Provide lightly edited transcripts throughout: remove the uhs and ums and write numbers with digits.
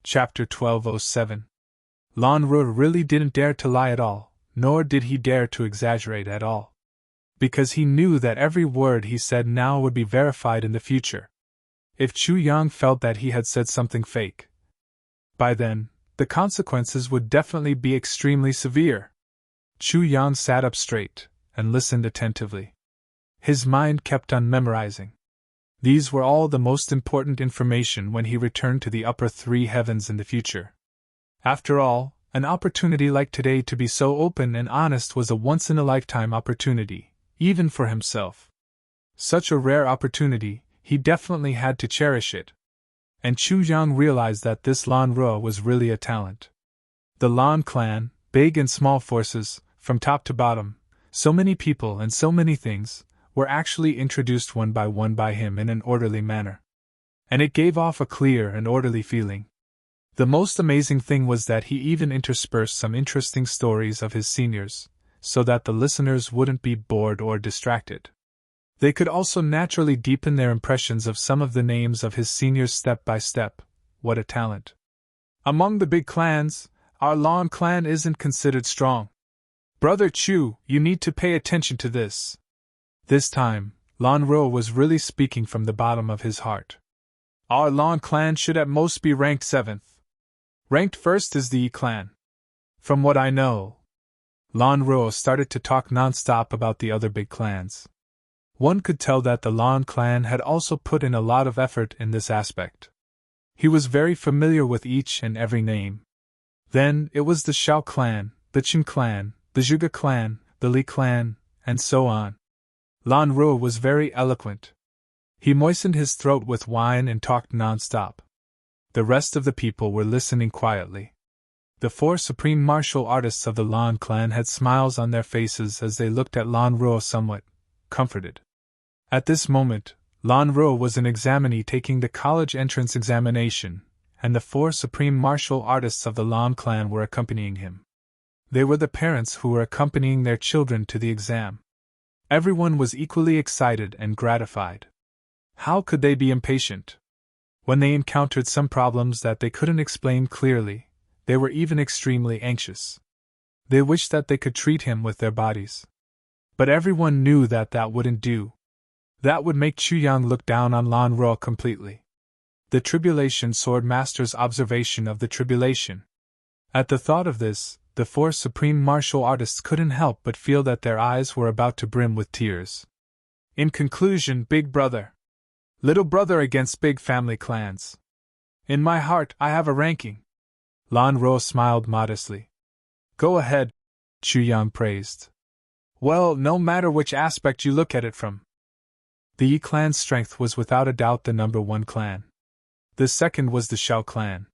Chapter 1207. Lan Ru really didn't dare to lie at all, nor did he dare to exaggerate at all. Because he knew that every word he said now would be verified in the future. If Chu Yang felt that he had said something fake, by then, the consequences would definitely be extremely severe. Chu Yang sat up straight and listened attentively. His mind kept on memorizing. These were all the most important information when he returned to the upper three heavens in the future. After all, an opportunity like today to be so open and honest was a once-in-a-lifetime opportunity, even for himself. Such a rare opportunity, he definitely had to cherish it. And Chu Yang realized that this Lan Ru was really a talent. The Lan clan, big and small forces, from top to bottom, so many people and so many things, were actually introduced one by him in an orderly manner. And it gave off a clear and orderly feeling. The most amazing thing was that he even interspersed some interesting stories of his seniors, so that the listeners wouldn't be bored or distracted. They could also naturally deepen their impressions of some of the names of his seniors step by step. What a talent! Among the big clans, our Lan clan isn't considered strong. Brother Chu, you need to pay attention to this. This time, Lan Ru was really speaking from the bottom of his heart. Our Lan clan should at most be ranked 7th. Ranked first is the Yi clan. From what I know. Lan Ru started to talk non-stop about the other big clans. One could tell that the Lan clan had also put in a lot of effort in this aspect. He was very familiar with each and every name. Then it was the Shao clan, the Qin clan, the Zhuge clan, the Li clan, and so on. Lan Ru was very eloquent. He moistened his throat with wine and talked non-stop. The rest of the people were listening quietly. The 4 supreme martial artists of the Lan clan had smiles on their faces as they looked at Lan Ru somewhat comforted. At this moment, Lan Ru was an examinee taking the college entrance examination, and the 4 supreme martial artists of the Lan clan were accompanying him. They were the parents who were accompanying their children to the exam. Everyone was equally excited and gratified. How could they be impatient? When they encountered some problems that they couldn't explain clearly, they were even extremely anxious. They wished that they could treat him with their bodies. But everyone knew that that wouldn't do. That would make Chu Yang look down on Lan Ru completely. The Tribulation Sword Master's observation of the tribulation. At the thought of this, the 4 supreme martial artists couldn't help but feel that their eyes were about to brim with tears. In conclusion, big brother. Little brother against big family clans. In my heart, I have a ranking. Lan Ru smiled modestly. Go ahead, Chu Yang praised. Well, no matter which aspect you look at it from. The Yi clan's strength was without a doubt the number 1 clan. The second was the Shao clan.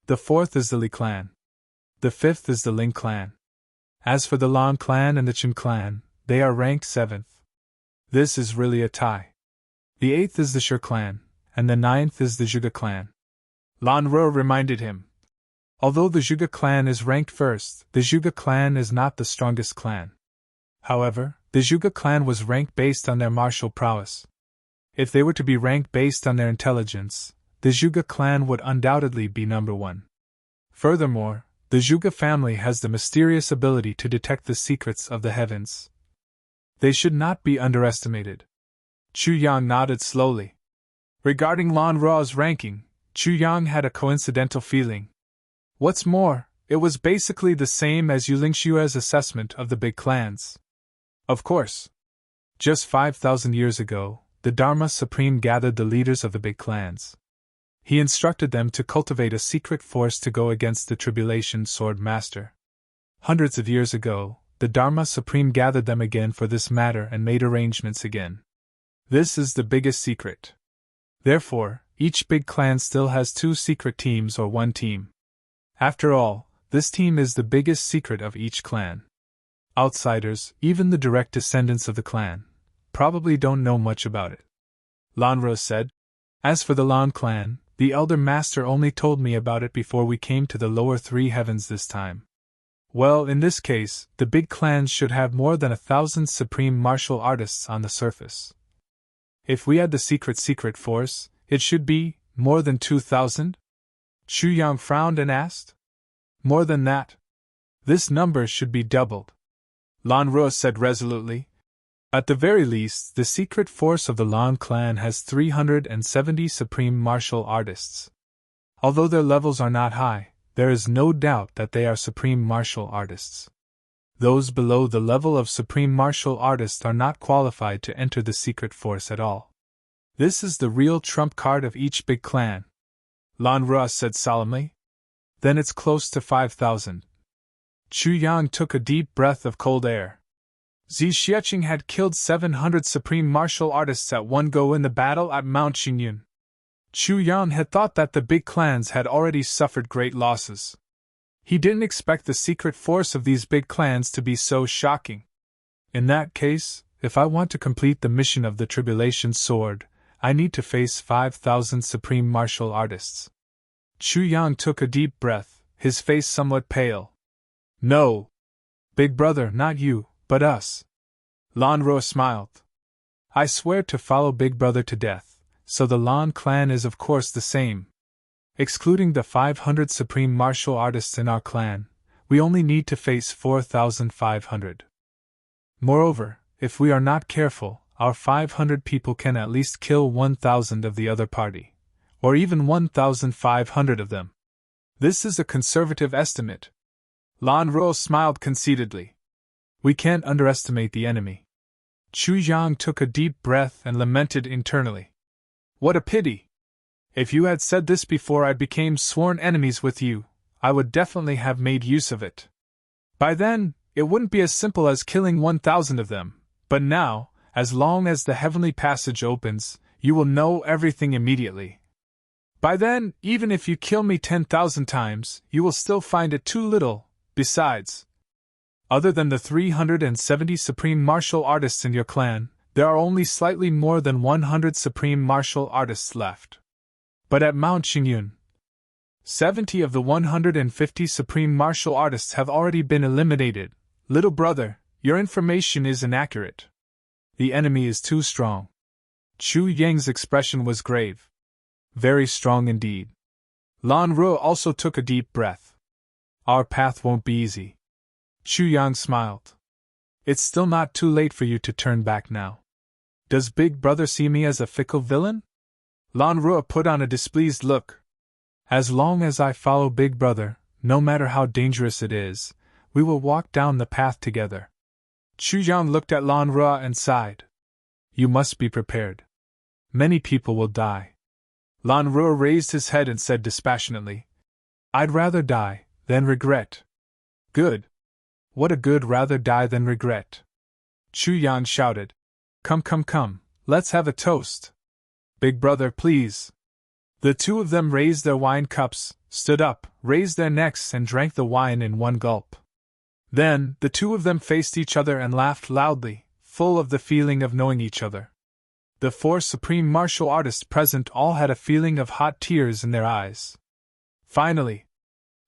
The 4th is the Li clan. The 5th is the Ling clan. As for the Lan clan and the Qin clan, they are ranked 7th. This is really a tie. The 8th is the Shi clan, and the 9th is the Zhuge clan. Lan Ru reminded him. Although the Zhuge clan is ranked first, the Zhuge clan is not the strongest clan. However, the Zhuge clan was ranked based on their martial prowess. If they were to be ranked based on their intelligence, the Zhuge clan would undoubtedly be number 1. Furthermore, the Zhuge family has the mysterious ability to detect the secrets of the heavens. They should not be underestimated. Chu Yang nodded slowly. Regarding Lan Ru's ranking, Chu Yang had a coincidental feeling. What's more, it was basically the same as Yu Lingshua's assessment of the big clans. Of course. Just 5,000 years ago, the Dharma Supreme gathered the leaders of the big clans. He instructed them to cultivate a secret force to go against the Tribulation Sword Master. Hundreds of years ago, the Dharma Supreme gathered them again for this matter and made arrangements again. This is the biggest secret. Therefore, each big clan still has 2 secret teams or 1 team. After all, this team is the biggest secret of each clan. Outsiders, even the direct descendants of the clan, probably don't know much about it. Lan Ru said. As for the Lan clan, the Elder Master only told me about it before we came to the lower 3 heavens this time. Well, in this case, the big clans should have more than 1,000 supreme martial artists on the surface. If we had the secret force, it should be more than 2,000? Chu Yang frowned and asked. More than that. This number should be doubled. Lan Ruo said resolutely. At the very least, the secret force of the Lan clan has 370 supreme martial artists. Although their levels are not high, there is no doubt that they are supreme martial artists. Those below the level of supreme martial artists are not qualified to enter the secret force at all. This is the real trump card of each big clan, Lan Ruo said solemnly. Then it's close to 5,000. Chu Yang took a deep breath of cold air. Xi Xiecheng had killed 700 supreme martial artists at one go in the battle at Mount Xingyun. Chu Yang had thought that the big clans had already suffered great losses. He didn't expect the secret force of these big clans to be so shocking. In that case, if I want to complete the mission of the Tribulation Sword, I need to face 5,000 supreme martial artists. Chu Yang took a deep breath, his face somewhat pale. No, big brother, not you, but us. Lan Ruo smiled. I swear to follow big brother to death, so the Lan clan is of course the same. Excluding the 500 supreme martial artists in our clan, we only need to face 4,500. Moreover, if we are not careful, our 500 people can at least kill 1,000 of the other party, or even 1,500 of them. This is a conservative estimate. Lan Ruo smiled conceitedly. We can't underestimate the enemy. Chu Yang took a deep breath and lamented internally. What a pity! If you had said this before I became sworn enemies with you, I would definitely have made use of it. By then, it wouldn't be as simple as killing 1,000 of them, but now, as long as the heavenly passage opens, you will know everything immediately. By then, even if you kill me 10,000 times, you will still find it too little. Besides, other than the 370 supreme martial artists in your clan, there are only slightly more than 100 supreme martial artists left. But at Mount Xingyun, 70 of the 150 supreme martial artists have already been eliminated. Little brother, your information is inaccurate. The enemy is too strong. Chu Yang's expression was grave. Very strong indeed. Lan Ruo also took a deep breath. Our path won't be easy. Chu Yang smiled. It's still not too late for you to turn back now. Does Big Brother see me as a fickle villain? Lan Ruo put on a displeased look. As long as I follow Big Brother, no matter how dangerous it is, we will walk down the path together. Chu Yang looked at Lan Ruo and sighed. You must be prepared. Many people will die. Lan Ruo raised his head and said dispassionately, I'd rather die than regret. Good. What a good rather die than regret. Chu Yang shouted. Come, let's have a toast. Big brother, please. The two of them raised their wine cups, stood up, raised their necks and drank the wine in one gulp. Then, the two of them faced each other and laughed loudly, full of the feeling of knowing each other. The 4 supreme martial artists present all had a feeling of hot tears in their eyes. Finally,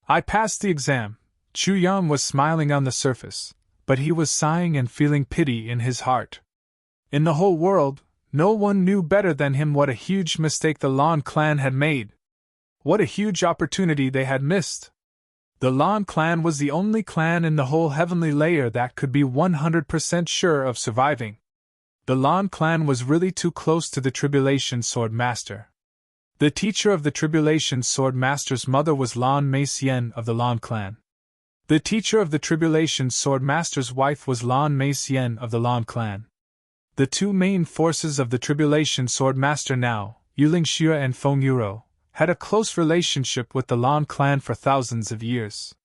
I passed the exam. Chu Yang was smiling on the surface, but he was sighing and feeling pity in his heart. In the whole world, no one knew better than him what a huge mistake the Lan clan had made. What a huge opportunity they had missed. The Lan clan was the only clan in the whole heavenly layer that could be 100% sure of surviving. The Lan clan was really too close to the Tribulation Sword Master. The teacher of the Tribulation Sword Master's mother was Lan Mei Xian of the Lan clan. The teacher of the Tribulation Sword Master's wife was Lan Mei Xian of the Lan clan. The two main forces of the Tribulation Sword Master now, Yuling Xue and Feng Yuro, had a close relationship with the Lan clan for thousands of years.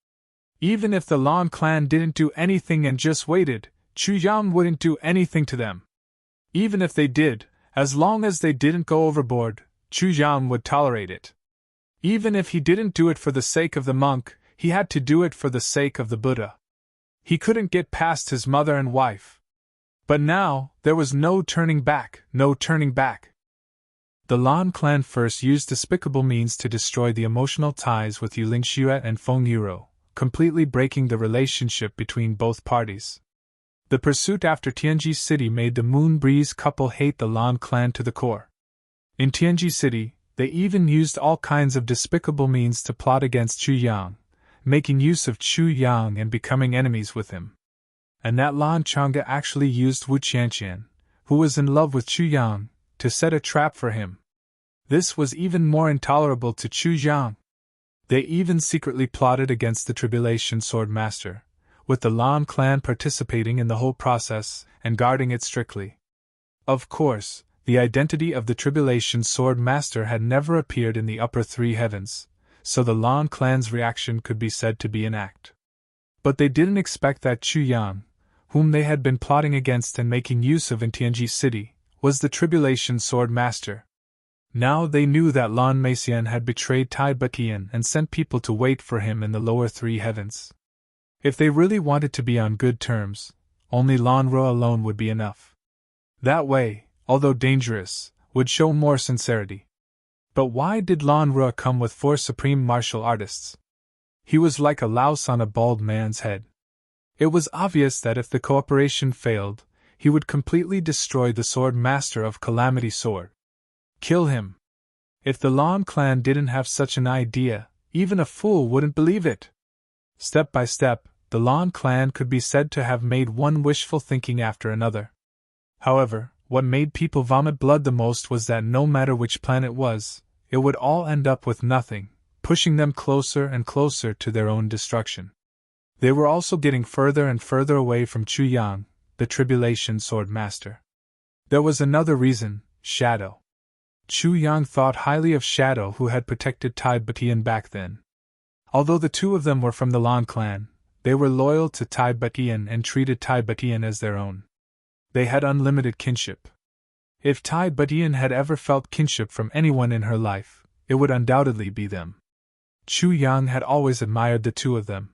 Even if the Lan clan didn't do anything and just waited, Chu Yang wouldn't do anything to them. Even if they did, as long as they didn't go overboard, Chu Yang would tolerate it. Even if he didn't do it for the sake of the monk, he had to do it for the sake of the Buddha. He couldn't get past his mother and wife. But now, there was no turning back, no turning back. The Lan clan first used despicable means to destroy the emotional ties with Yuling Xue and Feng Yuro, completely breaking the relationship between both parties. The pursuit after Tianji City made the Moon Breeze couple hate the Lan clan to the core. In Tianji City, They even used all kinds of despicable means to plot against Chu Yang, making use of Chu Yang and becoming enemies with him. And that Lan Chang'e actually used Wu Qianqian, who was in love with Chu Yang, to set a trap for him. This was even more intolerable to Chu Yang. They even secretly plotted against the Tribulation Sword Master, with the Lan clan participating in the whole process and guarding it strictly. Of course, the identity of the Tribulation Sword Master had never appeared in the upper three heavens, so the Lan clan's reaction could be said to be an act. But they didn't expect that Chu Yang, whom they had been plotting against and making use of in Tianji City, was the Tribulation Sword Master. Now they knew that Lan Meixian had betrayed Tai Butian and sent people to wait for him in the lower three heavens. If they really wanted to be on good terms, only Lan Ru alone would be enough. That way, although dangerous, would show more sincerity. But why did Lan Ru come with 4 supreme martial artists? He was like a louse on a bald man's head. It was obvious that if the cooperation failed, he would completely destroy the Sword Master of Calamity Sword. Kill him. If the Lan clan didn't have such an idea, even a fool wouldn't believe it. Step by step, the Lan clan could be said to have made one wishful thinking after another. However, what made people vomit blood the most was that no matter which plan it was, it would all end up with nothing, pushing them closer and closer to their own destruction. They were also getting further and further away from Chu Yang, the Tribulation Sword Master. There was another reason: Shadow. Chu Yang thought highly of Shadow, who had protected Tai Butian back then. Although the two of them were from the Lan clan, they were loyal to Tai Butian and treated Tai Butian as their own. They had unlimited kinship. If Tai Butian had ever felt kinship from anyone in her life, it would undoubtedly be them. Chu Yang had always admired the two of them.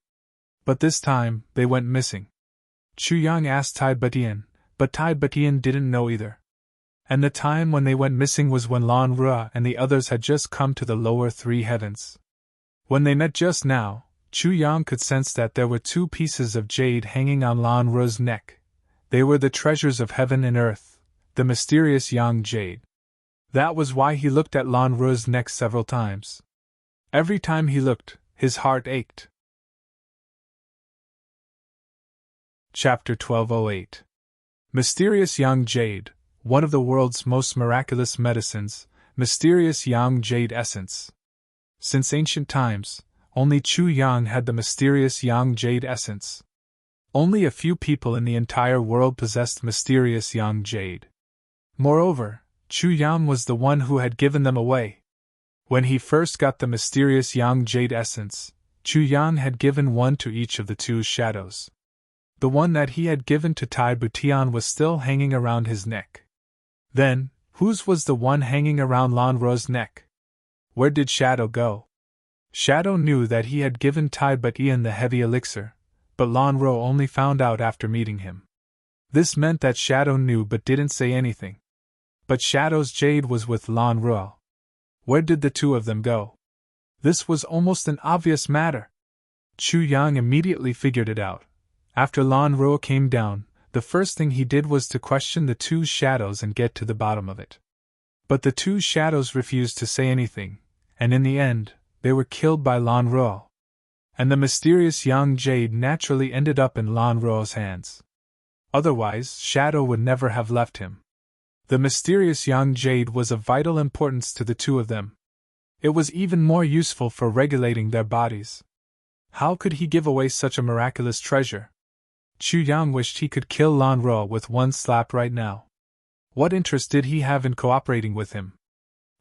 But this time, they went missing. Chu Yang asked Tai Butian, but Tai Butian didn't know either. And the time when they went missing was when Lan Ru and the others had just come to the lower three heavens. When they met just now, Chu Yang could sense that there were 2 pieces of jade hanging on Lan Ru's neck. They were the treasures of heaven and earth, the mysterious Yang jade. That was why he looked at Lan Ru's neck several times. Every time he looked, his heart ached. Chapter 1208. Mysterious Yang Jade, one of the world's most miraculous medicines, mysterious Yang Jade essence. Since ancient times, only Chu Yang had the mysterious Yang Jade essence. Only a few people in the entire world possessed mysterious Yang Jade. Moreover, Chu Yang was the one who had given them away. When he first got the mysterious Yang Jade essence, Chu Yang had given one to each of the 2 shadows. The one that he had given to Tai Butian was still hanging around his neck. Then, whose was the one hanging around Lan Ru's neck? Where did Shadow go? Shadow knew that he had given Tai Butian the heavy elixir, but Lan Ru only found out after meeting him. This meant that Shadow knew but didn't say anything. But Shadow's jade was with Lan Ru. Where did the 2 of them go? This was almost an obvious matter. Chu Yang immediately figured it out. After Lan Ru came down, the first thing he did was to question the 2 shadows and get to the bottom of it. But the 2 shadows refused to say anything, and in the end, they were killed by Lan Ru. And the mysterious Yang Jade naturally ended up in Lan Ru's hands. Otherwise, Shadow would never have left him. The mysterious Yang Jade was of vital importance to the 2 of them. It was even more useful for regulating their bodies. How could he give away such a miraculous treasure? Chu Yang wished he could kill Lan Ru with one slap right now. What interest did he have in cooperating with him?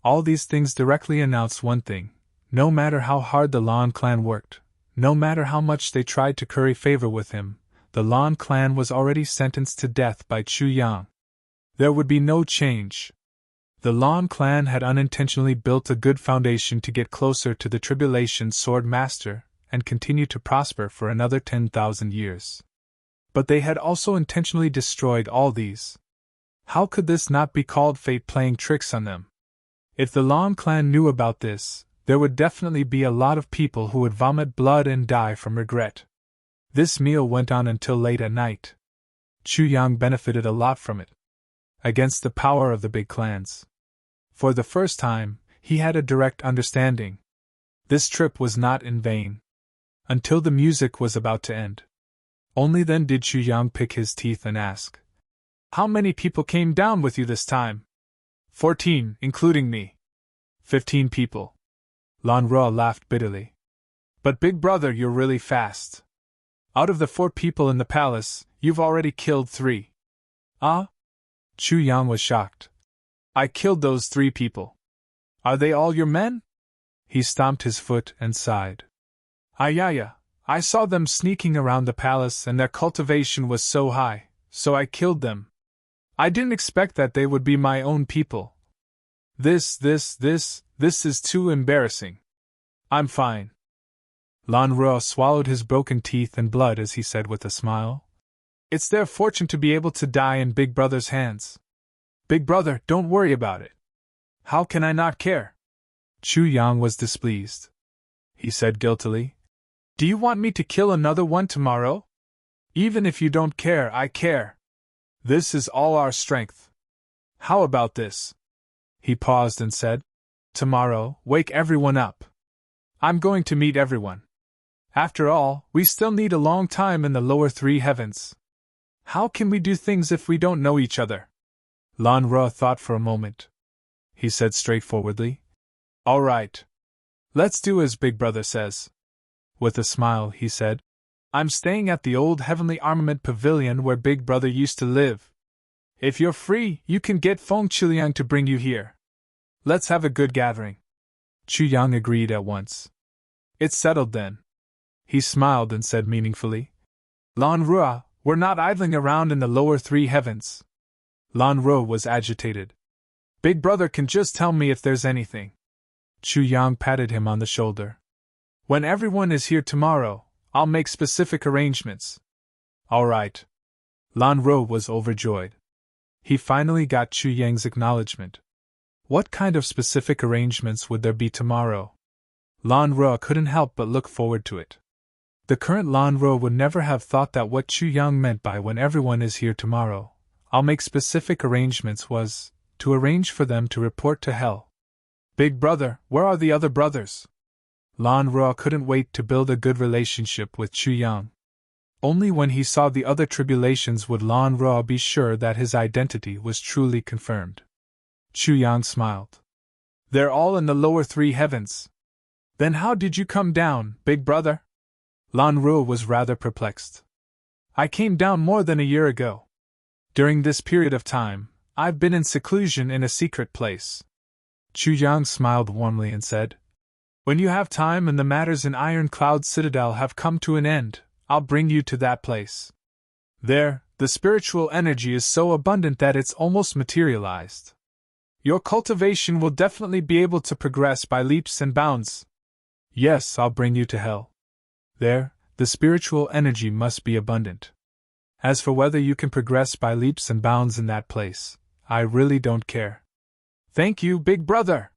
All these things directly announced one thing: no matter how hard the Lan clan worked, no matter how much they tried to curry favor with him, the Lan clan was already sentenced to death by Chu Yang. There would be no change. The Lan clan had unintentionally built a good foundation to get closer to the Tribulation Sword Master and continue to prosper for another 10,000 years. But they had also intentionally destroyed all these. How could this not be called fate playing tricks on them? If the Lan clan knew about this, there would definitely be a lot of people who would vomit blood and die from regret. This meal went on until late at night. Chu Yang benefited a lot from it. Against the power of the big clans. For the first time, he had a direct understanding. This trip was not in vain. Until the music was about to end. Only then did Chu Yang pick his teeth and ask, "How many people came down with you this time?" 14, including me. 15 people. Lan Ruo laughed bitterly. "But big brother, you're really fast. Out of the 4 people in the palace, you've already killed 3. Ah?" Chu Yang was shocked. "I killed those 3 people. Are they all your men?" He stomped his foot and sighed. "Ayaya, I saw them sneaking around the palace and their cultivation was so high, so I killed them. I didn't expect that they would be my own people. This is too embarrassing. I'm fine." Lan Ruo swallowed his broken teeth and blood as he said with a smile, "It's their fortune to be able to die in Big Brother's hands. Big Brother, don't worry about it. How can I not care?" Chu Yang was displeased. He said guiltily, "Do you want me to kill another one tomorrow? Even if you don't care, I care. This is all our strength. How about this?" He paused and said, "Tomorrow, wake everyone up. I'm going to meet everyone. After all, we still need a long time in the lower 3 heavens. How can we do things if we don't know each other?" Lan Ruo thought for a moment. He said straightforwardly, "All right. Let's do as Big Brother says." With a smile, he said, "I'm staying at the old Heavenly Armament Pavilion where Big Brother used to live. If you're free, you can get Feng Qiliang to bring you here. Let's have a good gathering." Chu Yang agreed at once. "It's settled then." He smiled and said meaningfully, "Lan Ruo, we're not idling around in the lower 3 heavens." Lan Ruo was agitated. "Big Brother can just tell me if there's anything." Chu Yang patted him on the shoulder. "When everyone is here tomorrow, I'll make specific arrangements." "All right." Lan Ruo was overjoyed. He finally got Chu Yang's acknowledgement. What kind of specific arrangements would there be tomorrow? Lan Ruo couldn't help but look forward to it. The current Lan Ruo would never have thought that what Chu Yang meant by "when everyone is here tomorrow, I'll make specific arrangements" was to arrange for them to report to hell. "Big Brother, where are the other brothers?" Lan Ruo couldn't wait to build a good relationship with Chu Yang. Only when he saw the other tribulations would Lan Ruo be sure that his identity was truly confirmed. Chu Yang smiled. "They're all in the lower 3 heavens. Then how did you come down, Big Brother?" Lan Ruo was rather perplexed. "I came down more than a year ago. During this period of time, I've been in seclusion in a secret place." Chu Yang smiled warmly and said, "When you have time and the matters in Iron Cloud Citadel have come to an end, I'll bring you to that place. There, the spiritual energy is so abundant that it's almost materialized. Your cultivation will definitely be able to progress by leaps and bounds. Yes, I'll bring you to hell. There, the spiritual energy must be abundant. As for whether you can progress by leaps and bounds in that place, I really don't care." "Thank you, Big Brother!"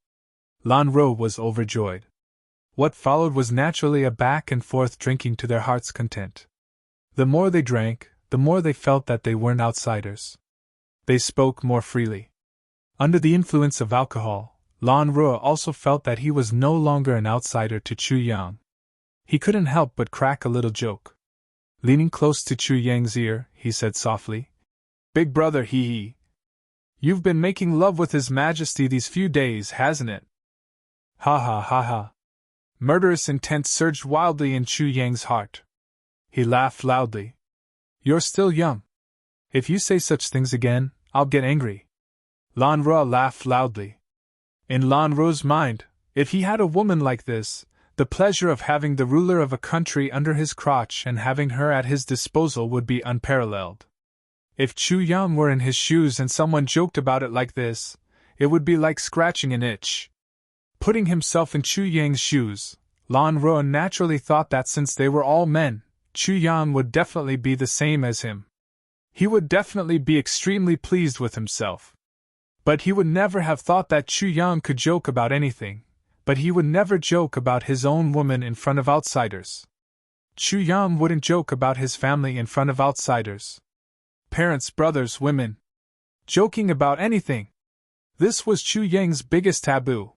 Lan Ruo was overjoyed. What followed was naturally a back and forth drinking to their heart's content. The more they drank, the more they felt that they weren't outsiders. They spoke more freely. Under the influence of alcohol, Lan Ruo also felt that he was no longer an outsider to Chu Yang. He couldn't help but crack a little joke. Leaning close to Chu Yang's ear, he said softly, "Big Brother, hee. You've been making love with His Majesty these few days, hasn't it?" Ha ha ha ha. Murderous intent surged wildly in Chu Yang's heart. He laughed loudly. "You're still young. If you say such things again, I'll get angry." Lan Ruo laughed loudly. In Lan Ruo's mind, if he had a woman like this, the pleasure of having the ruler of a country under his crotch and having her at his disposal would be unparalleled. If Chu Yang were in his shoes and someone joked about it like this, it would be like scratching an itch. Putting himself in Chu Yang's shoes, Lan Ruo naturally thought that since they were all men, Chu Yang would definitely be the same as him. He would definitely be extremely pleased with himself. But he would never have thought that Chu Yang could joke about anything, but he would never joke about his own woman in front of outsiders. Chu Yang wouldn't joke about his family in front of outsiders. Parents, brothers, women. Joking about anything. This was Chu Yang's biggest taboo.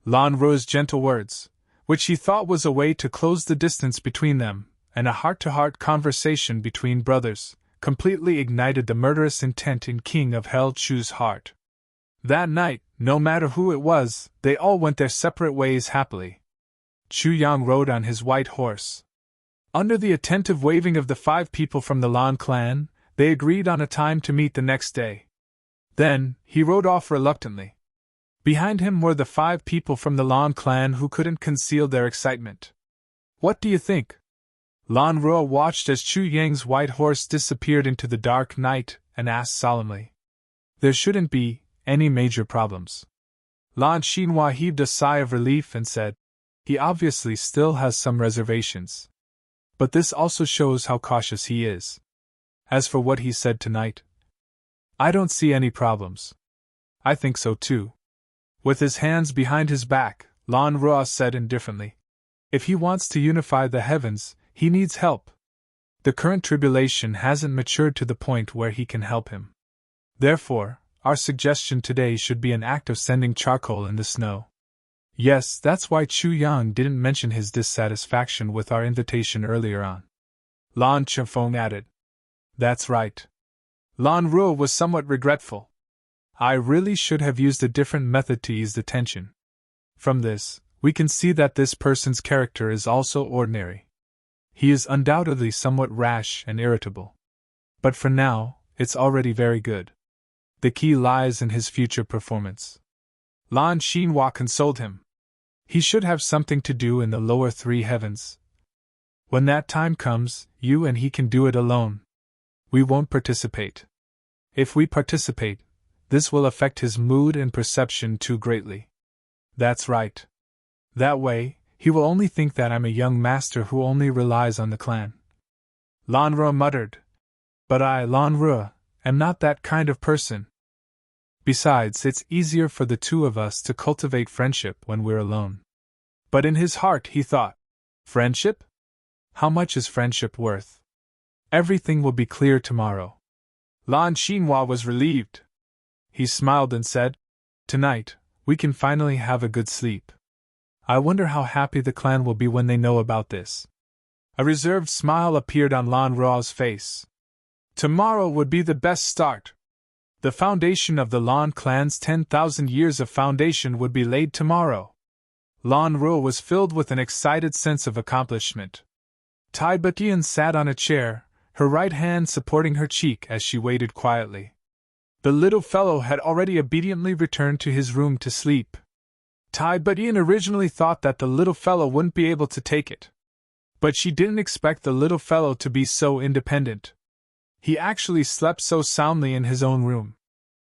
Lan Ruo's gentle words, which he thought was a way to close the distance between them, and a heart-to-heart conversation between brothers, completely ignited the murderous intent in King of Hell Chu's heart. That night, no matter who it was, they all went their separate ways happily. Chu Yang rode on his white horse. Under the attentive waving of the 5 people from the Lan clan, they agreed on a time to meet the next day. Then, he rode off reluctantly. Behind him were the 5 people from the Lan clan who couldn't conceal their excitement. What do you think? Lan Ruo watched as Chu Yang's white horse disappeared into the dark night and asked solemnly. There shouldn't be any major problems. Lan Xinhua heaved a sigh of relief and said, he obviously still has some reservations. But this also shows how cautious he is. As for what he said tonight, I don't see any problems. I think so too. With his hands behind his back, Lan Ruo said indifferently, if he wants to unify the heavens, he needs help. The current tribulation hasn't matured to the point where he can help him. Therefore, our suggestion today should be an act of sending charcoal in the snow. Yes, that's why Chu Yang didn't mention his dissatisfaction with our invitation earlier on. Lan Chifeng added. That's right. Lan Ruo was somewhat regretful. I really should have used a different method to ease the tension. From this, we can see that this person's character is also ordinary. He is undoubtedly somewhat rash and irritable. But for now, it's already very good. The key lies in his future performance. Lan Xinhua consoled him. He should have something to do in the lower 3 heavens. When that time comes, you and he can do it alone. We won't participate. If we participate, this will affect his mood and perception too greatly. That's right. That way, he will only think that I'm a young master who only relies on the clan. Lan Ruo muttered. But I, Lan Ruo, am not that kind of person. Besides, it's easier for the 2 of us to cultivate friendship when we're alone. But in his heart he thought, friendship? How much is friendship worth? Everything will be clear tomorrow. Lan Xinhua was relieved. He smiled and said, tonight, we can finally have a good sleep. I wonder how happy the clan will be when they know about this. A reserved smile appeared on Lan Ruo's face. Tomorrow would be the best start. The foundation of the Lan clan's 10,000 years of foundation would be laid tomorrow. Lan Ruo was filled with an excited sense of accomplishment. Tai Butian sat on a chair, her right hand supporting her cheek as she waited quietly. The little fellow had already obediently returned to his room to sleep. Tai Butian originally thought that the little fellow wouldn't be able to take it. But she didn't expect the little fellow to be so independent. He actually slept so soundly in his own room.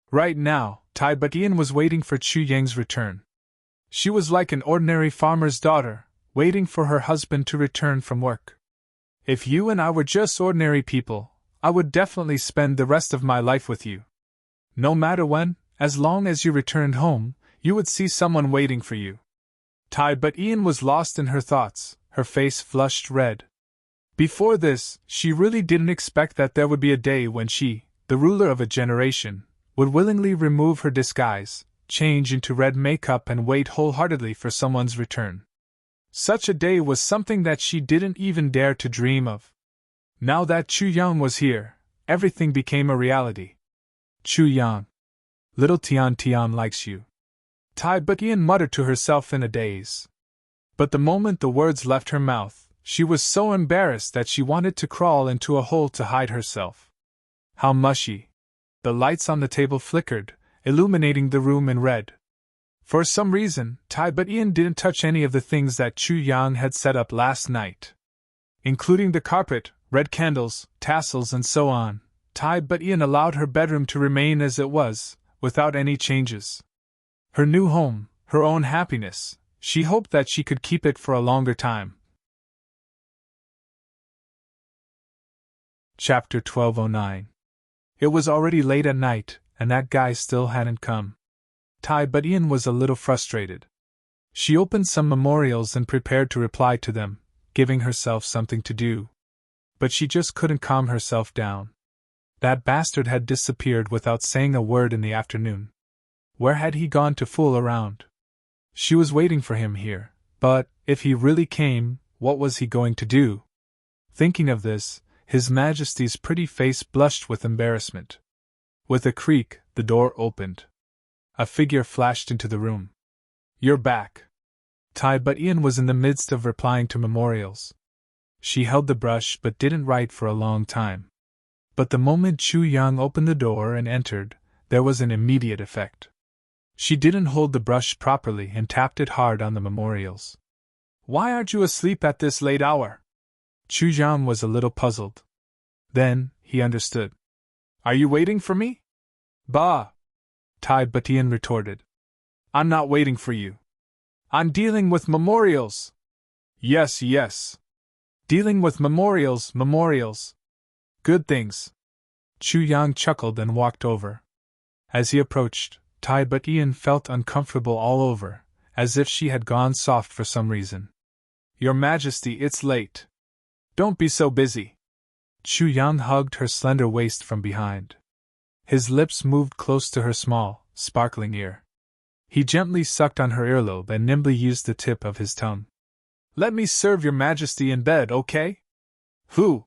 Right now, Tai Butian was waiting for Chu Yang's return. She was like an ordinary farmer's daughter, waiting for her husband to return from work. If you and I were just ordinary people, I would definitely spend the rest of my life with you. No matter when, as long as you returned home, you would see someone waiting for you. Tai Butian was lost in her thoughts, her face flushed red. Before this, she really didn't expect that there would be a day when she, the ruler of a generation, would willingly remove her disguise, change into red makeup and wait wholeheartedly for someone's return. Such a day was something that she didn't even dare to dream of. Now that Chu Yang was here, everything became a reality. Chu Yang. Little Tian Tian likes you. Tai Butian muttered to herself in a daze. But the moment the words left her mouth, she was so embarrassed that she wanted to crawl into a hole to hide herself. How mushy! The lights on the table flickered, illuminating the room in red. For some reason, Tai Butian didn't touch any of the things that Chu Yang had set up last night. Including the carpet, red candles, tassels and so on, Tai Butian allowed her bedroom to remain as it was, without any changes. Her new home, her own happiness, she hoped that she could keep it for a longer time. Chapter 1209. It was already late at night, and that guy still hadn't come. Tai Butian was a little frustrated. She opened some memorials and prepared to reply to them, giving herself something to do. But she just couldn't calm herself down. That bastard had disappeared without saying a word in the afternoon. Where had he gone to fool around? She was waiting for him here, but, if he really came, what was he going to do? Thinking of this, His Majesty's pretty face blushed with embarrassment. With a creak, the door opened. A figure flashed into the room. "You're back." But Ian was in the midst of replying to memorials. She held the brush but didn't write for a long time. But the moment Chu Yang opened the door and entered, there was an immediate effect. She didn't hold the brush properly and tapped it hard on the memorials. "Why aren't you asleep at this late hour?" Chu Yang was a little puzzled. Then, he understood. "Are you waiting for me?" "Bah!" But Ian retorted. "I'm not waiting for you. I'm dealing with memorials." Yes. Dealing with memorials. Good things." Chu Yang chuckled and walked over. As he approached, but Ian felt uncomfortable all over, as if she had gone soft for some reason. "Your Majesty, it's late. Don't be so busy." Chu Yang hugged her slender waist from behind. His lips moved close to her small, sparkling ear. He gently sucked on her earlobe and nimbly used the tip of his tongue. "Let me serve your Majesty in bed, okay?" Who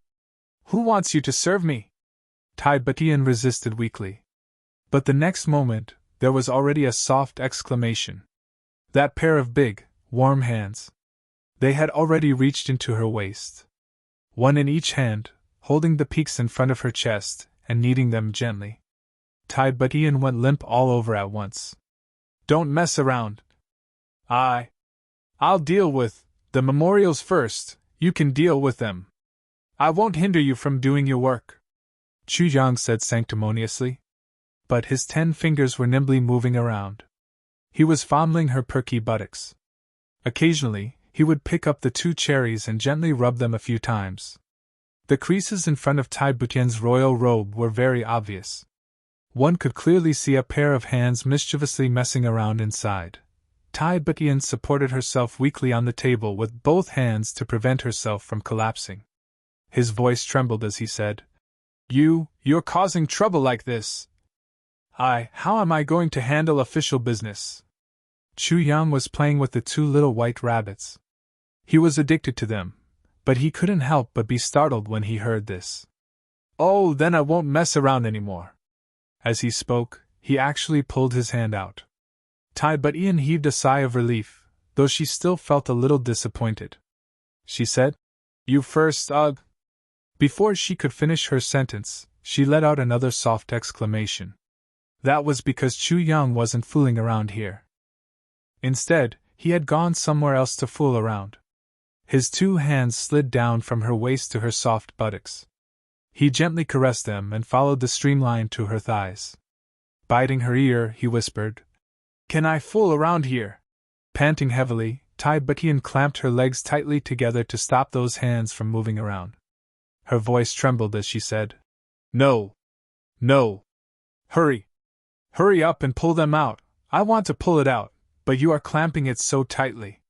wants you to serve me?" But Ian resisted weakly. But the next moment, there was already a soft exclamation. That pair of big, warm hands. They had already reached into her waist. One in each hand, holding the peaks in front of her chest, and kneading them gently. But Ian went limp all over at once. "Don't mess around. I'll deal with the memorials first, you can deal with them. I won't hinder you from doing your work," Chu Yang said sanctimoniously. But his 10 fingers were nimbly moving around. He was fondling her perky buttocks. Occasionally, he would pick up the 2 cherries and gently rub them a few times. The creases in front of but Ian's royal robe were very obvious. One could clearly see a pair of hands mischievously messing around inside. But Ian supported herself weakly on the table with both hands to prevent herself from collapsing. His voice trembled as he said, You're causing trouble like this. How am I going to handle official business?" Chu Yang was playing with the 2 little white rabbits. He was addicted to them, but he couldn't help but be startled when he heard this. "Oh, then I won't mess around anymore." As he spoke, he actually pulled his hand out. But Ian heaved a sigh of relief, though she still felt a little disappointed. She said, "You first, ugh." Before she could finish her sentence, she let out another soft exclamation. That was because Chu Yang wasn't fooling around here. Instead, he had gone somewhere else to fool around. His 2 hands slid down from her waist to her soft buttocks. He gently caressed them and followed the streamline to her thighs. Biting her ear, he whispered, "Can I fool around here?" Panting heavily, but Ian clamped her legs tightly together to stop those hands from moving around. Her voice trembled as she said, No. Hurry up and pull them out. I want to pull it out, but you are clamping it so tightly."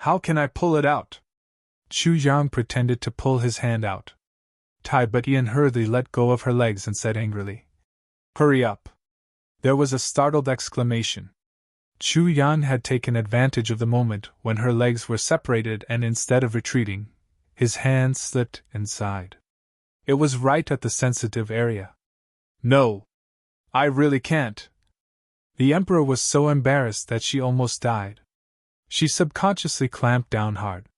"How can I pull it out?" Chu Yang pretended to pull his hand out. But Ian hurriedly let go of her legs and said angrily, "Hurry up." There was a startled exclamation. Chu Yang had taken advantage of the moment when her legs were separated and instead of retreating, his hand slipped inside. It was right at the sensitive area. "No. I really can't." The Emperor was so embarrassed that she almost died. She subconsciously clamped down hard.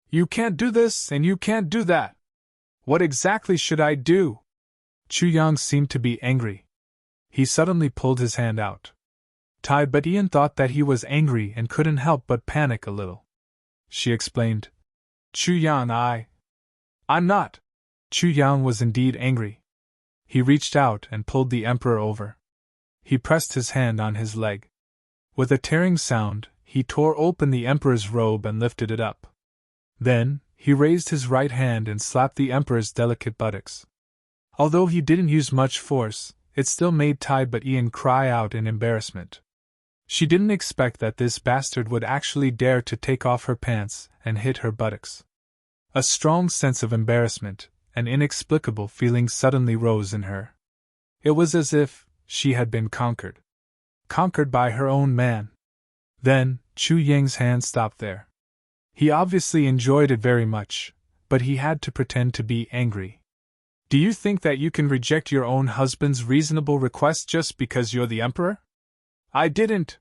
"You can't do this and you can't do that. What exactly should I do?" Chu Yang seemed to be angry. He suddenly pulled his hand out. But Ian thought that he was angry and couldn't help but panic a little. She explained, "Chu Yang, I'm not." Chu Yang was indeed angry. He reached out and pulled the Emperor over. He pressed his hand on his leg. With a tearing sound, he tore open the Emperor's robe and lifted it up. Then, he raised his right hand and slapped the Emperor's delicate buttocks. Although he didn't use much force, it still made but Ian cry out in embarrassment. She didn't expect that this bastard would actually dare to take off her pants and hit her buttocks. A strong sense of embarrassment, an inexplicable feeling suddenly rose in her. It was as if she had been conquered. Conquered by her own man. Then, Chu Yang's hand stopped there. He obviously enjoyed it very much, but he had to pretend to be angry. Do you think that you can reject your own husband's reasonable request just because you're the emperor? I didn't.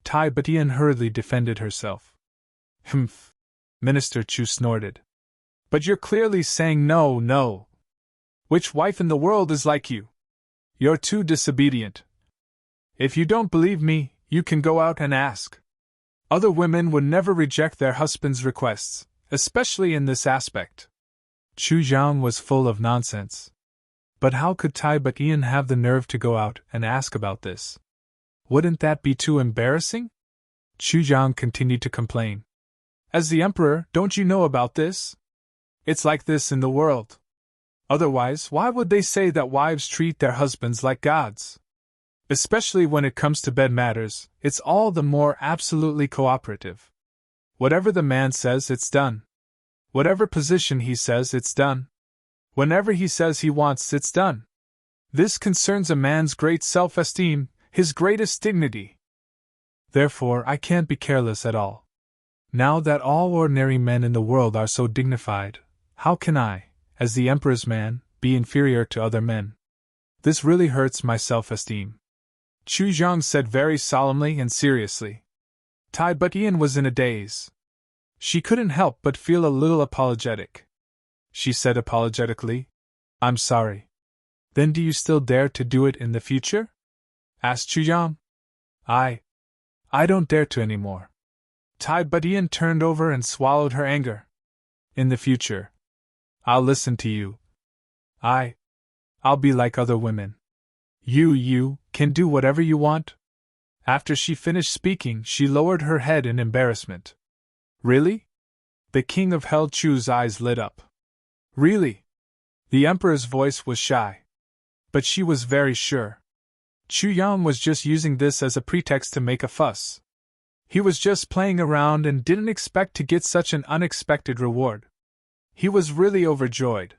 Tai Batian hurriedly defended herself. Humph. Minister Chu snorted. But you're clearly saying no, no. Which wife in the world is like you? You're too disobedient. If you don't believe me, you can go out and ask. Other women would never reject their husband's requests, especially in this aspect. Chu Zhang was full of nonsense. But how could Tai Batian have the nerve to go out and ask about this? Wouldn't that be too embarrassing? Chu Zhang continued to complain. As the emperor, don't you know about this? It's like this in the world. Otherwise, why would they say that wives treat their husbands like gods? Especially when it comes to bed matters, it's all the more absolutely cooperative. Whatever the man says, it's done. Whatever position he says, it's done. Whenever he says he wants, it's done. This concerns a man's great self-esteem, his greatest dignity. Therefore, I can't be careless at all. Now that all ordinary men in the world are so dignified, how can I, as the emperor's man, be inferior to other men? This really hurts my self-esteem. Chu Zhang said very solemnly and seriously. Tai Batian was in a daze. She couldn't help but feel a little apologetic. She said apologetically, I'm sorry. Then do you still dare to do it in the future? Asked Chu Zhang. I don't dare to anymore. Tai Batian turned over and swallowed her anger. In the future, I'll listen to you. I'll be like other women. You can do whatever you want? After she finished speaking, she lowered her head in embarrassment. Really? The king of Hell Chu's eyes lit up. Really? The emperor's voice was shy. But she was very sure. Chu Yang was just using this as a pretext to make a fuss. He was just playing around and didn't expect to get such an unexpected reward. He was really overjoyed.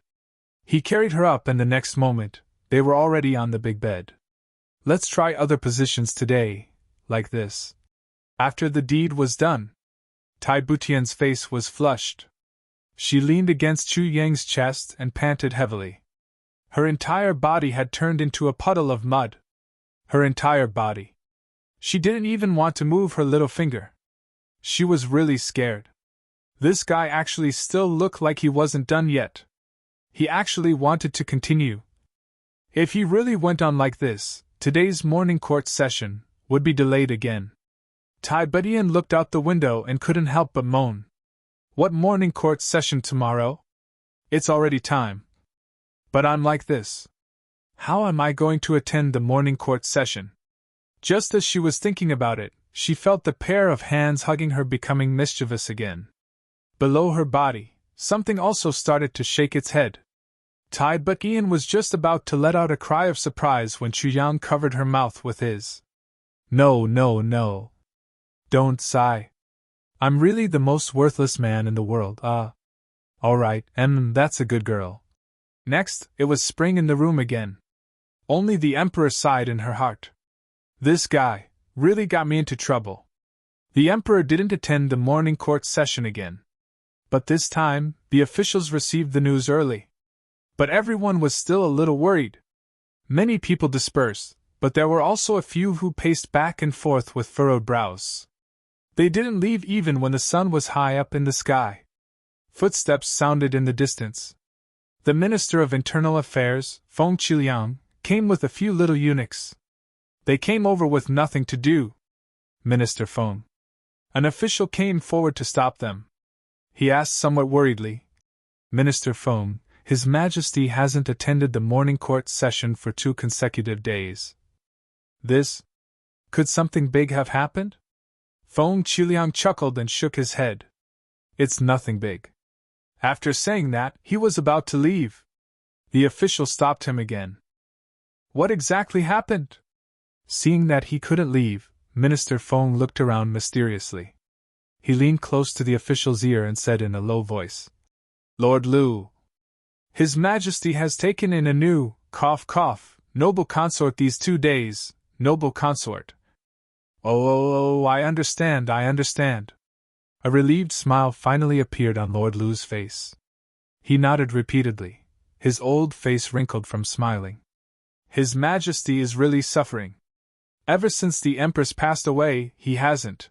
He carried her up and the next moment, they were already on the big bed. Let's try other positions today, like this. After the deed was done, Tai Butian's face was flushed. She leaned against Chu Yang's chest and panted heavily. Her entire body had turned into a puddle of mud. Her entire body. She didn't even want to move her little finger. She was really scared. This guy actually still looked like he wasn't done yet. He actually wanted to continue. If he really went on like this, today's morning court session would be delayed again. Tai Batian looked out the window and couldn't help but moan. What morning court session tomorrow? It's already time. But I'm like this. How am I going to attend the morning court session? Just as she was thinking about it, she felt the pair of hands hugging her becoming mischievous again. Below her body, something also started to shake its head. Tai Batian was just about to let out a cry of surprise when Chu Yang covered her mouth with his. No. Don't sigh. I'm really the most worthless man in the world, Alright, that's a good girl. Next, it was spring in the room again. Only the emperor sighed in her heart. This guy really got me into trouble. The emperor didn't attend the morning court session again. But this time, the officials received the news early. But everyone was still a little worried. Many people dispersed, but there were also a few who paced back and forth with furrowed brows. They didn't leave even when the sun was high up in the sky. Footsteps sounded in the distance. The Minister of Internal Affairs, Feng Qiliang, came with a few little eunuchs. They came over with nothing to do. Minister Feng. An official came forward to stop them. He asked somewhat worriedly, Minister Feng, His Majesty hasn't attended the morning court session for 2 consecutive days. Could something big have happened? Feng Qiliang chuckled and shook his head. It's nothing big. After saying that, he was about to leave. The official stopped him again. What exactly happened? Seeing that he couldn't leave, Minister Feng looked around mysteriously. He leaned close to the official's ear and said in a low voice, Lord Lu. His Majesty has taken in a new, noble consort these 2 days, noble consort. Oh, I understand, I understand. A relieved smile finally appeared on Lord Lu's face. He nodded repeatedly, his old face wrinkled from smiling. His Majesty is really suffering. Ever since the Empress passed away, he hasn't.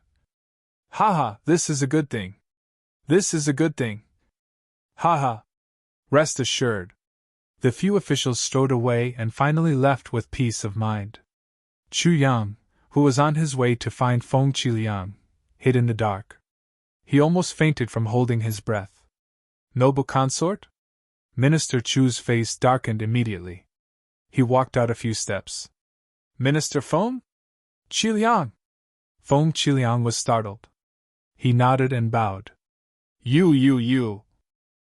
Haha, this is a good thing. This is a good thing. Haha. Rest assured. The few officials strode away and finally left with peace of mind. Chu Yang, who was on his way to find Feng Qiliang, hid in the dark. He almost fainted from holding his breath. Noble consort? Minister Chu's face darkened immediately. He walked out a few steps. Minister Feng? Qiliang! Feng Qiliang was startled. He nodded and bowed. You.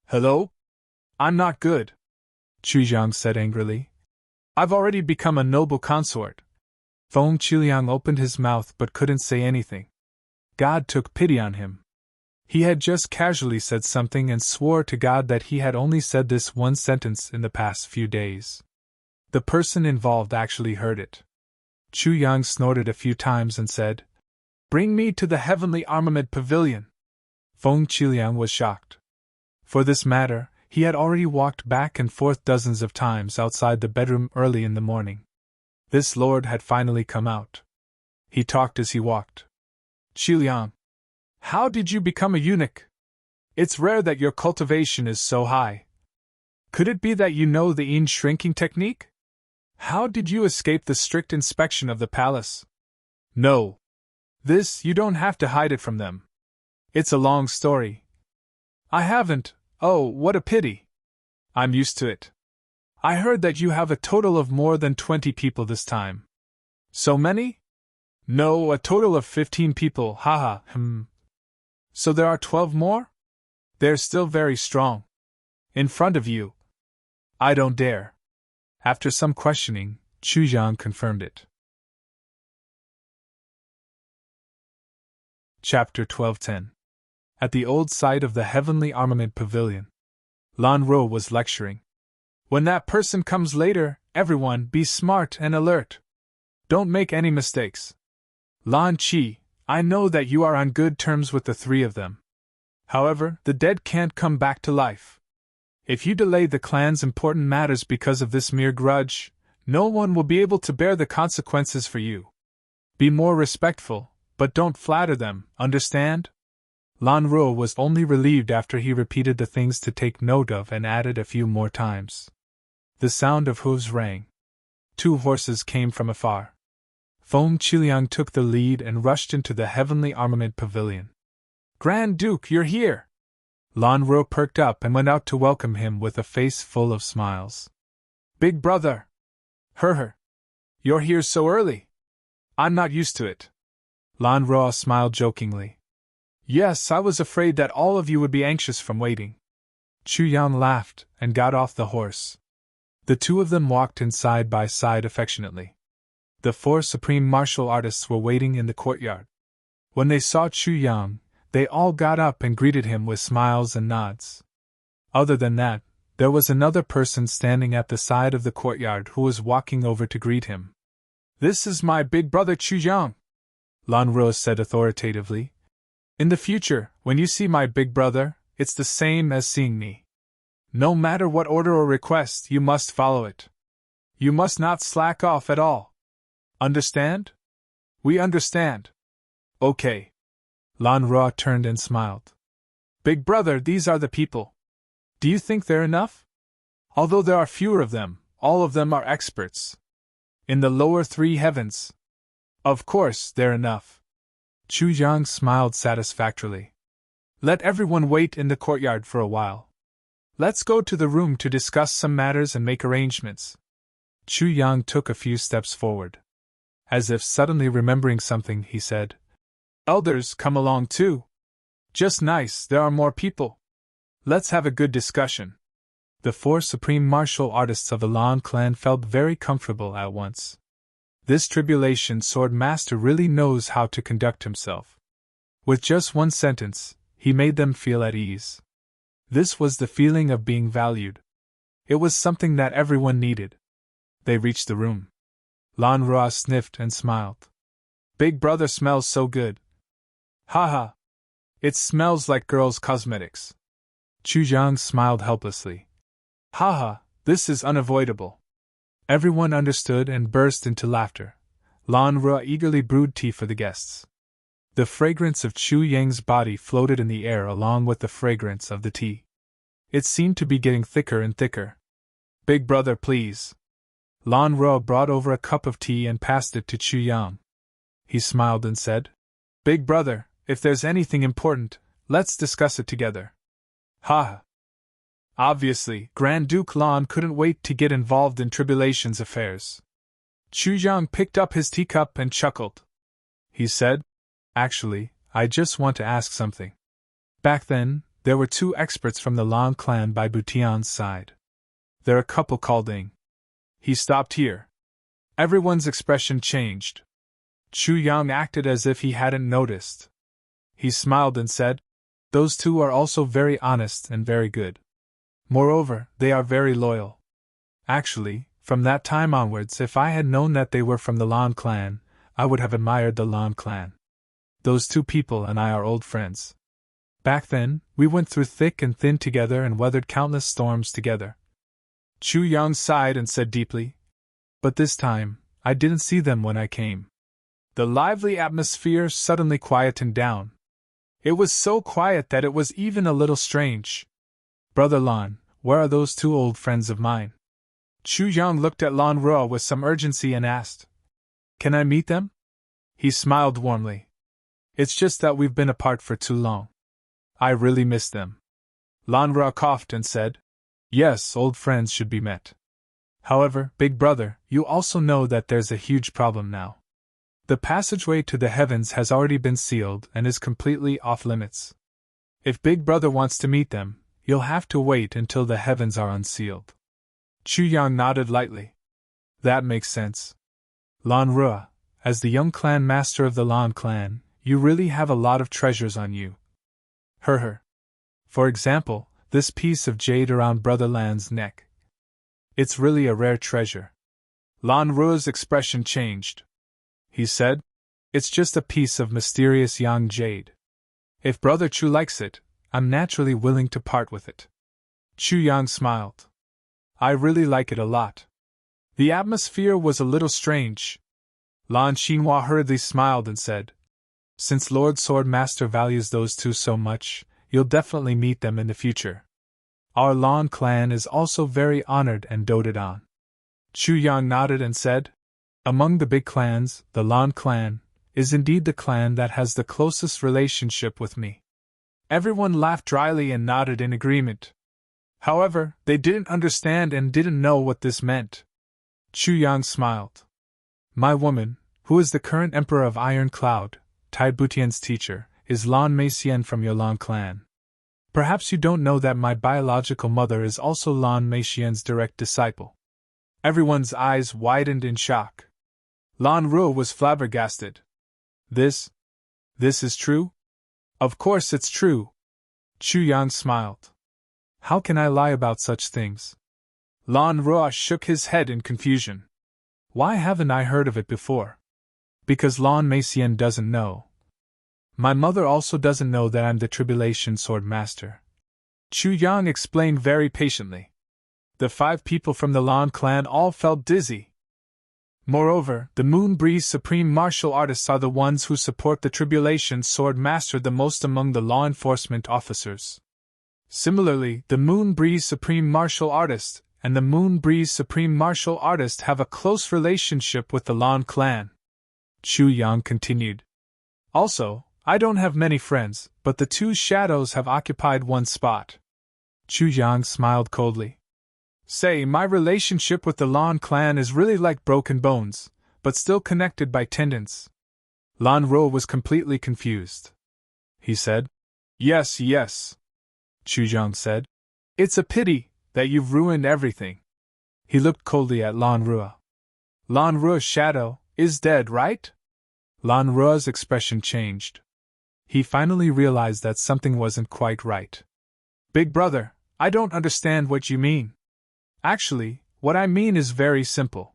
Hello? I'm not good, Chu Jiang said angrily. I've already become a noble consort. Feng Qiliang opened his mouth but couldn't say anything. God took pity on him. He had just casually said something and swore to God that he had only said this one sentence in the past few days. The person involved actually heard it. Chu Yang snorted a few times and said, Bring me to the Heavenly Armament Pavilion. Feng Qiliang was shocked. For this matter, he had already walked back and forth dozens of times outside the bedroom early in the morning. This lord had finally come out. He talked as he walked. Qiliang, how did you become a eunuch? It's rare that your cultivation is so high. Could it be that you know the yin shrinking technique? How did you escape the strict inspection of the palace? No. This, you don't have to hide it from them. It's a long story. I haven't. Oh, what a pity. I'm used to it. I heard that you have a total of more than 20 people this time. So many? No, a total of 15 people, haha, So there are 12 more? They're still very strong. In front of you. I don't dare. After some questioning, Chu Jiang confirmed it. Chapter 12:10. At the old site of the Heavenly Armament Pavilion, Lan Ro was lecturing. When that person comes later, everyone be smart and alert. Don't make any mistakes. Lan Qi, I know that you are on good terms with the three of them. However, the dead can't come back to life. If you delay the clan's important matters because of this mere grudge, no one will be able to bear the consequences for you. Be more respectful, but don't flatter them, understand? Lan Ro was only relieved after he repeated the things to take note of and added a few more times. The sound of hooves rang. 2 horses came from afar. Feng Qiliang took the lead and rushed into the Heavenly Armament Pavilion. Grand Duke, you're here! Lan Ro perked up and went out to welcome him with a face full of smiles. Big brother! You're here so early! I'm not used to it. Lan Ro smiled jokingly. Yes, I was afraid that all of you would be anxious from waiting. Chu Yan laughed and got off the horse. The two of them walked in side by side affectionately. The 4 supreme martial artists were waiting in the courtyard. When they saw Chu Yang, they all got up and greeted him with smiles and nods. Other than that, there was another person standing at the side of the courtyard who was walking over to greet him. This is my big brother Chu Yang, Lan Ro said authoritatively. In the future, when you see my big brother, it's the same as seeing me. No matter what order or request, you must follow it. You must not slack off at all. Understand? We understand. Okay. Lan Ro turned and smiled. Big brother, these are the people. Do you think they're enough? Although there are fewer of them, all of them are experts. In the lower 3 heavens. Of course, they're enough. Chu Yang smiled satisfactorily. Let everyone wait in the courtyard for a while. Let's go to the room to discuss some matters and make arrangements. Chu Yang took a few steps forward. As if suddenly remembering something, he said, Elders, come along too. Just nice, there are more people. Let's have a good discussion. The 4 supreme martial artists of the Lan clan felt very comfortable at once. This tribulation sword master really knows how to conduct himself. With just one sentence, he made them feel at ease. This was the feeling of being valued. It was something that everyone needed. They reached the room. Lan Ra sniffed and smiled. Big brother smells so good. Haha. It smells like girls' cosmetics. Chu Yang smiled helplessly. Haha, this is unavoidable. Everyone understood and burst into laughter. Lan Rua eagerly brewed tea for the guests. The fragrance of Chu Yang's body floated in the air along with the fragrance of the tea. It seemed to be getting thicker and thicker. Big brother, please. Lan Rua brought over a cup of tea and passed it to Chu Yang. He smiled and said, Big brother, if there's anything important, let's discuss it together. Ha! Obviously, Grand Duke Lan couldn't wait to get involved in Tribulation's affairs. Chu Yang picked up his teacup and chuckled. He said, Actually, I just want to ask something. Back then, there were 2 experts from the Lan clan by Butian's side. They're a couple called Ing. He stopped here. Everyone's expression changed. Chu Yang acted as if he hadn't noticed. He smiled and said, Those 2 are also very honest and very good. Moreover, they are very loyal. Actually, from that time onwards, if I had known that they were from the Lan clan, I would have admired the Lan clan. Those 2 people and I are old friends. Back then, we went through thick and thin together and weathered countless storms together. Chu Yang sighed and said deeply, But this time, I didn't see them when I came. The lively atmosphere suddenly quietened down. It was so quiet that it was even a little strange. Brother Lan, where are those 2 old friends of mine? Chu Yang looked at Lan Rua with some urgency and asked, Can I meet them? He smiled warmly. It's just that we've been apart for too long. I really miss them. Lan Rua coughed and said, Yes, old friends should be met. However, big brother, you also know that there's a huge problem now. The passageway to the heavens has already been sealed and is completely off limits. If big brother wants to meet them, you'll have to wait until the heavens are unsealed. Chu Yang nodded lightly. That makes sense. Lan Rua, as the young clan master of the Lan clan, you really have a lot of treasures on you. For example, this piece of jade around Brother Lan's neck. It's really a rare treasure. Lan Rua's expression changed. He said, It's just a piece of mysterious yang jade. If Brother Chu likes it, I'm naturally willing to part with it. Chu Yang smiled. I really like it a lot. The atmosphere was a little strange. Lan Xinhua hurriedly smiled and said, Since Lord Sword Master values those 2 so much, you'll definitely meet them in the future. Our Lan clan is also very honored and doted on. Chu Yang nodded and said, Among the big clans, the Lan clan is indeed the clan that has the closest relationship with me. Everyone laughed dryly and nodded in agreement. However, they didn't understand and didn't know what this meant. Chu Yang smiled. My woman, who is the current emperor of Iron Cloud, Tai Butian's teacher, is Lan Meixian from your Lan clan. Perhaps you don't know that my biological mother is also Lan Meixian's direct disciple. Everyone's eyes widened in shock. Lan Rua was flabbergasted. This is true? Of course it's true. Chu Yang smiled. How can I lie about such things? Lan Rua shook his head in confusion. Why haven't I heard of it before? Because Lan Meixian doesn't know. My mother also doesn't know that I'm the Tribulation Sword Master. Chu Yang explained very patiently. The 5 people from the Lan clan all felt dizzy. Moreover, the Moon Breeze Supreme Martial Artists are the ones who support the Tribulation Sword Master the most among the law enforcement officers. Similarly, the Moon Breeze Supreme Martial Artist and the Moon Breeze Supreme Martial Artist have a close relationship with the Lan clan. Chu Yang continued. Also, I don't have many friends, but the 2 shadows have occupied one spot. Chu Yang smiled coldly. Say, my relationship with the Lan clan is really like broken bones, but still connected by tendons. Lan Rua was completely confused. He said, Yes. Chu Yang said, It's a pity that you've ruined everything. He looked coldly at Lan Rua. Lan Rua's shadow is dead, right? Lan Rua's expression changed. He finally realized that something wasn't quite right. Big brother, I don't understand what you mean. Actually, what I mean is very simple.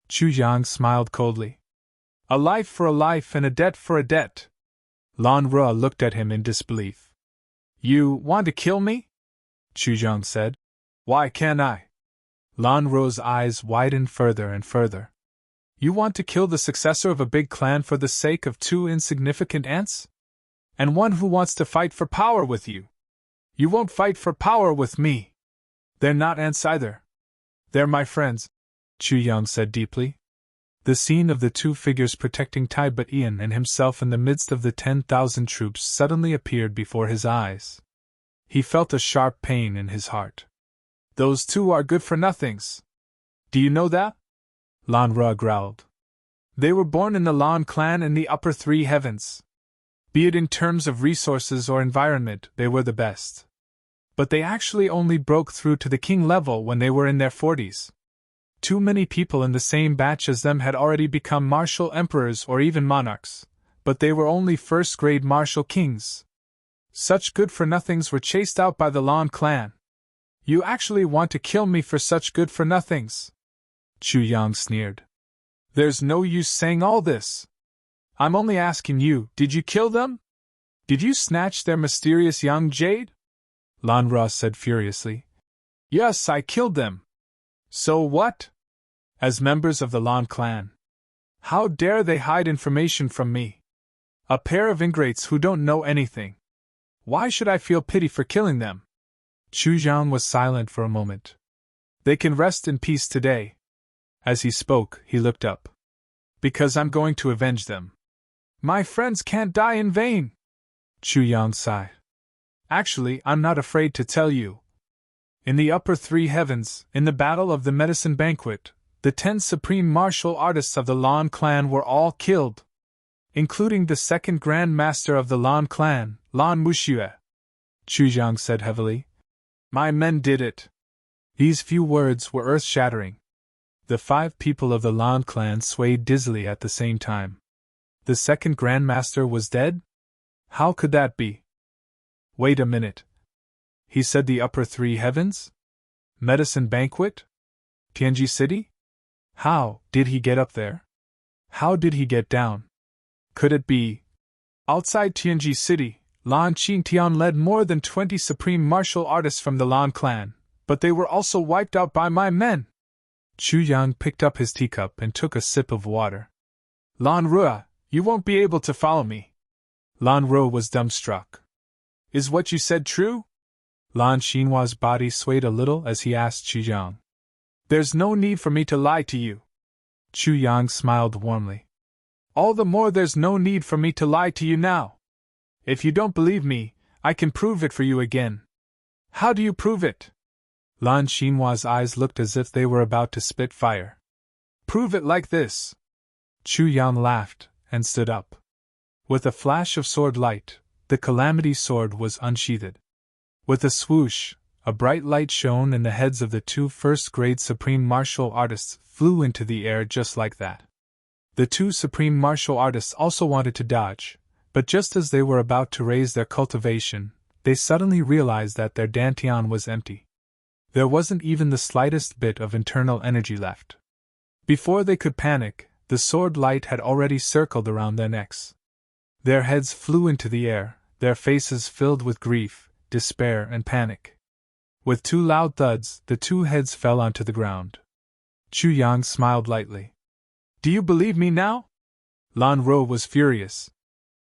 Chu Yang smiled coldly. A life for a life and a debt for a debt. Lan Re looked at him in disbelief. You want to kill me? Chu Yang said. Why can't I? Lan Re's eyes widened further and further. You want to kill the successor of a big clan for the sake of two insignificant ants? And one who wants to fight for power with you. You won't fight for power with me. They're not ants either. They're my friends, Chu Yang said deeply. The scene of the two figures protecting Tai But-Ian and himself in the midst of the 10,000 troops suddenly appeared before his eyes. He felt a sharp pain in his heart. Those two are good-for-nothings. Do you know that? Lan Re growled. They were born in the Lan clan in the upper three heavens. Be it in terms of resources or environment, they were the best. But they actually only broke through to the king level when they were in their 40s. Too many people in the same batch as them had already become martial emperors or even monarchs, but they were only first-grade martial kings. Such good-for-nothings were chased out by the Lan clan. You actually want to kill me for such good-for-nothings? Chu Yang sneered. There's no use saying all this. I'm only asking you, did you kill them? Did you snatch their mysterious young jade? Lan Re said furiously. Yes, I killed them. So what? As members of the Lan clan. How dare they hide information from me? A pair of ingrates who don't know anything. Why should I feel pity for killing them? Chu Yang was silent for a moment. They can rest in peace today. As he spoke, he looked up. Because I'm going to avenge them. My friends can't die in vain. Chu Yang sighed. Actually, I'm not afraid to tell you. In the upper three heavens, in the battle of the medicine banquet, the 10 supreme martial artists of the Lan clan were all killed, including the second Grand Master of the Lan clan, Lan Muxue. Chu Yang said heavily. My men did it. These few words were earth-shattering. The 5 people of the Lan clan swayed dizzily at the same time. The second Grand Master was dead? How could that be? Wait a minute. He said the upper three heavens? Medicine banquet? Tianji City? How did he get up there? How did he get down? Could it be? Outside Tianji City, Lan Qingtian led more than 20 supreme martial artists from the Lan clan, but they were also wiped out by my men. Chu Yang picked up his teacup and took a sip of water. Lan Re, you won't be able to follow me. Lan Re was dumbstruck. Is what you said true? Lan Xinhua's body swayed a little as he asked Chu Yang. There's no need for me to lie to you. Chu Yang smiled warmly. All the more there's no need for me to lie to you now. If you don't believe me, I can prove it for you again. How do you prove it? Lan Xinhua's eyes looked as if they were about to spit fire. Prove it like this. Chu Yang laughed and stood up. With a flash of sword light, the calamity sword was unsheathed. With a swoosh, a bright light shone and the heads of the 2 first-grade supreme martial artists flew into the air just like that. The 2 supreme martial artists also wanted to dodge, but just as they were about to raise their cultivation, they suddenly realized that their dantian was empty. There wasn't even the slightest bit of internal energy left. Before they could panic, the sword light had already circled around their necks. Their heads flew into the air, their faces filled with grief, despair, and panic. With 2 loud thuds, the 2 heads fell onto the ground. Chu Yang smiled lightly. Do you believe me now? Lan Re was furious.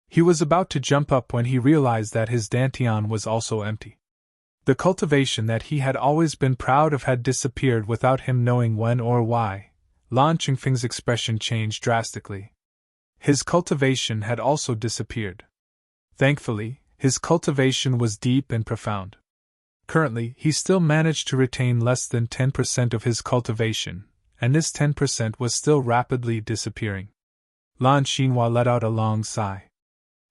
He was about to jump up when he realized that his dantian was also empty. The cultivation that he had always been proud of had disappeared without him knowing when or why. Lan Qingfeng's expression changed drastically. His cultivation had also disappeared. Thankfully, his cultivation was deep and profound. Currently, he still managed to retain less than 10% of his cultivation, and this 10% was still rapidly disappearing. Lan Xinhua let out a long sigh.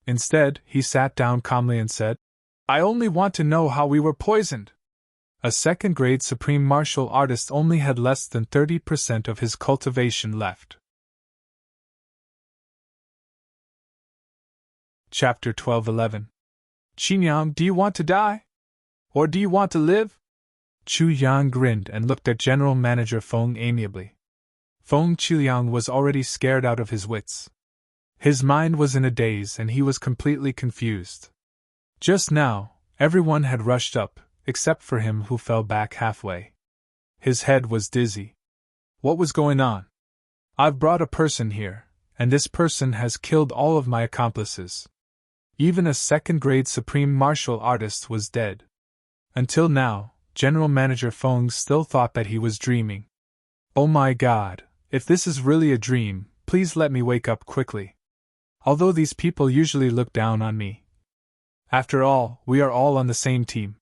Instead, he sat down calmly and said, I only want to know how we were poisoned. A second-grade supreme martial artist only had less than 30% of his cultivation left. Chapter 12:11. Qingyang, do you want to die? Or do you want to live? Chu Yang grinned and looked at General Manager Feng amiably. Feng Qiliang was already scared out of his wits. His mind was in a daze and he was completely confused. Just now, everyone had rushed up, except for him who fell back halfway. His head was dizzy. What was going on? I've brought a person here, and this person has killed all of my accomplices. Even a second-grade supreme martial artist was dead. Until now, General Manager Feng still thought that he was dreaming. Oh my God, if this is really a dream, please let me wake up quickly. Although these people usually look down on me. After all, we are all on the same team.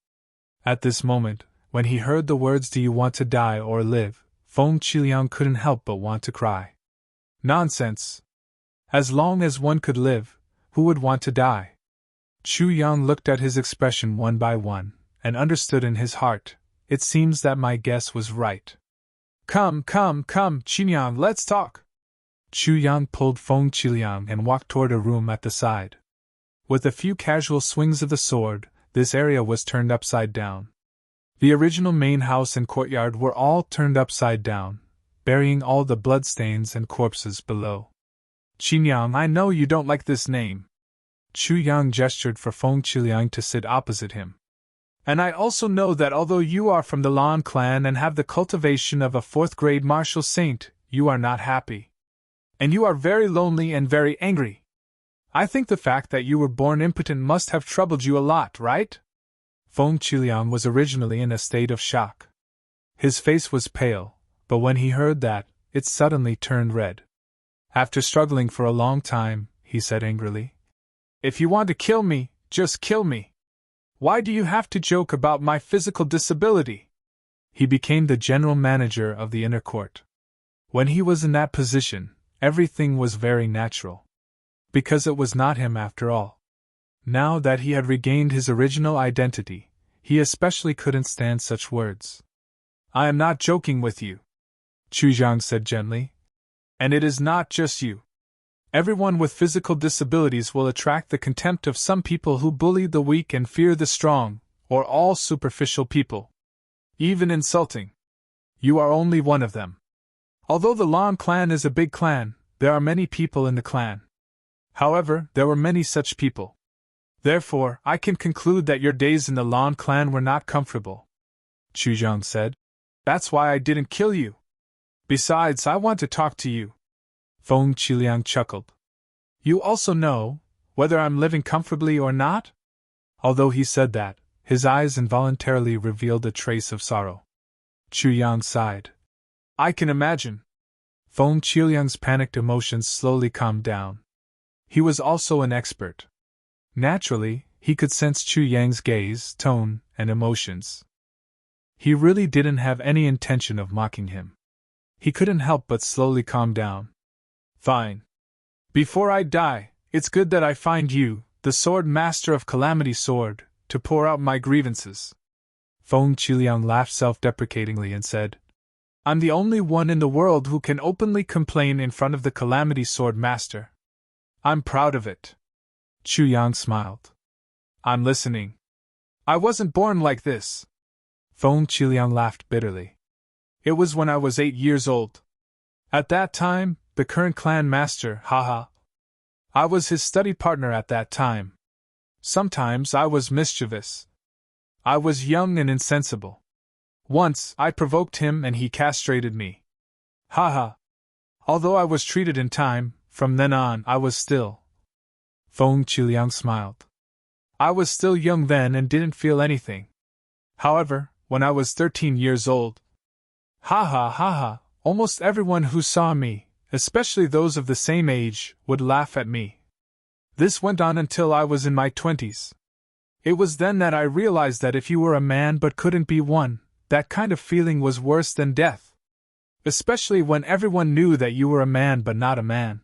At this moment, when he heard the words "Do you want to die or live?" Feng Qiliang couldn't help but want to cry. Nonsense! As long as one could live, who would want to die? Chu Yang looked at his expression one by one, and understood in his heart, it seems that my guess was right. Come, Qiliang, let's talk! Chu Yang pulled Feng Qiliang and walked toward a room at the side. With a few casual swings of the sword, this area was turned upside down. The original main house and courtyard were all turned upside down, burying all the bloodstains and corpses below. Qiliang, I know you don't like this name. Chu Yang gestured for Feng Qiliang to sit opposite him. And I also know that although you are from the Lan clan and have the cultivation of a fourth-grade martial saint, you are not happy. And you are very lonely and very angry. I think the fact that you were born impotent must have troubled you a lot, right? Feng Qiliang was originally in a state of shock. His face was pale, but when he heard that, it suddenly turned red. After struggling for a long time, he said angrily, If you want to kill me, just kill me. Why do you have to joke about my physical disability? He became the general manager of the inner court. When he was in that position, everything was very natural. Because it was not him after all. Now that he had regained his original identity, he especially couldn't stand such words. I am not joking with you, Chu Zhang said gently. And it is not just you. Everyone with physical disabilities will attract the contempt of some people who bully the weak and fear the strong, or all superficial people. Even insulting. You are only one of them. Although the Lan clan is a big clan, there are many people in the clan. However, there were many such people. Therefore, I can conclude that your days in the Lan clan were not comfortable, Chu Zhang said. That's why I didn't kill you. Besides, I want to talk to you. Feng Qiliang chuckled. You also know whether I'm living comfortably or not? Although he said that, his eyes involuntarily revealed a trace of sorrow. Chu Yang sighed. I can imagine. Feng Qiliang's panicked emotions slowly calmed down. He was also an expert. Naturally, he could sense Chu Yang's gaze, tone, and emotions. He really didn't have any intention of mocking him. He couldn't help but slowly calm down. Fine. Before I die, it's good that I find you, the sword master of Calamity Sword, to pour out my grievances. Feng Qiliang laughed self-deprecatingly and said, I'm the only one in the world who can openly complain in front of the Calamity Sword master. I'm proud of it. Chu Yang smiled. I'm listening. I wasn't born like this. Feng Qiliang laughed bitterly. It was when I was 8 years old. At that time, the current clan master, haha. I was his study partner at that time. Sometimes I was mischievous. I was young and insensible. Once, I provoked him and he castrated me. Haha. Although I was treated in time, from then on I was still. Feng Qiliang smiled. I was still young then and didn't feel anything. However, when I was 13 years old, almost everyone who saw me, especially those of the same age, would laugh at me. This went on until I was in my 20s. It was then that I realized that if you were a man but couldn't be one, that kind of feeling was worse than death. Especially when everyone knew that you were a man but not a man.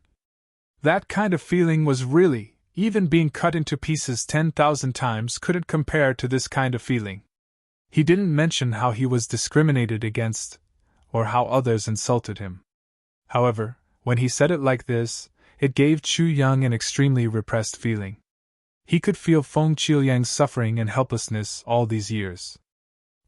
That kind of feeling was really, even being cut into pieces 10,000 times couldn't compare to this kind of feeling. He didn't mention how he was discriminated against, or how others insulted him. However, when he said it like this, it gave Chu Yang an extremely repressed feeling. He could feel Feng Qiliang's suffering and helplessness all these years.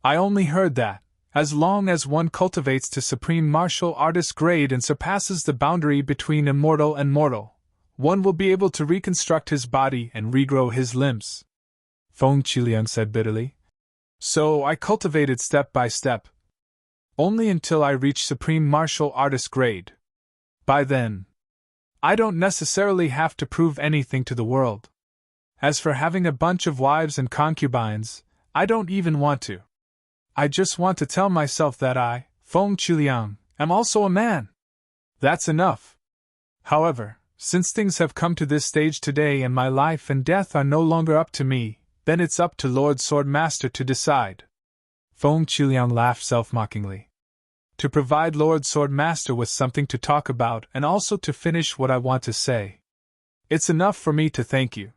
I only heard that, as long as one cultivates to supreme martial artist grade and surpasses the boundary between immortal and mortal, one will be able to reconstruct his body and regrow his limbs. Feng Qiliang said bitterly. So I cultivated step by step. Only until I reached Supreme Martial Artist grade. By then, I don't necessarily have to prove anything to the world. As for having a bunch of wives and concubines, I don't even want to. I just want to tell myself that I, Feng Qiliang, am also a man. That's enough. However, since things have come to this stage today and my life and death are no longer up to me, then it's up to Lord Swordmaster to decide. Feng Qiliang laughed self-mockingly. To provide Lord Swordmaster with something to talk about and also to finish what I want to say. It's enough for me to thank you.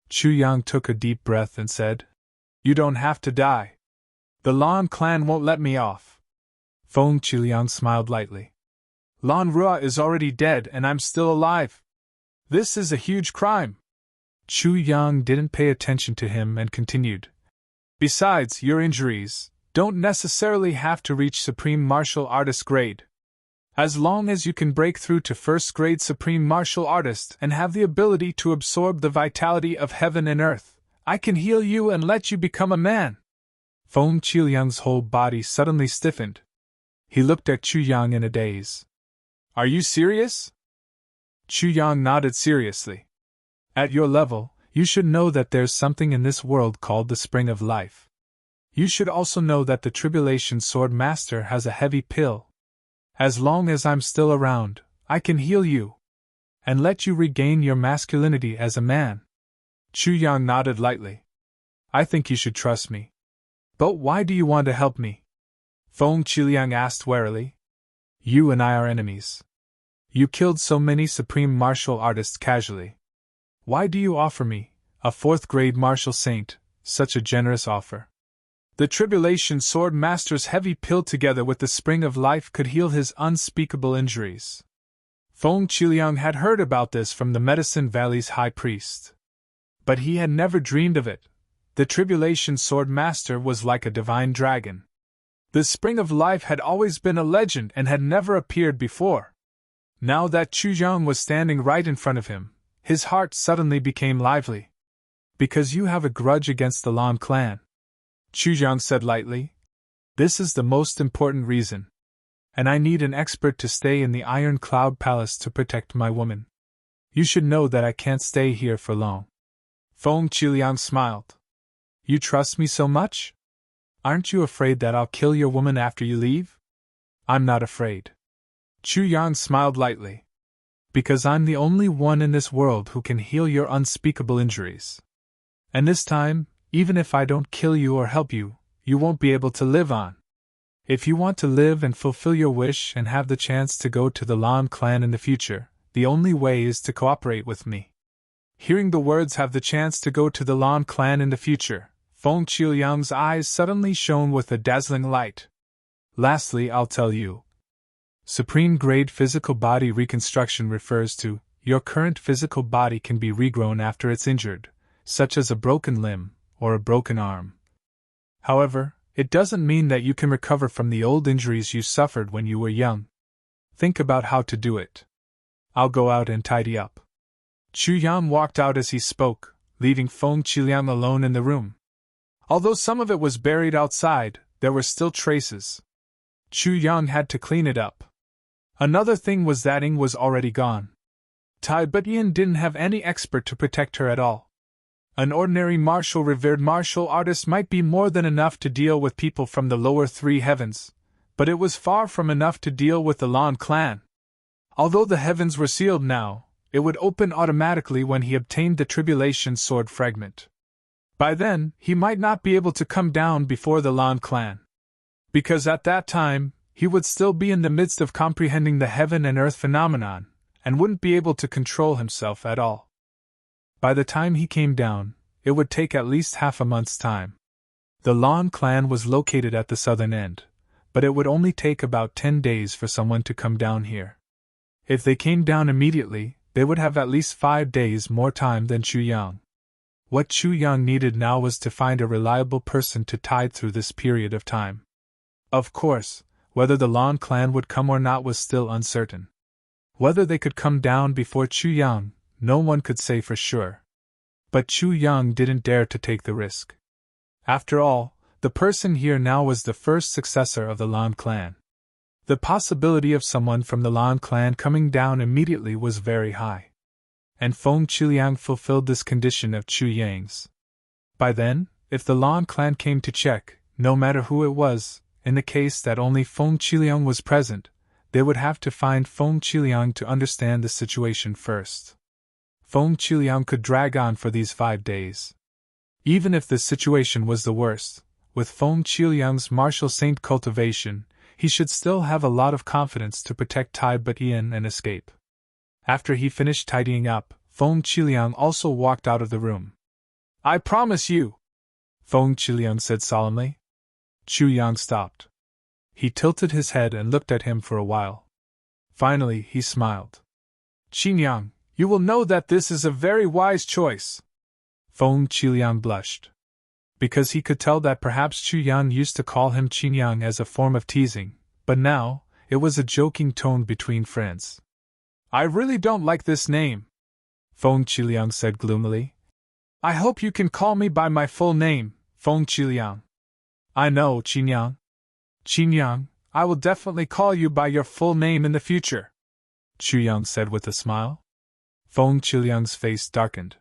Chu Yang took a deep breath and said, You don't have to die. The Lan clan won't let me off. Feng Qiliang smiled lightly. Lan Rua is already dead and I'm still alive. This is a huge crime. Chu Yang didn't pay attention to him and continued. Besides, your injuries don't necessarily have to reach Supreme Martial Artist grade. As long as you can break through to first grade Supreme Martial Artist and have the ability to absorb the vitality of heaven and earth, I can heal you and let you become a man. Feng Qiliang's whole body suddenly stiffened. He looked at Chu Yang in a daze. Are you serious? Chu Yang nodded seriously. At your level, you should know that there's something in this world called the Spring of Life. You should also know that the Tribulation Sword Master has a heavy pill. As long as I'm still around, I can heal you and let you regain your masculinity as a man. Chu Yang nodded lightly. I think you should trust me. But why do you want to help me? Feng Qiliang asked warily. You and I are enemies. You killed so many Supreme Martial Artists casually. Why do you offer me, a 4th grade martial saint, such a generous offer? The Tribulation Sword Master's heavy pill together with the Spring of Life could heal his unspeakable injuries. Feng Qiliang had heard about this from the Medicine Valley's high priest. But he had never dreamed of it. The Tribulation Sword Master was like a divine dragon. The Spring of Life had always been a legend and had never appeared before. Now that Chu Yang was standing right in front of him, his heart suddenly became lively. Because you have a grudge against the Lan clan, Chu Yang said lightly. This is the most important reason. And I need an expert to stay in the Iron Cloud Palace to protect my woman. You should know that I can't stay here for long. Feng Qiliang smiled. You trust me so much? Aren't you afraid that I'll kill your woman after you leave? I'm not afraid. Chu Yang smiled lightly. Because I'm the only one in this world who can heal your unspeakable injuries. And this time, even if I don't kill you or help you, you won't be able to live on. If you want to live and fulfill your wish and have the chance to go to the Lan clan in the future, the only way is to cooperate with me. Hearing the words have the chance to go to the Lan clan in the future, Feng Qiliang's eyes suddenly shone with a dazzling light. Lastly, I'll tell you. Supreme grade physical body reconstruction refers to your current physical body can be regrown after it's injured, such as a broken limb or a broken arm. However, it doesn't mean that you can recover from the old injuries you suffered when you were young. Think about how to do it. I'll go out and tidy up. Chu Yang walked out as he spoke, leaving Feng Qiliang alone in the room. Although some of it was buried outside, there were still traces. Chu Yang had to clean it up. Another thing was that Ying was already gone. Tai but Yin didn't have any expert to protect her at all. An ordinary revered martial artist might be more than enough to deal with people from the lower 3 heavens, but it was far from enough to deal with the Lan clan. Although the heavens were sealed now, it would open automatically when he obtained the Tribulation Sword fragment. By then, he might not be able to come down before the Lan clan. Because at that time, he would still be in the midst of comprehending the heaven and earth phenomenon, and wouldn't be able to control himself at all. By the time he came down, it would take at least half a month's time. The Lan clan was located at the southern end, but it would only take about 10 days for someone to come down here. If they came down immediately, they would have at least 5 days more time than Chu Yang. What Chu Yang needed now was to find a reliable person to tide through this period of time. Of course, whether the Lan clan would come or not was still uncertain. Whether they could come down before Chu Yang, no one could say for sure. But Chu Yang didn't dare to take the risk. After all, the person here now was the first successor of the Lan clan. The possibility of someone from the Lan clan coming down immediately was very high. And Feng Qiliang fulfilled this condition of Chu Yang's. By then, if the Lan clan came to check, no matter who it was, in the case that only Feng Qiliang was present, they would have to find Feng Qiliang to understand the situation first. Feng Qiliang could drag on for these 5 days. Even if the situation was the worst, with Feng Qiliang's martial saint cultivation, he should still have a lot of confidence to protect Tai Butian and escape. After he finished tidying up, Feng Qiliang also walked out of the room. "I promise you," Feng Qiliang said solemnly. Chu Yang stopped. He tilted his head and looked at him for a while. Finally, he smiled. "Qin Yang, you will know that this is a very wise choice." Feng Qiliang blushed. Because he could tell that perhaps Chu Yang used to call him Qin Yang as a form of teasing, but now, it was a joking tone between friends. "I really don't like this name," Feng Qiliang said gloomily. "I hope you can call me by my full name, Feng Qiliang." "I know, Qin Yang. Qin Yang, I will definitely call you by your full name in the future," Chu Yang said with a smile. Feng Qiliang's face darkened.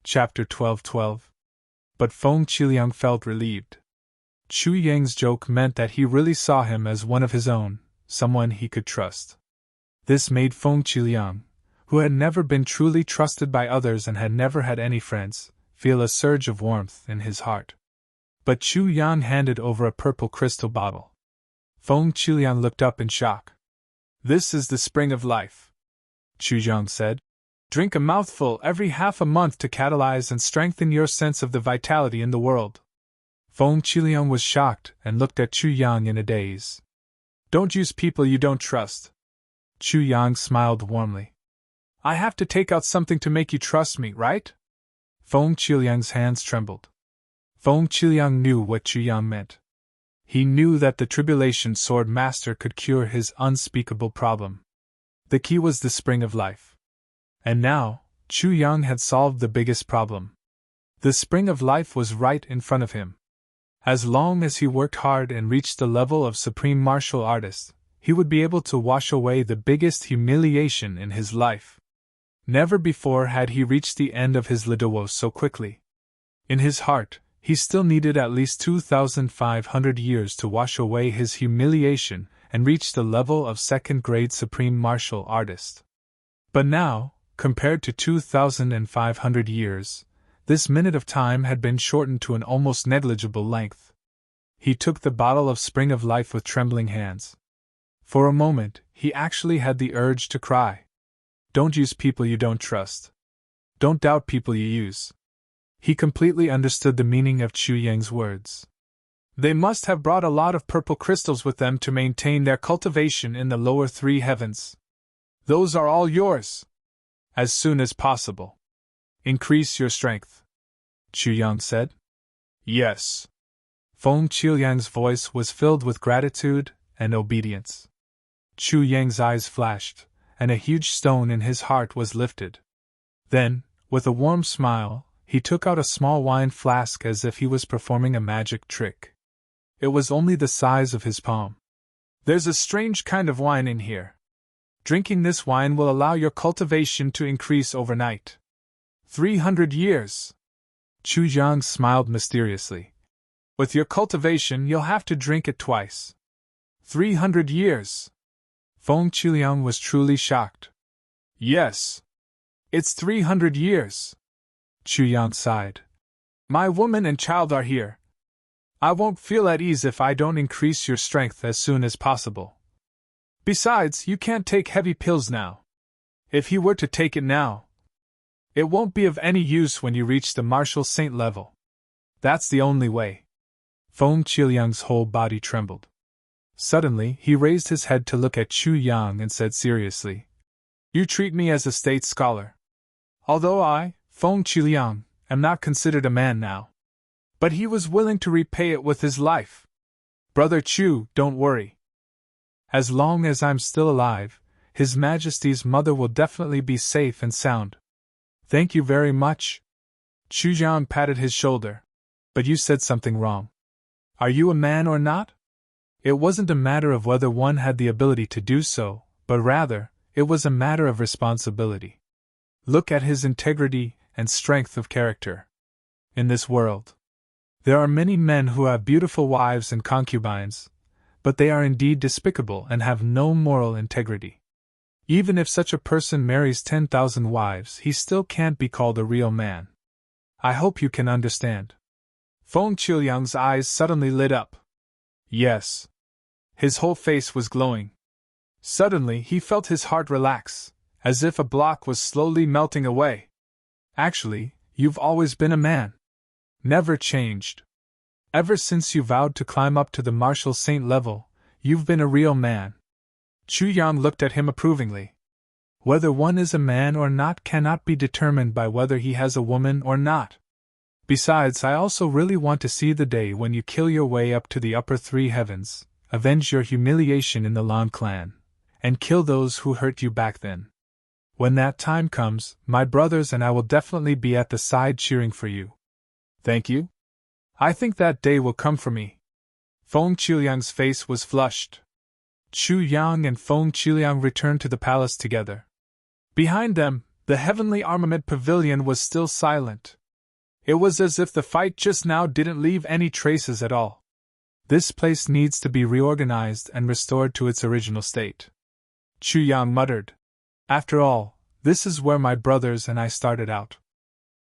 Chapter 12:12. But Feng Qiliang felt relieved. Chu Yang's joke meant that he really saw him as one of his own, someone he could trust. This made Feng Qiliang, who had never been truly trusted by others and had never had any friends, feel a surge of warmth in his heart. But Chu Yang handed over a purple crystal bottle. Feng Qiliang looked up in shock. "This is the spring of life," Chu Yang said. "Drink a mouthful every half a month to catalyze and strengthen your sense of the vitality in the world." Feng Qiliang was shocked and looked at Chu Yang in a daze. "Don't use people you don't trust." Chu Yang smiled warmly. "I have to take out something to make you trust me, right?" Feng Qiliang's hands trembled. Feng Qiliang knew what Chu Yang meant. He knew that the Tribulation Sword Master could cure his unspeakable problem. The key was the spring of life. And now, Chu Yang had solved the biggest problem. The spring of life was right in front of him. As long as he worked hard and reached the level of supreme martial artist, he would be able to wash away the biggest humiliation in his life. Never before had he reached the end of his Liduo so quickly. In his heart, he still needed at least 2,500 years to wash away his humiliation and reach the level of second-grade supreme martial artist. But now, compared to 2,500 years, this minute of time had been shortened to an almost negligible length. He took the bottle of Spring of Life with trembling hands. For a moment, he actually had the urge to cry. Don't use people you don't trust. Don't doubt people you use. He completely understood the meaning of Chu Yang's words. They must have brought a lot of purple crystals with them to maintain their cultivation in the lower three heavens. Those are all yours. As soon as possible. Increase your strength, Chu Yang said. Yes. Feng Qiliang's voice was filled with gratitude and obedience. Chu Yang's eyes flashed, and a huge stone in his heart was lifted. Then, with a warm smile, he took out a small wine flask as if he was performing a magic trick. It was only the size of his palm. There's a strange kind of wine in here. Drinking this wine will allow your cultivation to increase overnight. 300 years. Chu Yang smiled mysteriously. With your cultivation, you'll have to drink it twice. 300 years. Feng Qiliang was truly shocked. Yes. It's 300 years. Chu Yang sighed. My woman and child are here. I won't feel at ease if I don't increase your strength as soon as possible. Besides, you can't take heavy pills now. If he were to take it now, it won't be of any use when you reach the martial saint level. That's the only way. Feng Qiliang's whole body trembled. Suddenly, he raised his head to look at Chu Yang and said seriously, You treat me as a state scholar. Although I, Feng Qiliang, am not considered a man now. But he was willing to repay it with his life. Brother Chu, don't worry. As long as I'm still alive, His Majesty's mother will definitely be safe and sound. Thank you very much. Chu Jiang patted his shoulder. But you said something wrong. Are you a man or not? It wasn't a matter of whether one had the ability to do so, but rather, it was a matter of responsibility. Look at his integrity and strength of character. In this world, there are many men who have beautiful wives and concubines, but they are indeed despicable and have no moral integrity. Even if such a person marries 10,000 wives, he still can't be called a real man. I hope you can understand. Feng Qiuliang's eyes suddenly lit up. Yes. His whole face was glowing. Suddenly he felt his heart relax, as if a block was slowly melting away. Actually, you've always been a man. Never changed. Ever since you vowed to climb up to the martial saint level, you've been a real man. Chu Yang looked at him approvingly. Whether one is a man or not cannot be determined by whether he has a woman or not. Besides, I also really want to see the day when you kill your way up to the upper three heavens, avenge your humiliation in the Lan clan, and kill those who hurt you back then. When that time comes, my brothers and I will definitely be at the side cheering for you. Thank you. I think that day will come for me. Feng Qiuliang's face was flushed. Chu Yang and Feng Qiuliang returned to the palace together. Behind them, the heavenly armament pavilion was still silent. It was as if the fight just now didn't leave any traces at all. This place needs to be reorganized and restored to its original state. Chu Yang muttered. After all, this is where my brothers and I started out.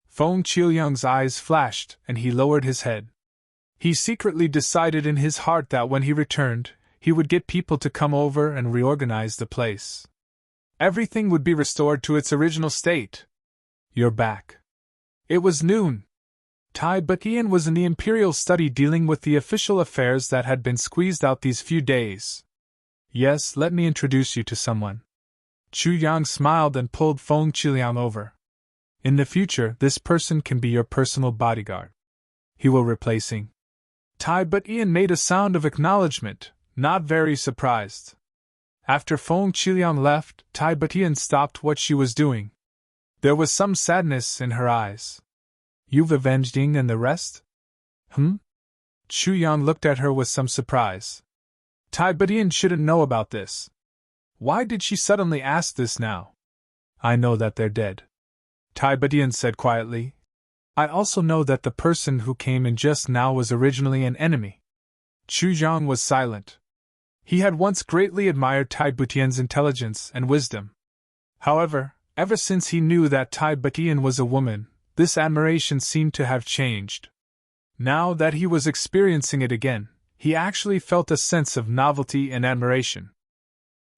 Feng Qiuliang's eyes flashed and he lowered his head. He secretly decided in his heart that when he returned, he would get people to come over and reorganize the place. Everything would be restored to its original state. You're back. It was noon. Tai Butian was in the imperial study dealing with the official affairs that had been squeezed out these few days. Yes, let me introduce you to someone. Chu Yang smiled and pulled Feng Qiuliang over. In the future, this person can be your personal bodyguard. He will replace Ying. Tai Butian made a sound of acknowledgement, not very surprised. After Feng Qiuliang left, Tai Butian stopped what she was doing. There was some sadness in her eyes. You've avenged Ying and the rest? Chu Yang looked at her with some surprise. Tai Butian shouldn't know about this. Why did she suddenly ask this now? I know that they're dead. Tai Butian said quietly. I also know that the person who came in just now was originally an enemy. Chu Yang was silent. He had once greatly admired Tai Butian's intelligence and wisdom. However, ever since he knew that Tai Butian was a woman, this admiration seemed to have changed. Now that he was experiencing it again, he actually felt a sense of novelty and admiration.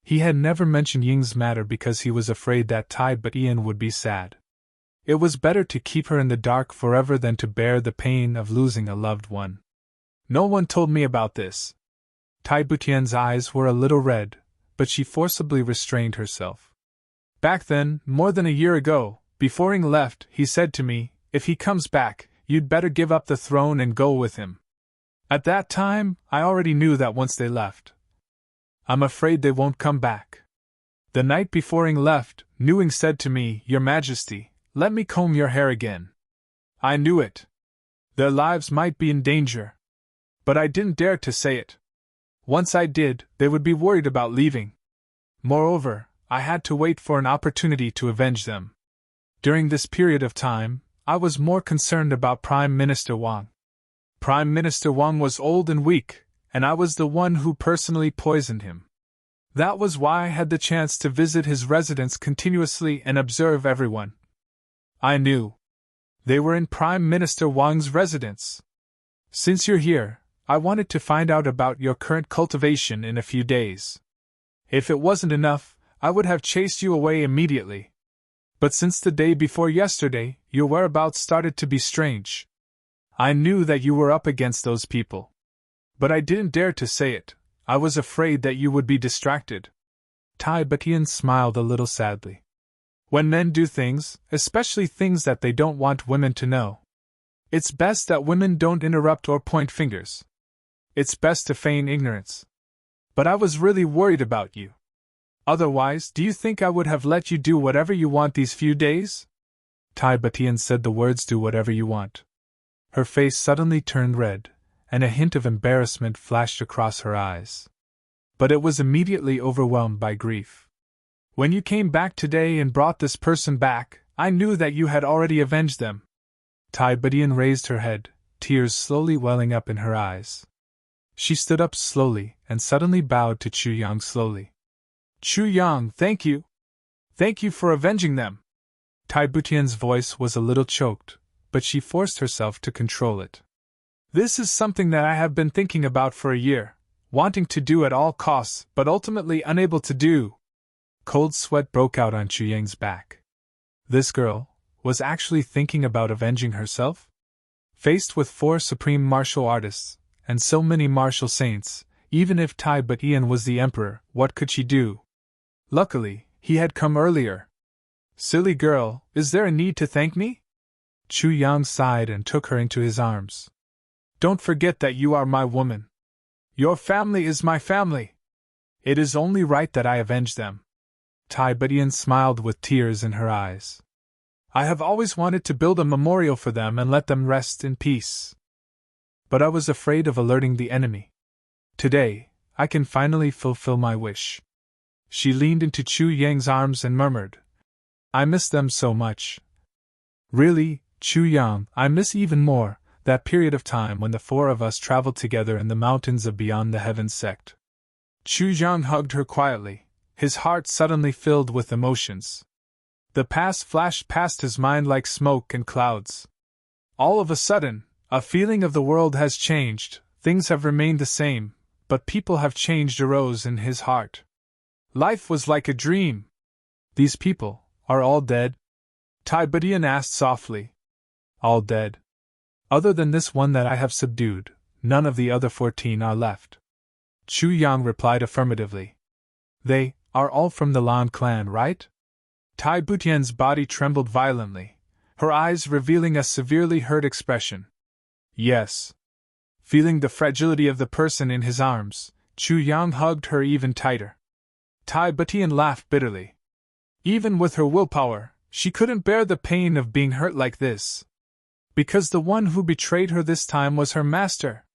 He had never mentioned Ying's matter because he was afraid that Tai Butian would be sad. It was better to keep her in the dark forever than to bear the pain of losing a loved one. No one told me about this. Tai Butian's eyes were a little red, but she forcibly restrained herself. Back then, more than a year ago, before Ying left, he said to me, if he comes back, you'd better give up the throne and go with him. At that time, I already knew that once they left. I'm afraid they won't come back. The night before Ying left, Ying said to me, Your Majesty, let me comb your hair again. I knew it. Their lives might be in danger. But I didn't dare to say it. Once I did, they would be worried about leaving. Moreover, I had to wait for an opportunity to avenge them. During this period of time, I was more concerned about Prime Minister Wang. Prime Minister Wang was old and weak, and I was the one who personally poisoned him. That was why I had the chance to visit his residence continuously and observe everyone. I knew. They were in Prime Minister Wang's residence. Since you're here, I wanted to find out about your current cultivation in a few days. If it wasn't enough, I would have chased you away immediately. But since the day before yesterday, your whereabouts started to be strange. I knew that you were up against those people. But I didn't dare to say it. I was afraid that you would be distracted. Tai Butian smiled a little sadly. When men do things, especially things that they don't want women to know, it's best that women don't interrupt or point fingers. It's best to feign ignorance. But I was really worried about you. Otherwise, do you think I would have let you do whatever you want these few days? Tai Batian said the words, do whatever you want. Her face suddenly turned red, and a hint of embarrassment flashed across her eyes. But it was immediately overwhelmed by grief. When you came back today and brought this person back, I knew that you had already avenged them. Tai Batian raised her head, tears slowly welling up in her eyes. She stood up slowly and suddenly bowed to Chu Yang slowly. Chu Yang, thank you. Thank you for avenging them. Tai Batian's voice was a little choked, but she forced herself to control it. This is something that I have been thinking about for a year, wanting to do at all costs, but ultimately unable to do. Cold sweat broke out on Chu Yang's back. This girl was actually thinking about avenging herself? Faced with 4 supreme martial artists, and so many martial saints, even if Tai Batian was the emperor, what could she do? Luckily, he had come earlier. Silly girl, is there a need to thank me? Chu Yang sighed and took her into his arms. Don't forget that you are my woman. Your family is my family. It is only right that I avenge them. Tai Batian smiled with tears in her eyes. I have always wanted to build a memorial for them and let them rest in peace. But I was afraid of alerting the enemy. Today, I can finally fulfill my wish. She leaned into Chu Yang's arms and murmured, I miss them so much. Really, Chu Yang, I miss even more that period of time when the 4 of us traveled together in the mountains of Beyond the Heavens sect. Chu Yang hugged her quietly, his heart suddenly filled with emotions. The past flashed past his mind like smoke and clouds. All of a sudden, a feeling of the world has changed, things have remained the same, but people have changed arose in his heart. Life was like a dream. These people are all dead? Tai Batian asked softly. All dead. Other than this one that I have subdued, none of the other 14 are left. Chu Yang replied affirmatively. They are all from the Lan clan, right? Tai Batian's body trembled violently, her eyes revealing a severely hurt expression. Yes. Feeling the fragility of the person in his arms, Chu Yang hugged her even tighter. Tai Batian laughed bitterly. Even with her willpower, she couldn't bear the pain of being hurt like this. Because the one who betrayed her this time was her master.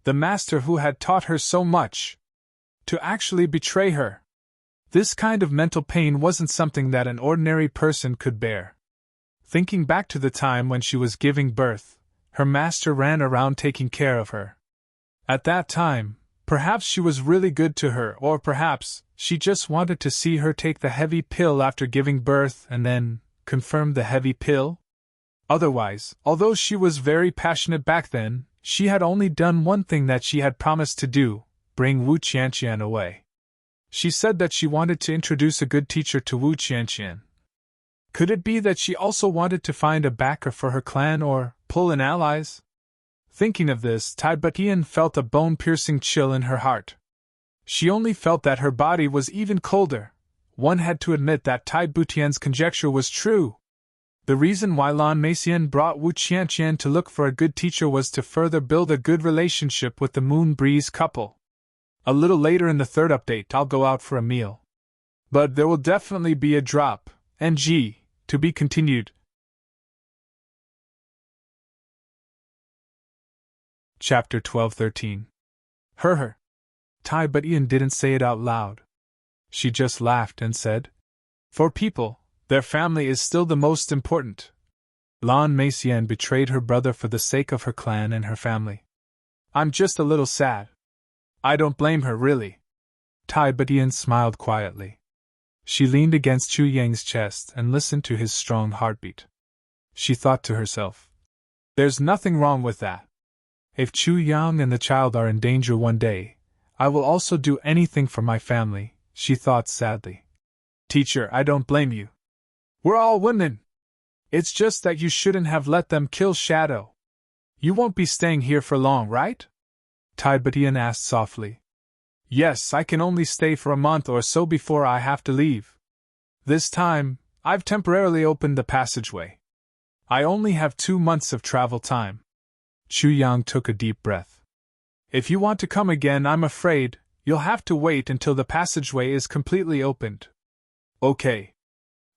The master who had taught her so much. To actually betray her. This kind of mental pain wasn't something that an ordinary person could bear. Thinking back to the time when she was giving birth, her master ran around taking care of her. At that time, perhaps she was really good to her, or perhaps she just wanted to see her take the heavy pill after giving birth and then confirm the heavy pill. Otherwise, although she was very passionate back then, she had only done one thing that she had promised to do, bring Wu Qianqian away. She said that she wanted to introduce a good teacher to Wu Qianqian. Could it be that she also wanted to find a backer for her clan or pull in allies? Thinking of this, Tai Batian felt a bone-piercing chill in her heart. She only felt that her body was even colder. One had to admit that Tai Batian's conjecture was true. The reason why Lan Meixian brought Wu Qianqian to look for a good teacher was to further build a good relationship with the Moon Breeze couple. A little later in the 3rd update, I'll go out for a meal. But there will definitely be a drop, NG, to be continued. Chapter 12-13. Her. Tai Batian didn't say it out loud. She just laughed and said, For people, their family is still the most important. Lan Meixian betrayed her brother for the sake of her clan and her family. I'm just a little sad. I don't blame her, really. Tai Batian smiled quietly. She leaned against Chu Yang's chest and listened to his strong heartbeat. She thought to herself, There's nothing wrong with that. If Chu Yang and the child are in danger one day, I will also do anything for my family, she thought sadly. Teacher, I don't blame you. We're all women. It's just that you shouldn't have let them kill Shadow. You won't be staying here for long, right? Tai Batian asked softly. Yes, I can only stay for a month or so before I have to leave. This time, I've temporarily opened the passageway. I only have 2 months of travel time. Chu Yang took a deep breath. If you want to come again, I'm afraid you'll have to wait until the passageway is completely opened. Okay.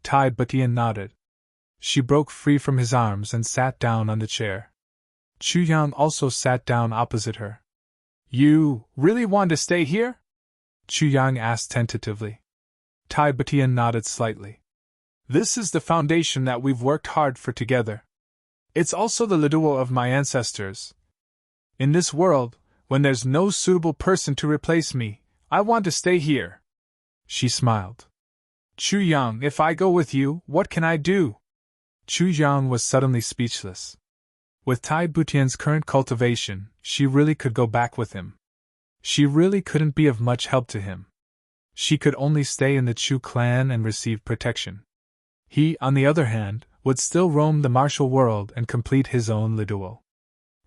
Tai Butian nodded. She broke free from his arms and sat down on the chair. Chu Yang also sat down opposite her. You really want to stay here? Chu Yang asked tentatively. Tai Butian nodded slightly. This is the foundation that we've worked hard for together. It's also the liduo of my ancestors. In this world, when there's no suitable person to replace me, I want to stay here. She smiled. Chu Yang, if I go with you, what can I do? Chu Yang was suddenly speechless. With Tai Butian's current cultivation, she really could go back with him. She really couldn't be of much help to him. She could only stay in the Chu clan and receive protection. He, on the other hand, would still roam the martial world and complete his own liduo.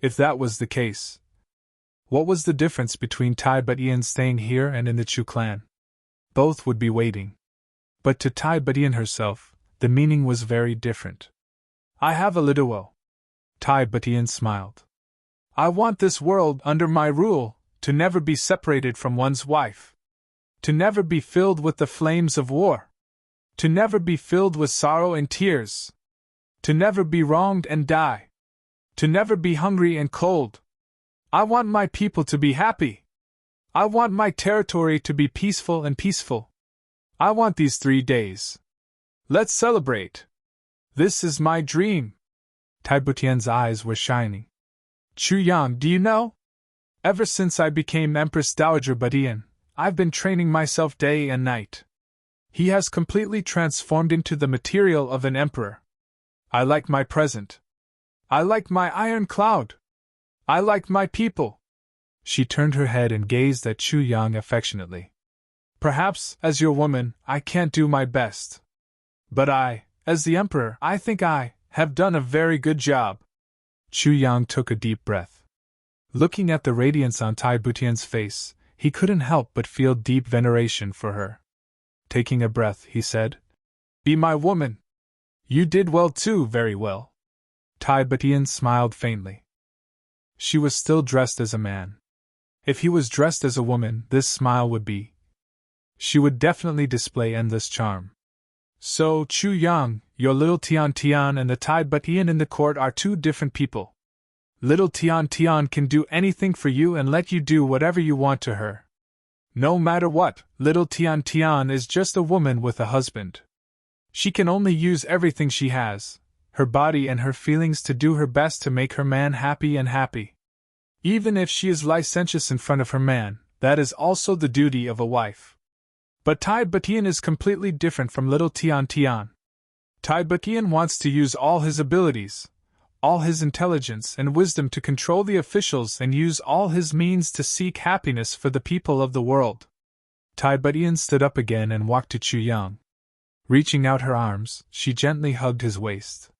If that was the case, what was the difference between Tai Butian staying here and in the Chu clan? Both would be waiting. But to Tai Butian herself, the meaning was very different. I have a liduo. Tai Butian smiled. I want this world under my rule to never be separated from one's wife. To never be filled with the flames of war. To never be filled with sorrow and tears. To never be wronged and die. To never be hungry and cold. I want my people to be happy. I want my territory to be peaceful and peaceful. I want these 3 days. Let's celebrate. This is my dream. Tai Butian's eyes were shining. Chu Yang, do you know? Ever since I became Empress Dowager Butian, I've been training myself day and night. He has completely transformed into the material of an emperor. I like my present. I like my iron cloud. I like my people. She turned her head and gazed at Chu Yang affectionately. Perhaps, as your woman, I can't do my best. But I, as the emperor, I think I have done a very good job. Chu Yang took a deep breath. Looking at the radiance on Tai Butian's face, he couldn't help but feel deep veneration for her. Taking a breath, he said, Be my woman. You did well too, very well. Tai Butian smiled faintly. She was still dressed as a man. If he was dressed as a woman, this smile would be. She would definitely display endless charm. So, Chu Yang, your little Tian Tian and the Tai Butian in the court are two different people. Little Tian Tian can do anything for you and let you do whatever you want to her. No matter what, little Tian Tian is just a woman with a husband. She can only use everything she has, her body and her feelings, to do her best to make her man happy and happy. Even if she is licentious in front of her man, that is also the duty of a wife. But Tai Butian is completely different from little Tian Tian. Tai Butian wants to use all his abilities, all his intelligence and wisdom to control the officials and use all his means to seek happiness for the people of the world. Tai Butian stood up again and walked to Chu Yang. Reaching out her arms, she gently hugged his waist.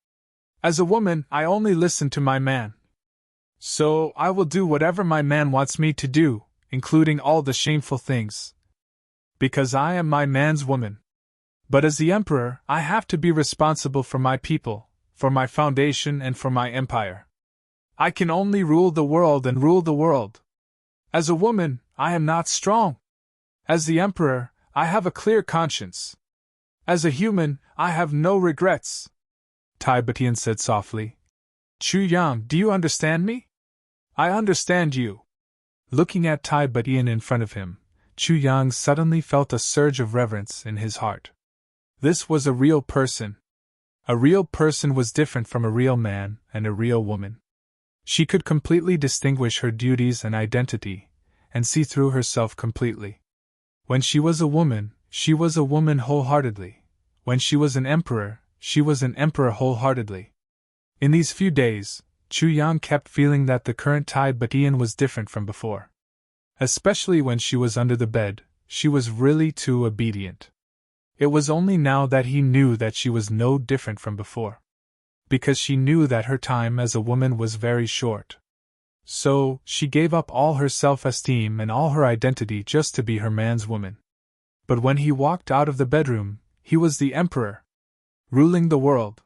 As a woman, I only listen to my man. So, I will do whatever my man wants me to do, including all the shameful things. Because I am my man's woman. But as the emperor, I have to be responsible for my people, for my foundation and for my empire. I can only rule the world and rule the world. As a woman, I am not strong. As the emperor, I have a clear conscience. As a human, I have no regrets. Tai Butian said softly. Chu Yang, do you understand me? I understand you. Looking at Tai Butian in front of him, Chu Yang suddenly felt a surge of reverence in his heart. This was a real person. A real person was different from a real man and a real woman. She could completely distinguish her duties and identity, and see through herself completely. When she was a woman wholeheartedly. When she was an emperor, she was an emperor wholeheartedly. In these few days, Chu Yang kept feeling that the current Tai Butian was different from before. Especially when she was under the bed, she was really too obedient. It was only now that he knew that she was no different from before. Because she knew that her time as a woman was very short. So, she gave up all her self-esteem and all her identity just to be her man's woman. But when he walked out of the bedroom, he was the emperor, ruling the world.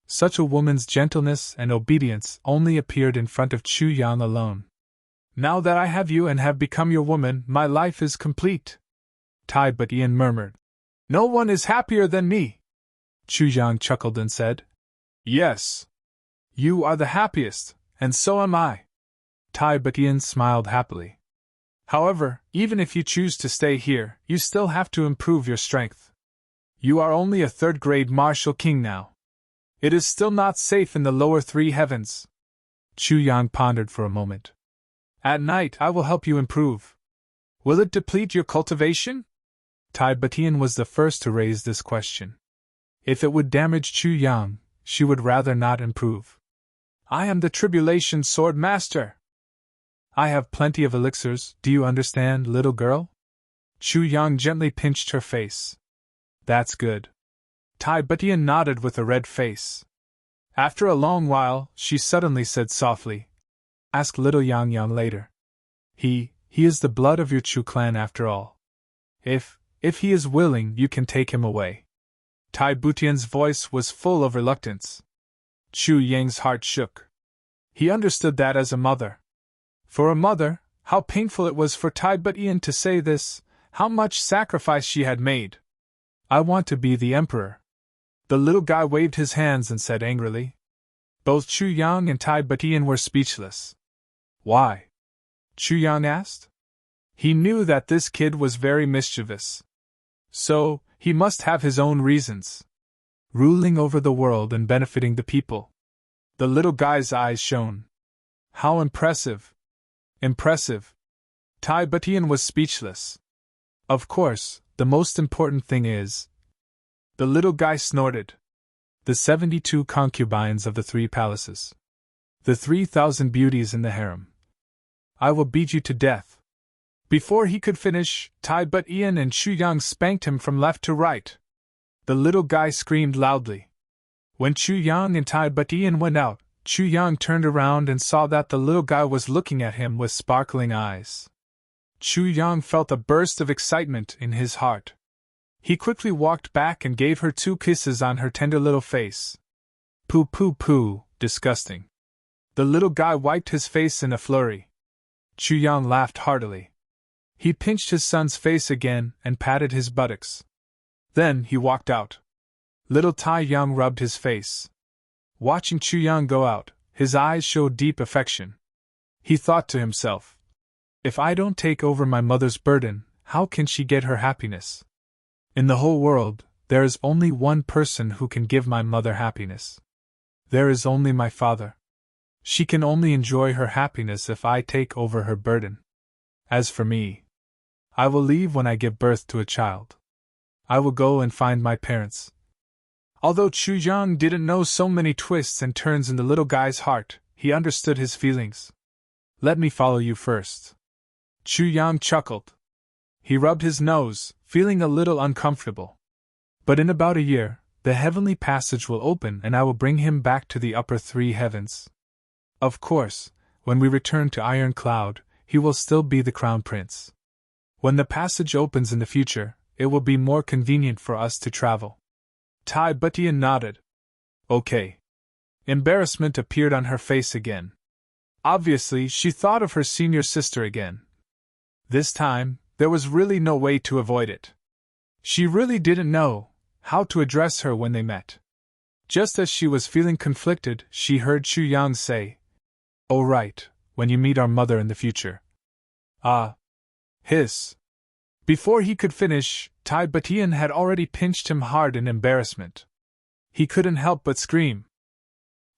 Such a woman's gentleness and obedience only appeared in front of Chu Yang alone. Now that I have you and have become your woman, my life is complete. Tai but Ian murmured. No one is happier than me. Chu Yang chuckled and said, Yes. You are the happiest, and so am I. Tai but Ian smiled happily. However, even if you choose to stay here, you still have to improve your strength. You are only a third-grade martial king now. It is still not safe in the lower three heavens. Chu Yang pondered for a moment. At night I will help you improve. Will it deplete your cultivation? Tai Batian was the first to raise this question. If it would damage Chu Yang, she would rather not improve. I am the Tribulation Sword Master. I have plenty of elixirs, do you understand, little girl? Chu Yang gently pinched her face. That's good. Tai Batian nodded with a red face. After a long while, she suddenly said softly, Ask little Yang Yang later. He is the blood of your Chu clan after all. If he is willing, you can take him away. Tai Butian's voice was full of reluctance. Chu Yang's heart shook. He understood that as a mother. For a mother, how painful it was for Tai Butian to say this, how much sacrifice she had made. I want to be the emperor. The little guy waved his hands and said angrily. Both Chu Yang and Tai Butian were speechless. Why? Chu Yang asked. He knew that this kid was very mischievous. So, he must have his own reasons. Ruling over the world and benefiting the people. The little guy's eyes shone. How impressive! Impressive! Tai Butian was speechless. Of course, the most important thing is. The little guy snorted. The 72 concubines of the 3 palaces. The 3,000 beauties in the harem. I will beat you to death. Before he could finish, Tai Butian and Chu Yang spanked him from left to right. The little guy screamed loudly. When Chu Yang and Tai Butian went out, Chu Yang turned around and saw that the little guy was looking at him with sparkling eyes. Chu Yang felt a burst of excitement in his heart. He quickly walked back and gave her 2 kisses on her tender little face. Pooh pooh pooh, disgusting. The little guy wiped his face in a flurry. Chu Yang laughed heartily. He pinched his son's face again and patted his buttocks. Then he walked out. Little Tai Yang rubbed his face. Watching Chu Yang go out, his eyes showed deep affection. He thought to himself, if I don't take over my mother's burden, how can she get her happiness? In the whole world, there is only one person who can give my mother happiness. There is only my father. She can only enjoy her happiness if I take over her burden. As for me, I will leave when I give birth to a child. I will go and find my parents. Although Chu Yang didn't know so many twists and turns in the little guy's heart, he understood his feelings. Let me follow you first. Chu Yang chuckled. He rubbed his nose, feeling a little uncomfortable. But in about a year, the heavenly passage will open and I will bring him back to the upper 3 heavens. Of course, when we return to Iron Cloud, he will still be the crown prince. When the passage opens in the future, it will be more convenient for us to travel. Tai Butian nodded. Okay. Embarrassment appeared on her face again. Obviously, she thought of her senior sister again. This time, there was really no way to avoid it. She really didn't know how to address her when they met. Just as she was feeling conflicted, she heard Chu Yang say, Oh right, when you meet our mother in the future. Ah. Hiss. Before he could finish, Tai Butian had already pinched him hard in embarrassment. He couldn't help but scream.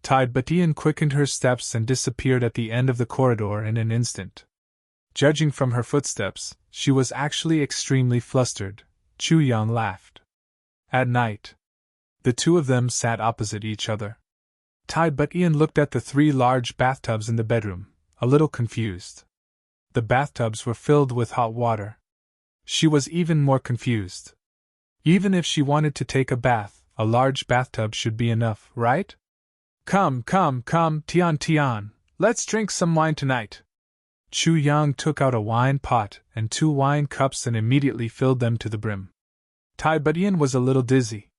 Tai Butian quickened her steps and disappeared at the end of the corridor in an instant. Judging from her footsteps, she was actually extremely flustered. Chu Yang laughed. At night, the 2 of them sat opposite each other. Tai Butian looked at the 3 large bathtubs in the bedroom, a little confused. The bathtubs were filled with hot water. She was even more confused. Even if she wanted to take a bath, a large bathtub should be enough, right? Come, Tian, let's drink some wine tonight. Chu Yang took out a wine pot and 2 wine cups and immediately filled them to the brim. Tai Butian was a little dizzy.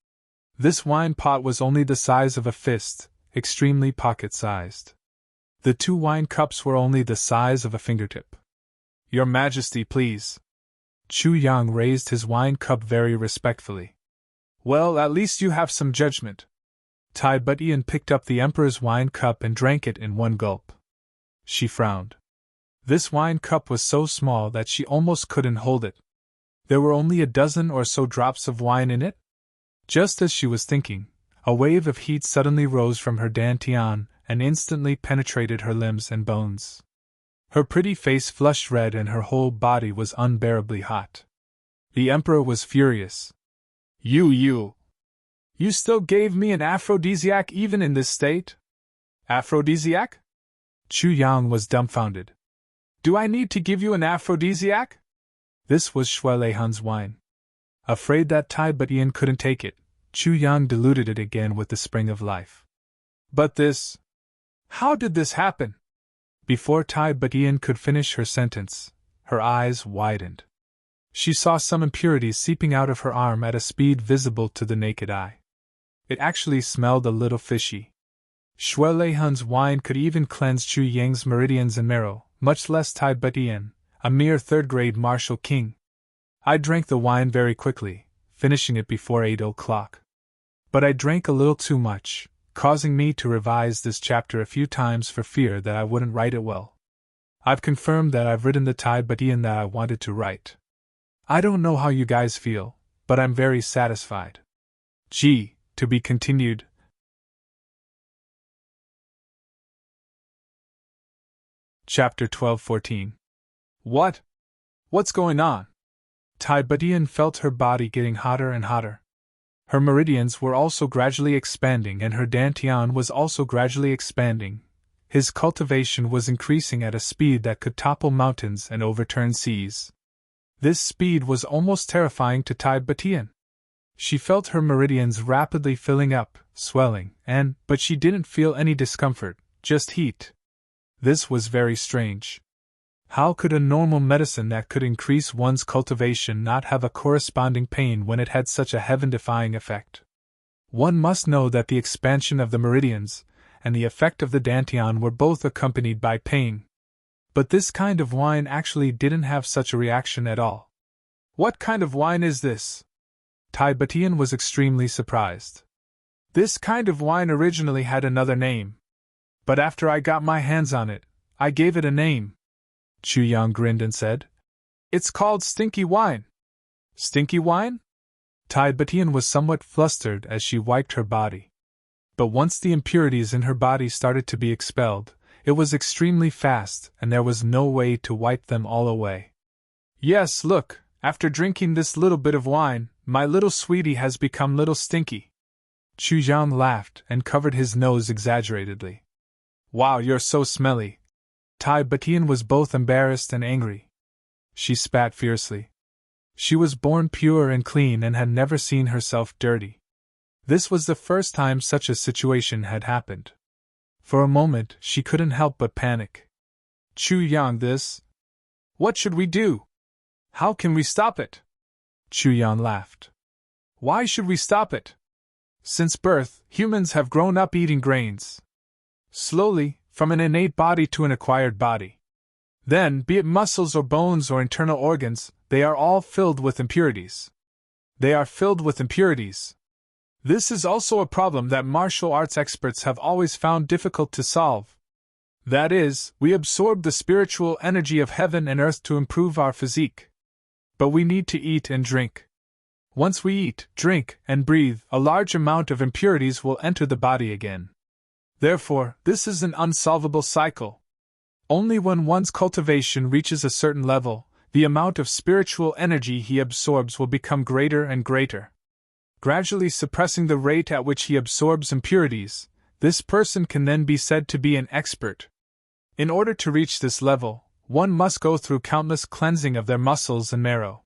This wine pot was only the size of a fist, extremely pocket-sized. The 2 wine cups were only the size of a fingertip. Your Majesty, please. Chu Yang raised his wine cup very respectfully. Well, at least you have some judgment. Tai Butian picked up the Emperor's wine cup and drank it in one gulp. She frowned. This wine cup was so small that she almost couldn't hold it. There were only a dozen or so drops of wine in it. Just as she was thinking, a wave of heat suddenly rose from her dantian and instantly penetrated her limbs and bones. Her pretty face flushed red and her whole body was unbearably hot. The Emperor was furious. You still gave me an aphrodisiac even in this state? Aphrodisiac? Chu Yang was dumbfounded. Do I need to give you an aphrodisiac? This was Shui Leihan's wine. Afraid that Tai Butian couldn't take it, Chu Yang diluted it again with the spring of life. But this... How did this happen? Before Tai Butian could finish her sentence, her eyes widened. She saw some impurities seeping out of her arm at a speed visible to the naked eye. It actually smelled a little fishy. Shui Leihan's wine could even cleanse Chu Yang's meridians and marrow, much less Tai Butian, a mere third-grade martial king. I drank the wine very quickly, finishing it before 8 o'clock. But I drank a little too much, causing me to revise this chapter a few times for fear that I wouldn't write it well. I've confirmed that I've written the Tai Butian that I wanted to write. I don't know how you guys feel, but I'm very satisfied. Gee, to be continued. Chapter 12-14. What? What's going on? Tai Butian felt her body getting hotter and hotter. Her meridians were also gradually expanding and her dantian was also gradually expanding. His cultivation was increasing at a speed that could topple mountains and overturn seas. This speed was almost terrifying to Tai Butian. She felt her meridians rapidly filling up, swelling, but she didn't feel any discomfort, just heat. This was very strange. How could a normal medicine that could increase one's cultivation not have a corresponding pain when it had such a heaven-defying effect? One must know that the expansion of the meridians and the effect of the dantian were both accompanied by pain. But this kind of wine actually didn't have such a reaction at all. What kind of wine is this? Tai Butian was extremely surprised. This kind of wine originally had another name. But after I got my hands on it, I gave it a name. Chu Yang grinned and said, It's called stinky wine. Stinky wine? Tai Butian was somewhat flustered as she wiped her body. But once the impurities in her body started to be expelled, it was extremely fast and there was no way to wipe them all away. Yes, look, after drinking this little bit of wine, my little sweetie has become little stinky. Chu Yang laughed and covered his nose exaggeratedly. Wow, you're so smelly. Tai Butian was both embarrassed and angry. She spat fiercely. She was born pure and clean and had never seen herself dirty. This was the first time such a situation had happened. For a moment, she couldn't help but panic. Chu Yang, this? What should we do? How can we stop it? Chu Yang laughed. Why should we stop it? Since birth, humans have grown up eating grains. Slowly, from an innate body to an acquired body. Then, be it muscles or bones or internal organs, they are all filled with impurities. They are filled with impurities. This is also a problem that martial arts experts have always found difficult to solve. That is, we absorb the spiritual energy of heaven and earth to improve our physique. But we need to eat and drink. Once we eat, drink, and breathe, a large amount of impurities will enter the body again. Therefore, this is an unsolvable cycle. Only when one's cultivation reaches a certain level, the amount of spiritual energy he absorbs will become greater and greater. Gradually suppressing the rate at which he absorbs impurities, this person can then be said to be an expert. In order to reach this level, one must go through countless cleansing of their muscles and marrow.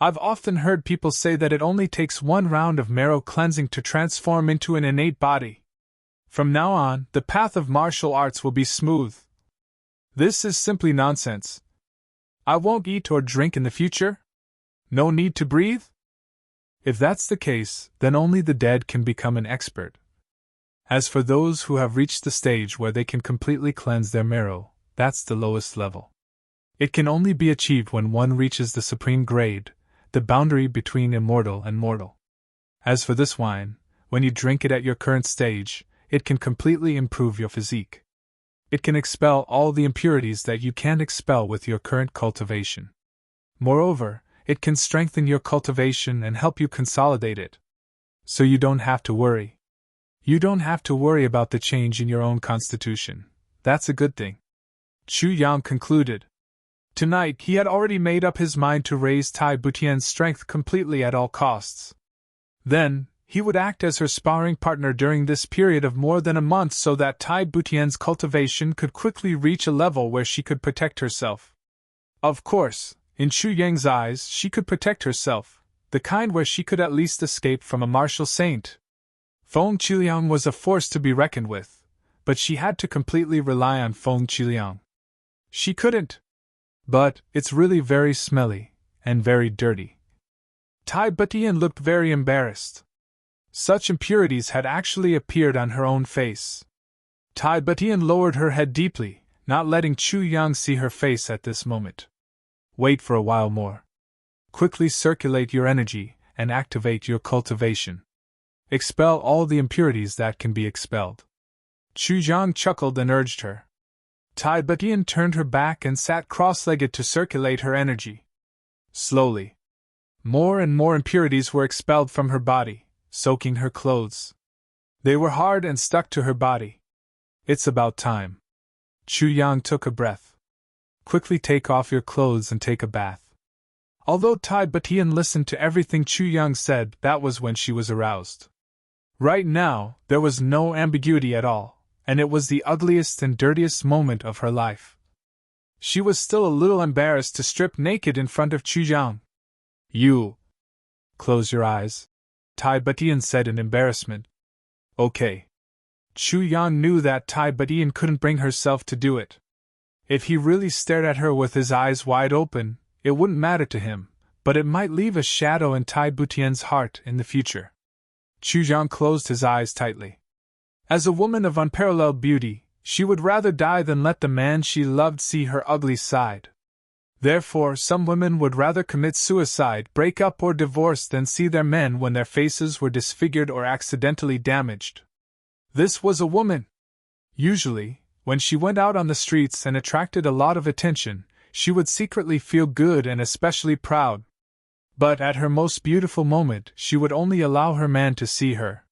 I've often heard people say that it only takes one round of marrow cleansing to transform into an innate body. From now on, the path of martial arts will be smooth. This is simply nonsense. I won't eat or drink in the future? No need to breathe? If that's the case, then only the dead can become an expert. As for those who have reached the stage where they can completely cleanse their marrow, that's the lowest level. It can only be achieved when one reaches the supreme grade, the boundary between immortal and mortal. As for this wine, when you drink it at your current stage, it can completely improve your physique. It can expel all the impurities that you can't expel with your current cultivation. Moreover, it can strengthen your cultivation and help you consolidate it. So you don't have to worry. You don't have to worry about the change in your own constitution. That's a good thing. Chu Yang concluded. Tonight he had already made up his mind to raise Tai Butian's strength completely at all costs. Then, he would act as her sparring partner during this period of more than a month so that Tai Butian's cultivation could quickly reach a level where she could protect herself. Of course, in Chu Yang's eyes she could protect herself, the kind where she could at least escape from a martial saint. Feng Qiliang was a force to be reckoned with, but she had to completely rely on Feng Qiliang. She couldn't. But it's really very smelly, and very dirty. Tai Butian looked very embarrassed. Such impurities had actually appeared on her own face. Tai Butian lowered her head deeply, not letting Chu Yang see her face at this moment. Wait for a while more. Quickly circulate your energy, and activate your cultivation. Expel all the impurities that can be expelled. Chu Yang chuckled and urged her. Tai Butian turned her back and sat cross-legged to circulate her energy. Slowly, more and more impurities were expelled from her body, soaking her clothes. They were hard and stuck to her body. It's about time. Chu Yang took a breath. Quickly take off your clothes and take a bath. Although Tai Butian listened to everything Chu Yang said, that was when she was aroused. Right now, there was no ambiguity at all, and it was the ugliest and dirtiest moment of her life. She was still a little embarrassed to strip naked in front of Chu Yang. You. Close your eyes, Tai Butian said in embarrassment. Okay. Chu Yang knew that Tai Butian couldn't bring herself to do it. If he really stared at her with his eyes wide open, it wouldn't matter to him, but it might leave a shadow in Tai Butian's heart in the future. Chu Yang closed his eyes tightly. As a woman of unparalleled beauty, she would rather die than let the man she loved see her ugly side. Therefore, some women would rather commit suicide, break up or divorce than see their men when their faces were disfigured or accidentally damaged. This was a woman. Usually, when she went out on the streets and attracted a lot of attention, she would secretly feel good and especially proud. But at her most beautiful moment, she would only allow her man to see her.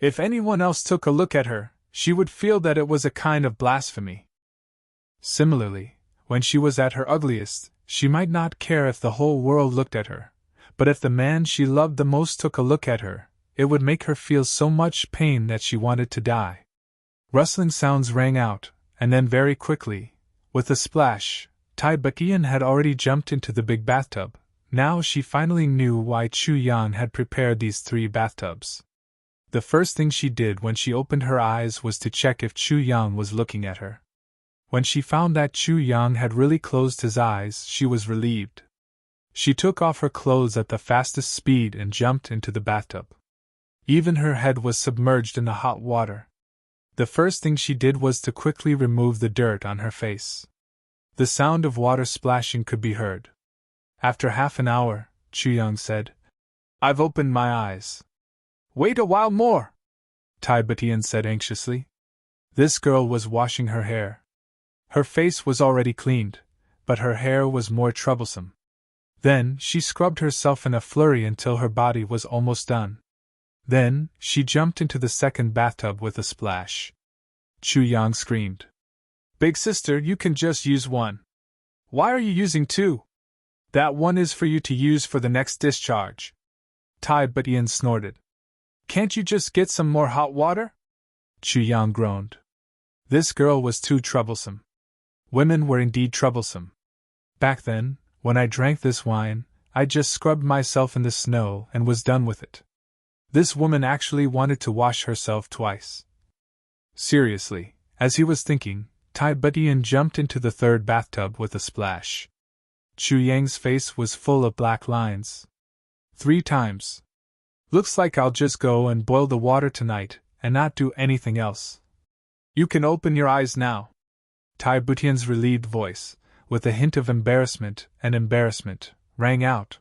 If anyone else took a look at her, she would feel that it was a kind of blasphemy. Similarly, when she was at her ugliest, she might not care if the whole world looked at her, but if the man she loved the most took a look at her, it would make her feel so much pain that she wanted to die. Rustling sounds rang out, and then very quickly, with a splash, Tai Butian had already jumped into the big bathtub. Now she finally knew why Chu Yang had prepared these 3 bathtubs. The first thing she did when she opened her eyes was to check if Chu Yang was looking at her. When she found that Chu Yang had really closed his eyes, she was relieved. She took off her clothes at the fastest speed and jumped into the bathtub. Even her head was submerged in the hot water. The first thing she did was to quickly remove the dirt on her face. The sound of water splashing could be heard. After half an hour, Chu Yang said, "I've opened my eyes." "Wait a while more," Tai Butian said anxiously. This girl was washing her hair. Her face was already cleaned, but her hair was more troublesome. Then she scrubbed herself in a flurry until her body was almost done. Then she jumped into the second bathtub with a splash. Chu Yang screamed, "Big sister, you can just use one. Why are you using 2? That one is for you to use for the next discharge." Tai Butian snorted. "Can't you just get some more hot water?" Chu Yang groaned. This girl was too troublesome. Women were indeed troublesome. Back then, when I drank this wine, I just scrubbed myself in the snow and was done with it. This woman actually wanted to wash herself twice. Seriously, as he was thinking, Tai Butian jumped into the third bathtub with a splash. Chu Yang's face was full of black lines. 3 times. "Looks like I'll just go and boil the water tonight," and not do anything else. You can open your eyes now. Tai Butian's relieved voice, with a hint of embarrassment, rang out.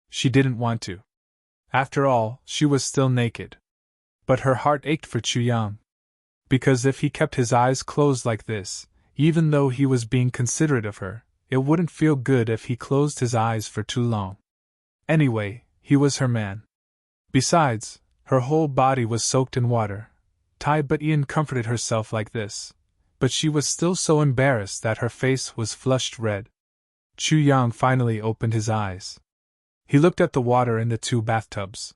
She didn't want to. After all, she was still naked. But her heart ached for Chu Yang. Because if he kept his eyes closed like this, even though he was being considerate of her, it wouldn't feel good if he closed his eyes for too long. Anyway, he was her man. Besides, her whole body was soaked in water. Tai Butian comforted herself like this, but she was still so embarrassed that her face was flushed red. Chu Yang finally opened his eyes. He looked at the water in the two bathtubs.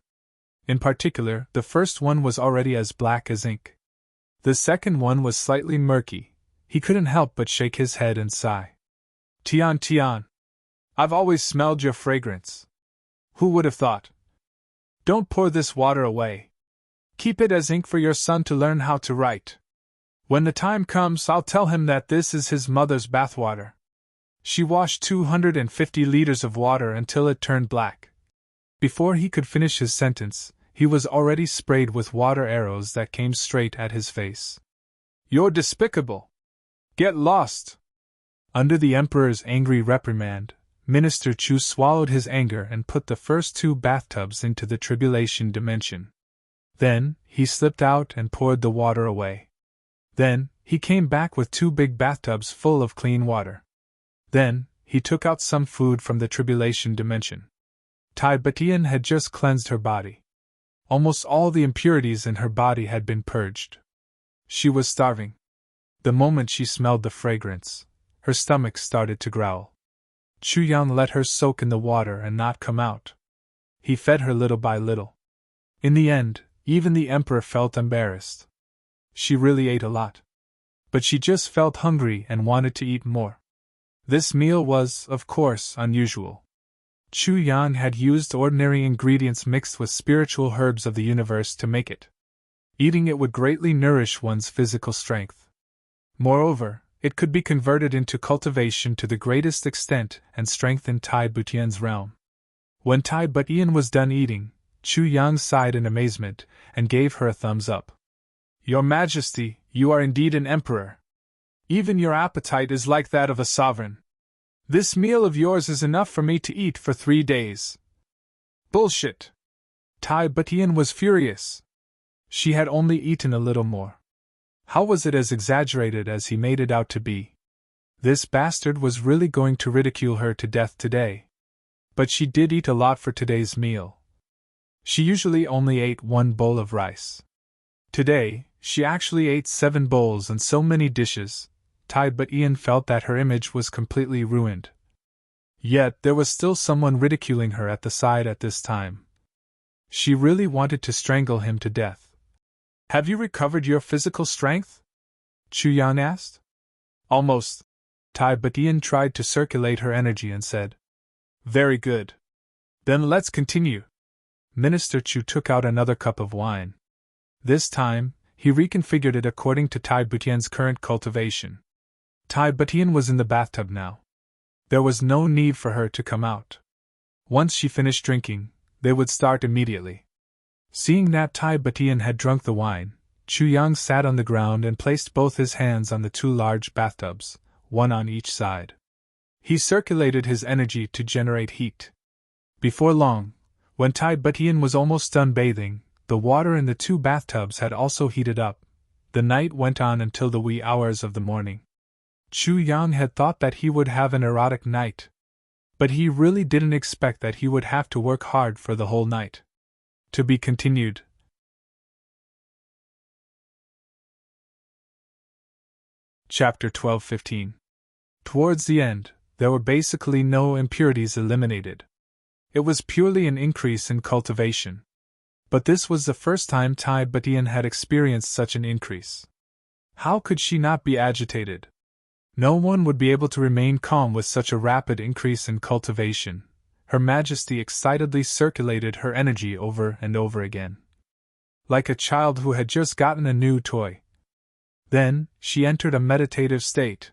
In particular, the first one was already as black as ink. The second one was slightly murky. He couldn't help but shake his head and sigh. Tian Tian, I've always smelled your fragrance. Who would have thought? Don't pour this water away. Keep it as ink for your son to learn how to write. When the time comes, I'll tell him that this is his mother's bathwater. She washed 250 liters of water until it turned black. Before he could finish his sentence, he was already sprayed with water arrows that came straight at his face. You're despicable! Get lost! Under the Emperor's angry reprimand, Minister Chu swallowed his anger and put the first two bathtubs into the tribulation dimension. Then, he slipped out and poured the water away. Then, he came back with two big bathtubs full of clean water. Then, he took out some food from the tribulation dimension. Tai Butian had just cleansed her body. Almost all the impurities in her body had been purged. She was starving. The moment she smelled the fragrance, her stomach started to growl. Chu Yang let her soak in the water and not come out. He fed her little by little. In the end, even the Emperor felt embarrassed. She really ate a lot. But she just felt hungry and wanted to eat more. This meal was, of course, unusual. Chu Yang had used ordinary ingredients mixed with spiritual herbs of the universe to make it. Eating it would greatly nourish one's physical strength. Moreover, it could be converted into cultivation to the greatest extent and strengthen Tai Butian's realm. When Tai Butian was done eating, Chu Yang sighed in amazement and gave her a thumbs up. Your Majesty, you are indeed an emperor. Even your appetite is like that of a sovereign. This meal of yours is enough for me to eat for 3 days. Bullshit! Tai Butian was furious. She had only eaten a little more. How was it as exaggerated as he made it out to be? This bastard was really going to ridicule her to death today. But she did eat a lot for today's meal. She usually only ate 1 bowl of rice. Today, she actually ate 7 bowls and so many dishes. Tai Butian felt that her image was completely ruined. Yet there was still someone ridiculing her at the side at this time. She really wanted to strangle him to death. Have you recovered your physical strength? Chu Yang asked. Almost. Tai Butian tried to circulate her energy and said. Very good. Then let's continue. Minister Chu took out another cup of wine. This time, he reconfigured it according to Tai Butian's current cultivation. Tai Butian was in the bathtub now. There was no need for her to come out. Once she finished drinking, they would start immediately. Seeing that Tai Butian had drunk the wine, Chu Yang sat on the ground and placed both his hands on the 2 large bathtubs, one on each side. He circulated his energy to generate heat. Before long, when Tai Butian was almost done bathing, the water in the 2 bathtubs had also heated up. The night went on until the wee hours of the morning. Chu Yang had thought that he would have an erotic night. But he really didn't expect that he would have to work hard for the whole night. To be continued. Chapter 12-15. Towards the end, there were basically no impurities eliminated. It was purely an increase in cultivation. But this was the first time Tai Butian had experienced such an increase. How could she not be agitated? No one would be able to remain calm with such a rapid increase in cultivation. Her Majesty excitedly circulated her energy over and over again. Like a child who had just gotten a new toy. Then, she entered a meditative state.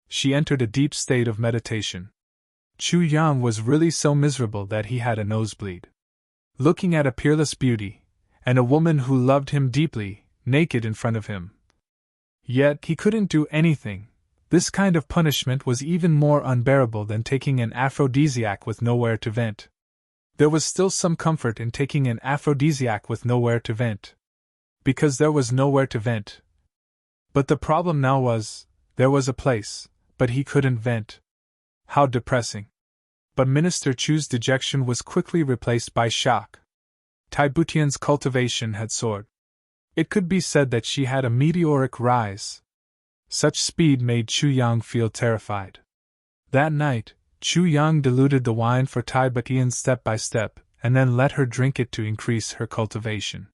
She entered a deep state of meditation. Chu Yang was really so miserable that he had a nosebleed. Looking at a peerless beauty, and a woman who loved him deeply, naked in front of him. Yet he couldn't do anything. This kind of punishment was even more unbearable than taking an aphrodisiac with nowhere to vent. There was still some comfort in taking an aphrodisiac with nowhere to vent. Because there was nowhere to vent. But the problem now was, there was a place, but he couldn't vent. How depressing. But Minister Chu's dejection was quickly replaced by shock. Tai Butian's cultivation had soared. It could be said that she had a meteoric rise. Such speed made Chu Yang feel terrified. That night, Chu Yang diluted the wine for Tai Butian step by step, and then let her drink it to increase her cultivation.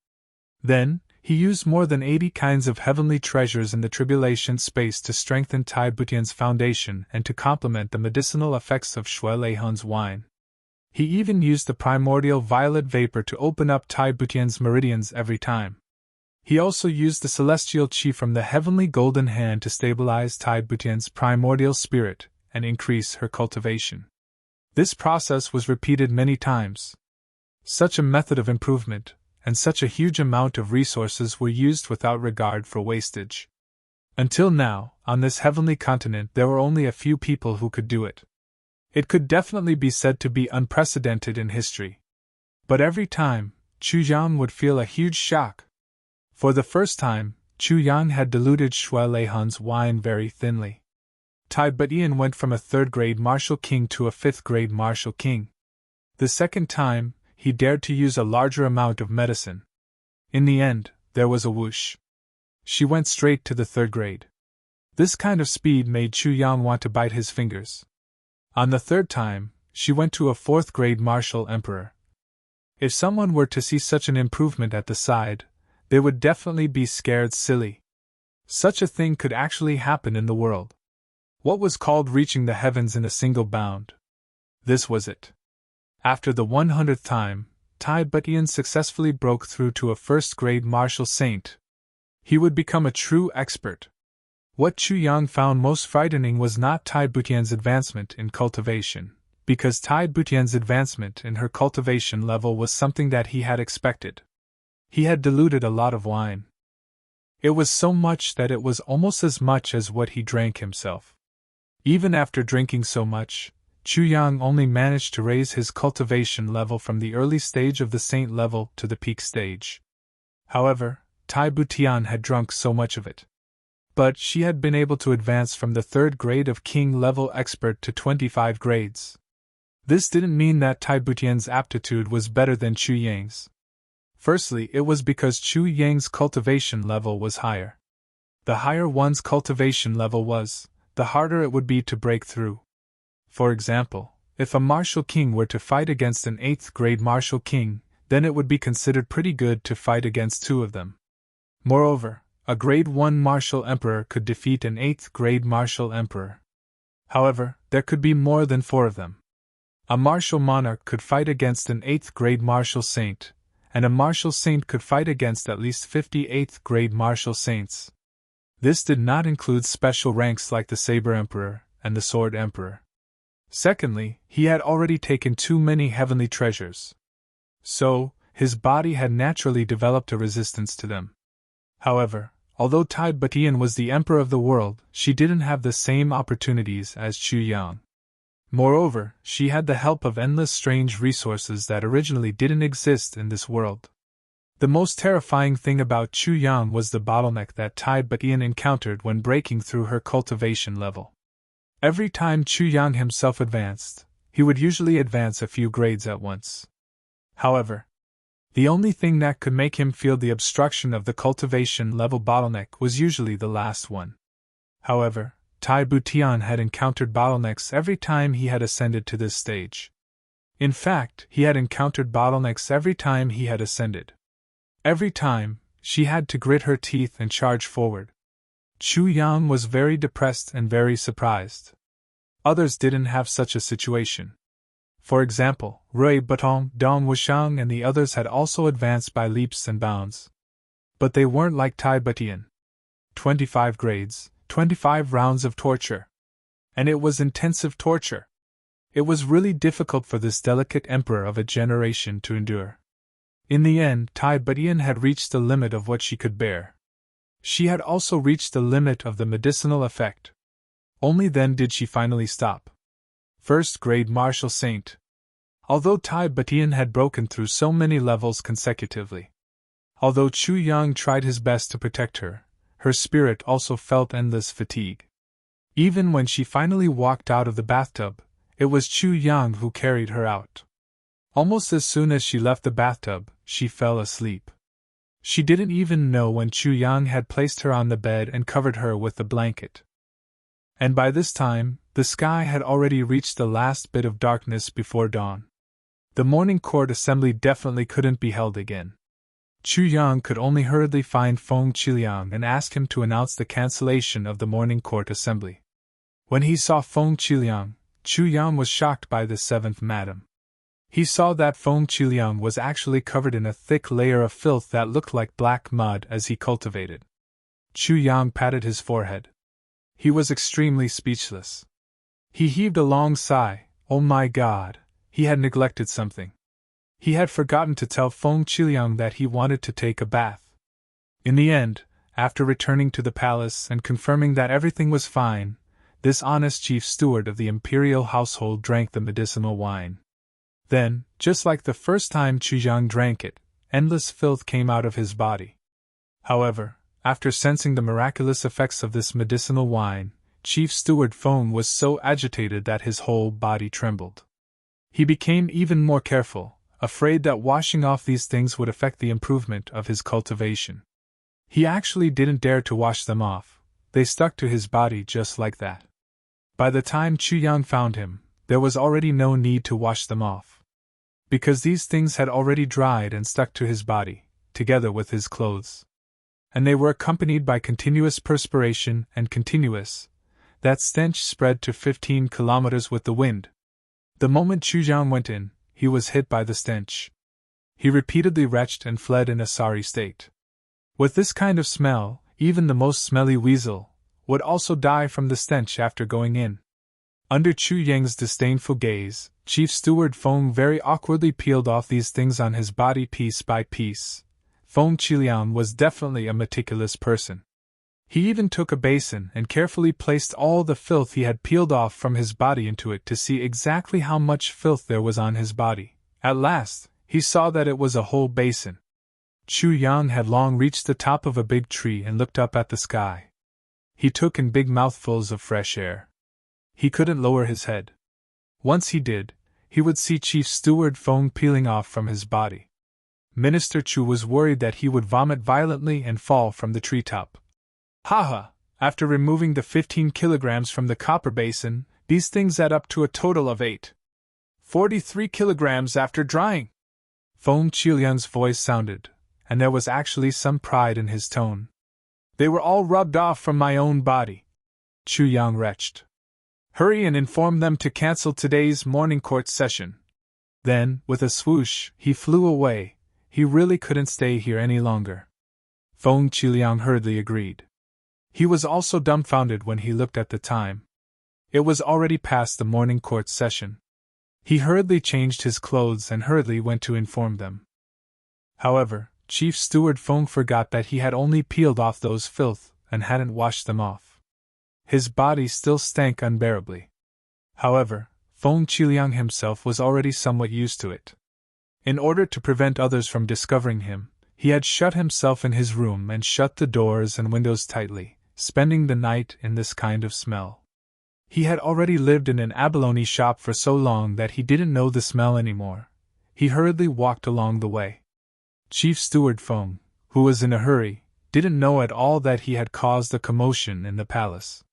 Then, he used more than 80 kinds of heavenly treasures in the tribulation space to strengthen Tai Butian's foundation and to complement the medicinal effects of Shui Lei Hun's wine. He even used the primordial violet vapor to open up Tai Butian's meridians every time. He also used the celestial qi from the heavenly golden hand to stabilize Tai Butian's primordial spirit and increase her cultivation. This process was repeated many times. Such a method of improvement, and such a huge amount of resources were used without regard for wastage. Until now, on this heavenly continent there were only a few people who could do it. It could definitely be said to be unprecedented in history. But every time, Chu Yang would feel a huge shock. For the first time, Chu Yang had diluted Shui Lei Hun's wine very thinly. Tai Butian went from a third-grade martial king to a fifth-grade martial king. The second time, he dared to use a larger amount of medicine. In the end, there was a whoosh. She went straight to the third grade. This kind of speed made Chu Yang want to bite his fingers. On the third time, she went to a fourth-grade martial emperor. If someone were to see such an improvement at the side, they would definitely be scared silly. Such a thing could actually happen in the world. What was called reaching the heavens in a single bound? This was it. After the 100th time, Tai Butian successfully broke through to a first-grade martial saint. He would become a true expert. What Chu Yang found most frightening was not Tai Butian's advancement in cultivation, because Tai Butian's advancement in her cultivation level was something that he had expected. He had diluted a lot of wine. It was so much that it was almost as much as what he drank himself. Even after drinking so much, Chu Yang only managed to raise his cultivation level from the early stage of the saint level to the peak stage. However, Tai Butian had drunk so much of it. But she had been able to advance from the third grade of king-level expert to 25 grades. This didn't mean that Tai Butian's aptitude was better than Chu Yang's. Firstly, it was because Chu Yang's cultivation level was higher. The higher one's cultivation level was, the harder it would be to break through. For example, if a martial king were to fight against an 8th grade martial king, then it would be considered pretty good to fight against two of them. Moreover, a grade 1 martial emperor could defeat an 8th grade martial emperor. However, there could be more than 4 of them. A martial monarch could fight against an 8th grade martial saint, and a martial saint could fight against at least 50 8th grade martial saints. This did not include special ranks like the Saber Emperor and the Sword Emperor. Secondly, he had already taken too many heavenly treasures. So, his body had naturally developed a resistance to them. However, although Tai Butian was the emperor of the world, she didn't have the same opportunities as Chu Yang. Moreover, she had the help of endless strange resources that originally didn't exist in this world. The most terrifying thing about Chu Yang was the bottleneck that Tai Butian encountered when breaking through her cultivation level. Every time Chu Yang himself advanced, he would usually advance a few grades at once. However, the only thing that could make him feel the obstruction of the cultivation level bottleneck was usually the last one. However, Tai Butian had encountered bottlenecks every time he had ascended to this stage. In fact, he had encountered bottlenecks every time he had ascended. Every time, she had to grit her teeth and charge forward. Chu Yang was very depressed and very surprised. Others didn't have such a situation. For example, Rui Batong, Dong Wushang and the others had also advanced by leaps and bounds. But they weren't like Tai Butian. 25 grades, 25 rounds of torture. And it was intensive torture. It was really difficult for this delicate emperor of a generation to endure. In the end, Tai Butian had reached the limit of what she could bear. She had also reached the limit of the medicinal effect. Only then did she finally stop. First grade Martial Saint. Although Tai Batian had broken through so many levels consecutively. Although Chu Yang tried his best to protect her, her spirit also felt endless fatigue. Even when she finally walked out of the bathtub, it was Chu Yang who carried her out. Almost as soon as she left the bathtub, she fell asleep. She didn't even know when Chu Yang had placed her on the bed and covered her with the blanket. And by this time, the sky had already reached the last bit of darkness before dawn. The morning court assembly definitely couldn't be held again. Chu Yang could only hurriedly find Feng Qiliang and ask him to announce the cancellation of the morning court assembly. When he saw Feng Qiliang, Chu Yang was shocked by the seventh madam. He saw that Feng Qiliang was actually covered in a thick layer of filth that looked like black mud as he cultivated. Chu Yang patted his forehead. He was extremely speechless. He heaved a long sigh. Oh my God, he had neglected something. He had forgotten to tell Feng Qiliang that he wanted to take a bath. In the end, after returning to the palace and confirming that everything was fine, this honest chief steward of the imperial household drank the medicinal wine. Then, just like the first time Chu Yang drank it, endless filth came out of his body. However, after sensing the miraculous effects of this medicinal wine, Chief Steward Feng was so agitated that his whole body trembled. He became even more careful, afraid that washing off these things would affect the improvement of his cultivation. He actually didn't dare to wash them off, they stuck to his body just like that. By the time Chu Yang found him, there was already no need to wash them off. Because these things had already dried and stuck to his body, together with his clothes. And they were accompanied by continuous perspiration and that stench spread to 15 kilometers with the wind. The moment Chu Yang went in, he was hit by the stench. He repeatedly retched and fled in a sorry state. With this kind of smell, even the most smelly weasel would also die from the stench after going in. Under Chu Yang's disdainful gaze, Chief Steward Feng very awkwardly peeled off these things on his body piece by piece. Feng Qiliang was definitely a meticulous person. He even took a basin and carefully placed all the filth he had peeled off from his body into it to see exactly how much filth there was on his body. At last, he saw that it was a whole basin. Chu Yang had long reached the top of a big tree and looked up at the sky. He took in big mouthfuls of fresh air. He couldn't lower his head. Once he did, he would see Chief Steward Feng peeling off from his body. Minister Chu was worried that he would vomit violently and fall from the treetop. Haha, after removing the 15 kilograms from the copper basin, these things add up to a total of 43 kilograms after drying. Feng Qiliang's voice sounded, and there was actually some pride in his tone. They were all rubbed off from my own body. Chu Yang retched. Hurry and inform them to cancel today's morning court session. Then, with a swoosh, he flew away. He really couldn't stay here any longer. Feng Qiliang hurriedly agreed. He was also dumbfounded when he looked at the time. It was already past the morning court session. He hurriedly changed his clothes and hurriedly went to inform them. However, Chief Steward Feng forgot that he had only peeled off those filth and hadn't washed them off. His body still stank unbearably. However, Feng Qiliang himself was already somewhat used to it. In order to prevent others from discovering him, he had shut himself in his room and shut the doors and windows tightly, spending the night in this kind of smell. He had already lived in an abalone shop for so long that he didn't know the smell anymore. He hurriedly walked along the way. Chief Steward Feng, who was in a hurry, didn't know at all that he had caused a commotion in the palace.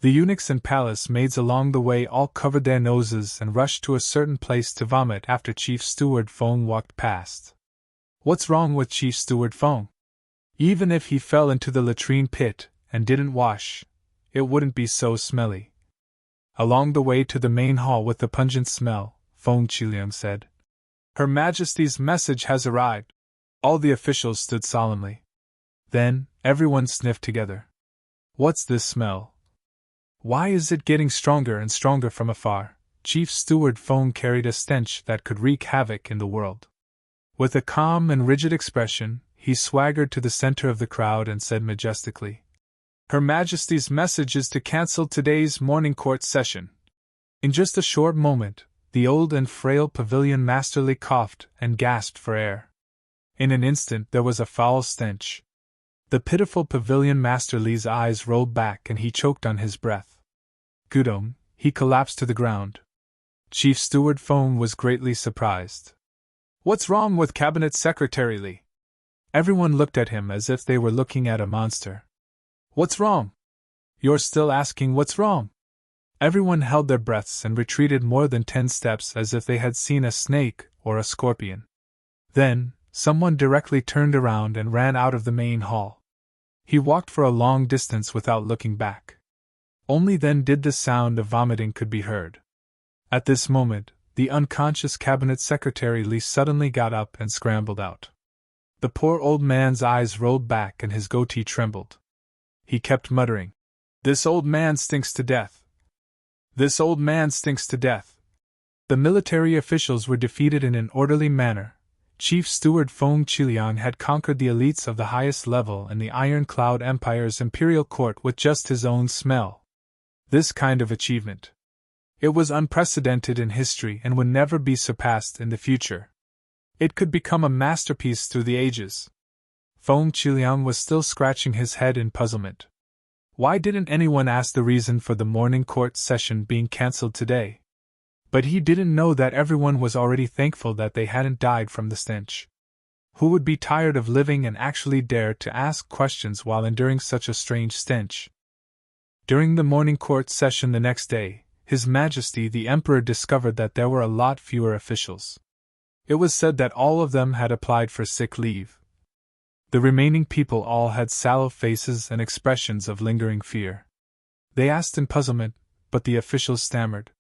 The eunuchs and palace maids along the way all covered their noses and rushed to a certain place to vomit after Chief Steward Feng walked past. What's wrong with Chief Steward Feng? Even if he fell into the latrine pit and didn't wash, it wouldn't be so smelly. Along the way to the main hall with the pungent smell, Feng Qiliang said, Her Majesty's message has arrived. All the officials stood solemnly. Then, everyone sniffed together. What's this smell? Why is it getting stronger and stronger from afar? Chief Steward Feng carried a stench that could wreak havoc in the world. With a calm and rigid expression, he swaggered to the center of the crowd and said majestically, "Her Majesty's message is to cancel today's morning court session." In just a short moment, the old and frail pavilion masterly coughed and gasped for air. In an instant there was a foul stench. The pitiful pavilion masterly's eyes rolled back and he choked on his breath. Gudom, he collapsed to the ground. Chief Steward Fong was greatly surprised. "What's wrong with Cabinet Secretary Lee?" Everyone looked at him as if they were looking at a monster. "What's wrong? You're still asking what's wrong?" Everyone held their breaths and retreated more than 10 steps as if they had seen a snake or a scorpion. Then, someone directly turned around and ran out of the main hall. He walked for a long distance without looking back. Only then did the sound of vomiting could be heard. At this moment, the unconscious Cabinet Secretary Lee suddenly got up and scrambled out. The poor old man's eyes rolled back and his goatee trembled. He kept muttering, "This old man stinks to death. This old man stinks to death." The military officials were defeated in an orderly manner. Chief Steward Fong Chiliang had conquered the elites of the highest level in the Iron Cloud Empire's imperial court with just his own smell. This kind of achievement. It was unprecedented in history and would never be surpassed in the future. It could become a masterpiece through the ages. Fong Chiliang was still scratching his head in puzzlement. Why didn't anyone ask the reason for the morning court session being cancelled today? But he didn't know that everyone was already thankful that they hadn't died from the stench. Who would be tired of living and actually dare to ask questions while enduring such a strange stench? During the morning court session the next day, His Majesty the Emperor discovered that there were a lot fewer officials. It was said that all of them had applied for sick leave. The remaining people all had sallow faces and expressions of lingering fear. They asked in puzzlement, but the officials stammered.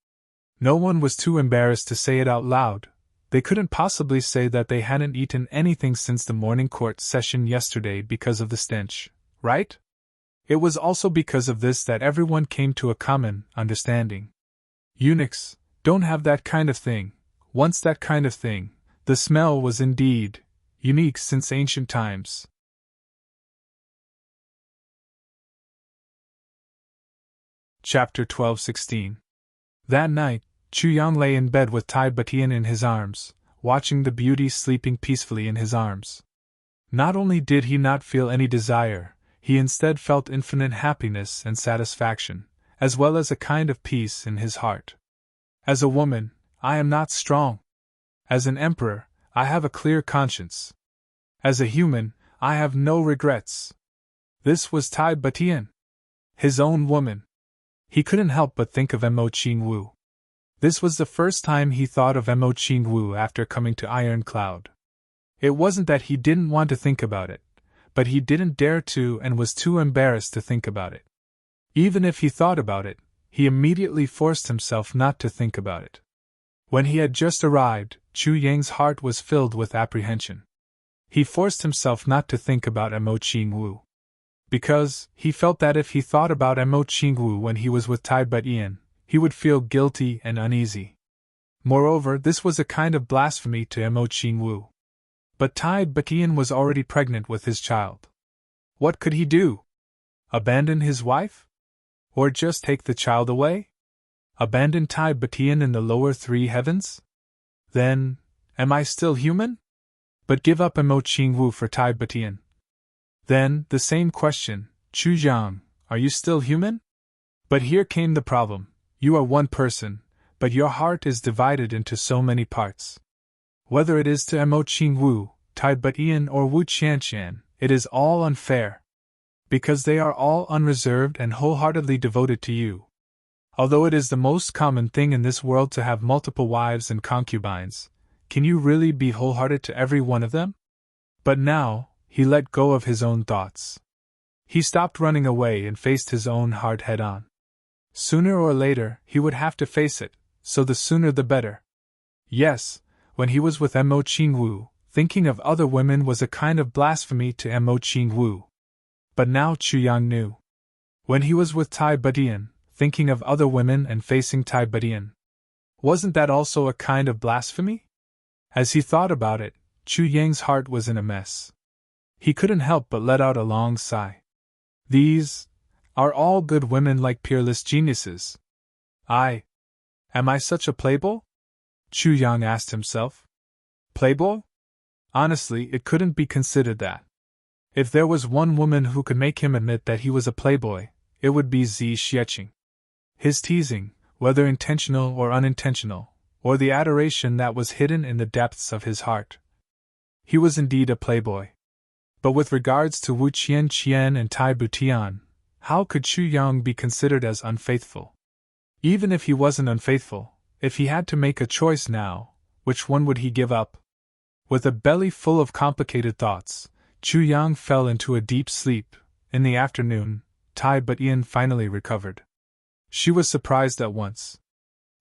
No one was too embarrassed to say it out loud. They couldn't possibly say that they hadn't eaten anything since the morning court session yesterday because of the stench, right? It was also because of this that everyone came to a common understanding. Eunuchs don't have that kind of thing. Once that kind of thing, the smell was indeed unique since ancient times. Chapter 12:16. That night, Chu Yang lay in bed with Tai Batian in his arms, watching the beauty sleeping peacefully in his arms. Not only did he not feel any desire, he instead felt infinite happiness and satisfaction, as well as a kind of peace in his heart. As a woman, I am not strong. As an emperor, I have a clear conscience. As a human, I have no regrets. This was Tai Batian, his own woman. He couldn't help but think of Mo Qingwu. This was the first time he thought of Mo Qingwu after coming to Iron Cloud. It wasn't that he didn't want to think about it, but he didn't dare to and was too embarrassed to think about it. Even if he thought about it, he immediately forced himself not to think about it. When he had just arrived, Chu Yang's heart was filled with apprehension. He forced himself not to think about Mo Qingwu. Because he felt that if he thought about Mo Qingwu when he was with Tai Batian, he would feel guilty and uneasy. Moreover, this was a kind of blasphemy to Mo Qingwu. But Tai Batian was already pregnant with his child. What could he do? Abandon his wife? Or just take the child away? Abandon Tai Batian in the lower 3 heavens? Then, am I still human? But give up Mo Qingwu for Tai Batian. Then, the same question, Chu Yang, are you still human? But here came the problem. You are one person, but your heart is divided into so many parts. Whether it is to Mo Qingwu, Tai Batian or Wu Qianshan, it is all unfair. Because they are all unreserved and wholeheartedly devoted to you. Although it is the most common thing in this world to have multiple wives and concubines, can you really be wholehearted to every one of them? But now, he let go of his own thoughts. He stopped running away and faced his own heart head-on. Sooner or later, he would have to face it, so the sooner the better. Yes, when he was with Mo Qingwu, thinking of other women was a kind of blasphemy to Mo Qingwu. But now Chu Yang knew. When he was with Tai Batian, thinking of other women and facing Tai Batian, wasn't that also a kind of blasphemy? As he thought about it, Chu Yang's heart was in a mess. He couldn't help but let out a long sigh. These are all good women like peerless geniuses. Am I such a playboy? Chu Yang asked himself. Playboy? Honestly, it couldn't be considered that. If there was one woman who could make him admit that he was a playboy, it would be Zi Xieching. His teasing, whether intentional or unintentional, or the adoration that was hidden in the depths of his heart. He was indeed a playboy. But with regards to Wu Qian and Tai Butian, how could Chu Yang be considered as unfaithful? Even if he wasn't unfaithful, if he had to make a choice now, which one would he give up? With a belly full of complicated thoughts, Chu Yang fell into a deep sleep. In the afternoon, Tai Butian finally recovered. She was surprised at once.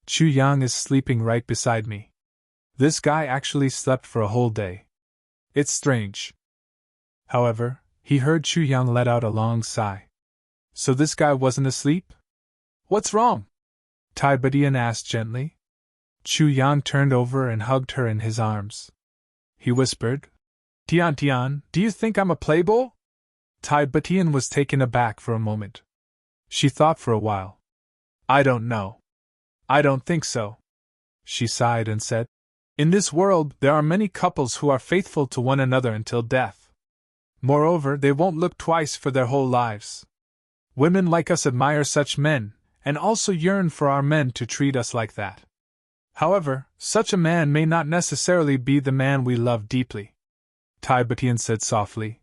Chu Yang is sleeping right beside me. This guy actually slept for a whole day. It's strange. However, he heard Chu Yang let out a long sigh. So this guy wasn't asleep? What's wrong? Tai Butian asked gently. Chu Yang turned over and hugged her in his arms. He whispered, Tian, do you think I'm a playboy? Tai Butian was taken aback for a moment. She thought for a while. I don't know. I don't think so. She sighed and said, In this world, there are many couples who are faithful to one another until death. Moreover, they won't look twice for their whole lives. Women like us admire such men, and also yearn for our men to treat us like that. However, such a man may not necessarily be the man we love deeply. Tai Butian said softly.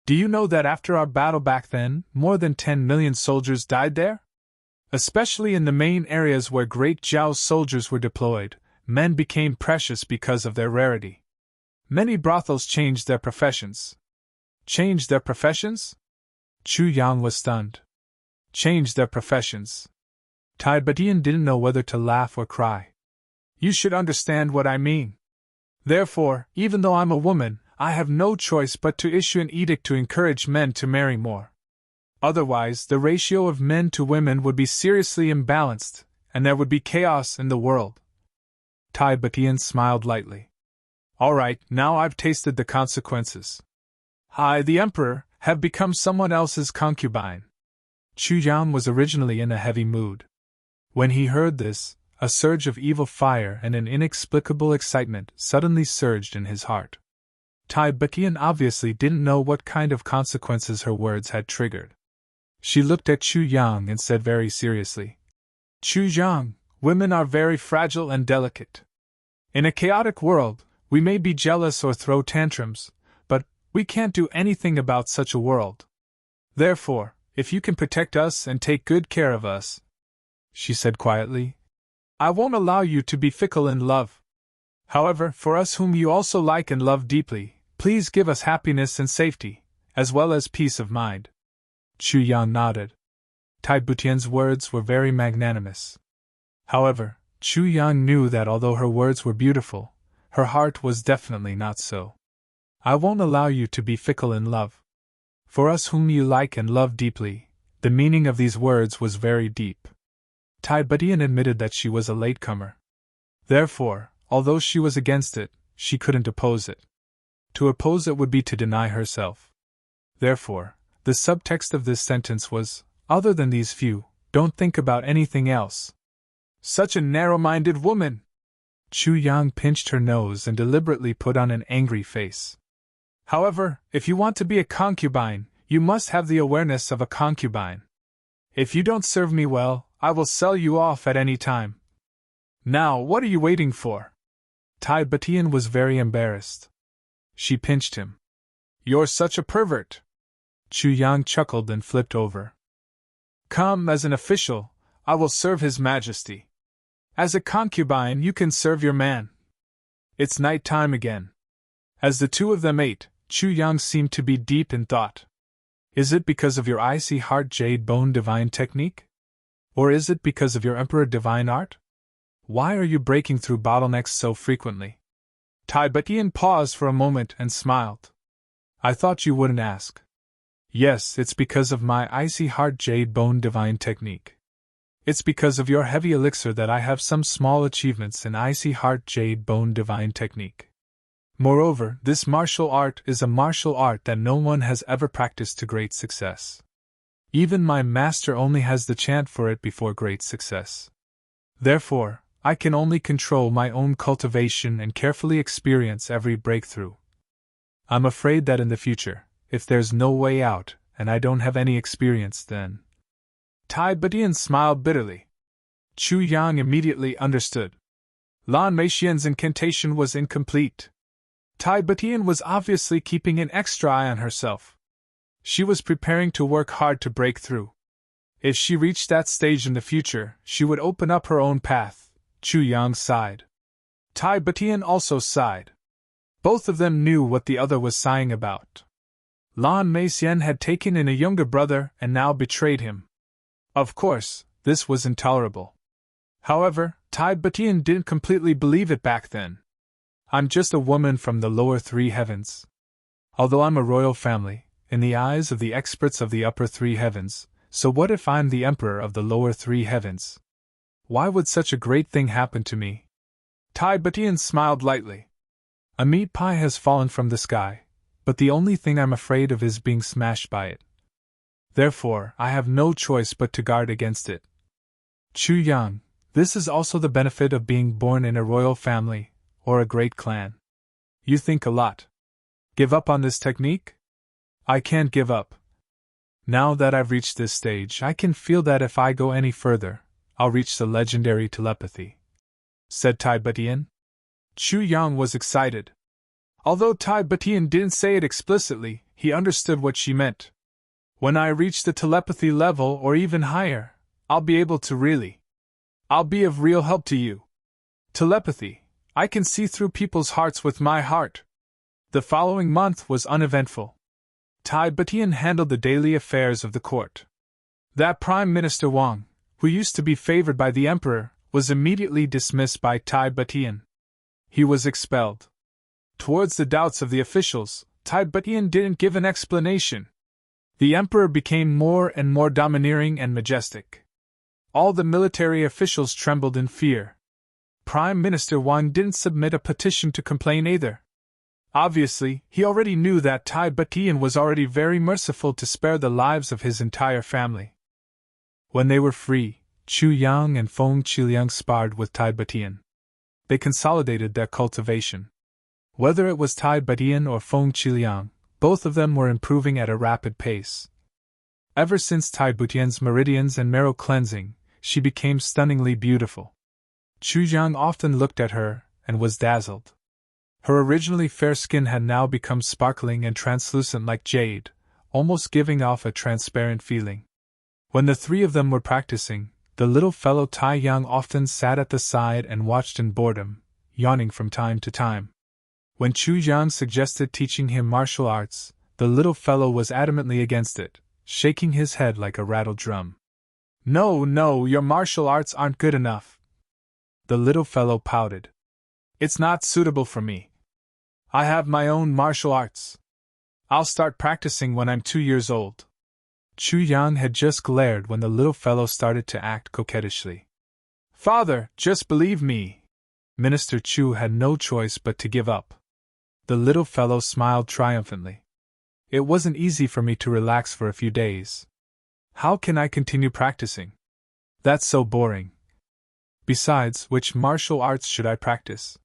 Do you know that after our battle back then, more than 10 million soldiers died there? Especially in the main areas where great Zhao's soldiers were deployed, men became precious because of their rarity. Many brothels changed their professions. Changed their professions? Chu Yang was stunned. Changed their professions. Tai Butian didn't know whether to laugh or cry. You should understand what I mean. Therefore, even though I'm a woman, I have no choice but to issue an edict to encourage men to marry more. Otherwise, the ratio of men to women would be seriously imbalanced, and there would be chaos in the world. Tai Butian smiled lightly. All right, now I've tasted the consequences. I, the Emperor, have become someone else's concubine. Chu Yang was originally in a heavy mood. When he heard this, a surge of evil fire and an inexplicable excitement suddenly surged in his heart. Tai Butian obviously didn't know what kind of consequences her words had triggered. She looked at Chu Yang and said very seriously, Chu Yang, women are very fragile and delicate. In a chaotic world, we may be jealous or throw tantrums, but we can't do anything about such a world. Therefore, if you can protect us and take good care of us, she said quietly, I won't allow you to be fickle in love. However, for us whom you also like and love deeply, please give us happiness and safety, as well as peace of mind. Chu Yang nodded. Tai Butian's words were very magnanimous. However, Chu Yang knew that although her words were beautiful, her heart was definitely not so. I won't allow you to be fickle in love. For us whom you like and love deeply, the meaning of these words was very deep. Tai Butian admitted that she was a latecomer. Therefore, although she was against it, she couldn't oppose it. To oppose it would be to deny herself. Therefore, the subtext of this sentence was, other than these few, don't think about anything else. Such a narrow-minded woman! Chu Yang pinched her nose and deliberately put on an angry face. However, if you want to be a concubine, you must have the awareness of a concubine. If you don't serve me well, I will sell you off at any time. Now, what are you waiting for? Tai Butian was very embarrassed. She pinched him. You're such a pervert. Chu Yang chuckled and flipped over. Come, as an official, I will serve His Majesty. As a concubine, you can serve your man. It's night time again. As the two of them ate, Chu Yang seemed to be deep in thought. Is it because of your icy heart jade bone divine technique? Or is it because of your emperor divine art? Why are you breaking through bottlenecks so frequently? Tai Butian paused for a moment and smiled. I thought you wouldn't ask. Yes, it's because of my icy heart jade bone divine technique. It's because of your heavy elixir that I have some small achievements in icy heart jade bone divine technique. Moreover, this martial art is a martial art that no one has ever practiced to great success. Even my master only has the chant for it before great success. Therefore, I can only control my own cultivation and carefully experience every breakthrough. I'm afraid that in the future, if there's no way out, and I don't have any experience, then. Tai Badian smiled bitterly. Chu Yang immediately understood. Lan Meixian's incantation was incomplete. Tai Badian was obviously keeping an extra eye on herself. She was preparing to work hard to break through. If she reached that stage in the future, she would open up her own path. Chu Yang sighed. Tai Badian also sighed. Both of them knew what the other was sighing about. Lan Meixian had taken in a younger brother and now betrayed him. Of course, this was intolerable. However, Tai Badian didn't completely believe it back then. I'm just a woman from the lower three heavens. Although I'm a royal family, in the eyes of the experts of the upper three heavens, so what if I'm the emperor of the lower three heavens? Why would such a great thing happen to me? Tai Badian smiled lightly. A meat pie has fallen from the sky, but the only thing I'm afraid of is being smashed by it. Therefore, I have no choice but to guard against it. Chu Yang, this is also the benefit of being born in a royal family, or a great clan. You think a lot. Give up on this technique? I can't give up. Now that I've reached this stage, I can feel that if I go any further, I'll reach the legendary telepathy, said Tai Badian. Chu Yang was excited. Although Tai Badian didn't say it explicitly, he understood what she meant. When I reach the telepathy level or even higher, I'll be able to I'll be of real help to you. Telepathy. I can see through people's hearts with my heart. The following month was uneventful. Tai Badian handled the daily affairs of the court. That Prime Minister Wang, who used to be favored by the emperor, was immediately dismissed by Tai Badian. He was expelled. Towards the doubts of the officials, Tai Badian didn't give an explanation. The emperor became more and more domineering and majestic. All the military officials trembled in fear. Prime Minister Wang didn't submit a petition to complain either. Obviously, he already knew that Tai Badian was already very merciful to spare the lives of his entire family. When they were free, Chu Yang and Feng Qiliang sparred with Tai Badian. They consolidated their cultivation. Whether it was Tai Badian or Feng Qiliang, both of them were improving at a rapid pace. Ever since Tai Badian's meridians and marrow cleansing, she became stunningly beautiful. Chu Yang often looked at her and was dazzled. Her originally fair skin had now become sparkling and translucent like jade, almost giving off a transparent feeling. When the three of them were practicing, the little fellow Tai Yang often sat at the side and watched in boredom, yawning from time to time. When Chu Yang suggested teaching him martial arts, the little fellow was adamantly against it, shaking his head like a rattled drum. No, your martial arts aren't good enough. The little fellow pouted. It's not suitable for me. I have my own martial arts. I'll start practicing when I'm 2 years old. Chu Yang had just glared when the little fellow started to act coquettishly. Father, just believe me. Minister Chu had no choice but to give up. The little fellow smiled triumphantly. It wasn't easy for me to relax for a few days. How can I continue practicing? That's so boring. Besides, which martial arts should I practice?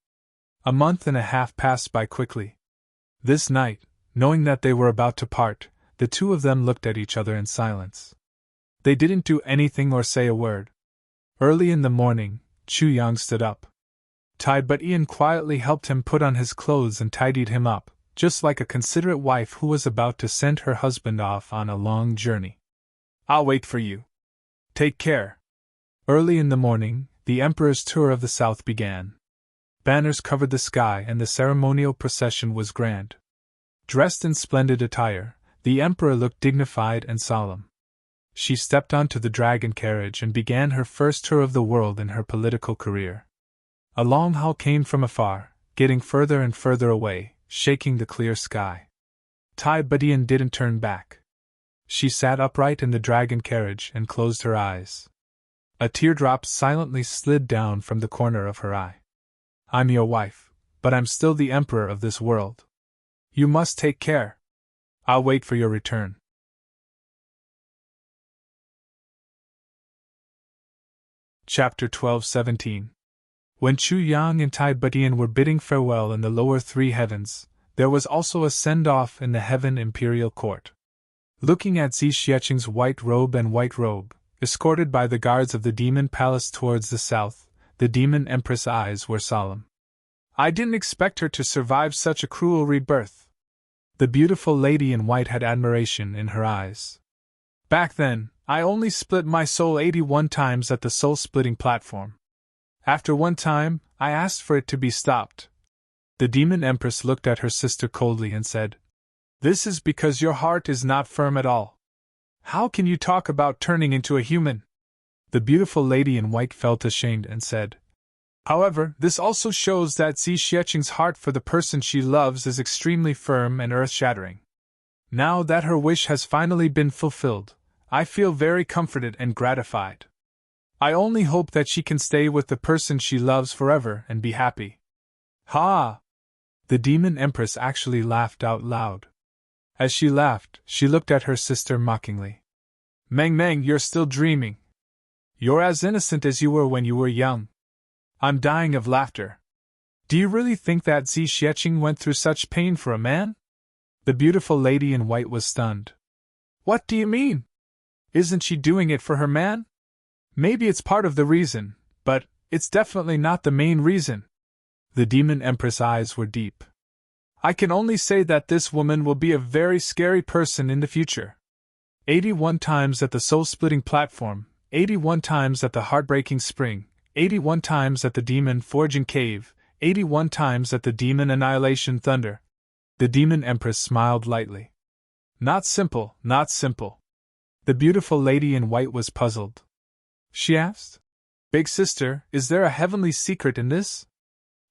A month and a half passed by quickly. This night, knowing that they were about to part, the two of them looked at each other in silence. They didn't do anything or say a word. Early in the morning, Chu Yang stood up. Tai Badian quietly helped him put on his clothes and tidied him up, just like a considerate wife who was about to send her husband off on a long journey. I'll wait for you. Take care. Early in the morning, the Emperor's tour of the south began. Banners covered the sky and the ceremonial procession was grand. Dressed in splendid attire, the Emperor looked dignified and solemn. She stepped onto the dragon carriage and began her first tour of the world in her political career. A long howl came from afar, getting further and further away, shaking the clear sky. Tai Badian didn't turn back. She sat upright in the dragon carriage and closed her eyes. A teardrop silently slid down from the corner of her eye. I'm your wife, but I'm still the emperor of this world. You must take care. I'll wait for your return. Chapter 12:17. When Chu Yang and Tai Butian were bidding farewell in the lower three heavens, there was also a send-off in the heaven imperial court. Looking at Zi Xieching's white robe, escorted by the guards of the demon palace towards the south, the demon empress' eyes were solemn. I didn't expect her to survive such a cruel rebirth. The beautiful lady in white had admiration in her eyes. Back then, I only split my soul 81 times at the soul-splitting platform. After one time, I asked for it to be stopped. The demon empress looked at her sister coldly and said, "This is because your heart is not firm at all. How can you talk about turning into a human?" The beautiful lady in white felt ashamed and said, "However, this also shows that Zi Xieching's heart for the person she loves is extremely firm and earth-shattering. Now that her wish has finally been fulfilled, I feel very comforted and gratified. I only hope that she can stay with the person she loves forever and be happy." Ha! The demon empress actually laughed out loud. As she laughed, she looked at her sister mockingly. "Meng, you're still dreaming. You're as innocent as you were when you were young." I'm dying of laughter. Do you really think that Zi Xieching went through such pain for a man? The beautiful lady in white was stunned. What do you mean? Isn't she doing it for her man? Maybe it's part of the reason, but it's definitely not the main reason. The demon empress' eyes were deep. I can only say that this woman will be a very scary person in the future. 81 times at the soul-splitting platform, 81 times at the heartbreaking spring, 81 times at the demon forging cave, 81 times at the demon annihilation thunder. The demon empress smiled lightly. Not simple, not simple. The beautiful lady in white was puzzled. She asked, "Big sister, is there a heavenly secret in this?"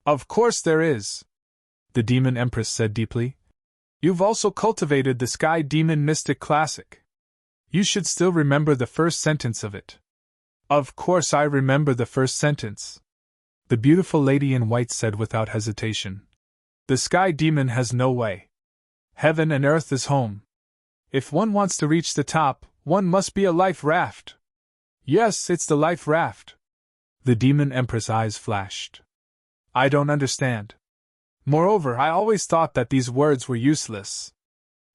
"Of course there is," the demon empress said deeply. "You've also cultivated the Sky Demon Mystic Classic. You should still remember the first sentence of it." "Of course I remember the first sentence," the beautiful lady in white said without hesitation. "The Sky Demon has no way. Heaven and earth is home. If one wants to reach the top, one must be a life raft." "Yes, it's the life raft." The demon empress' eyes flashed. "I don't understand. Moreover, I always thought that these words were useless."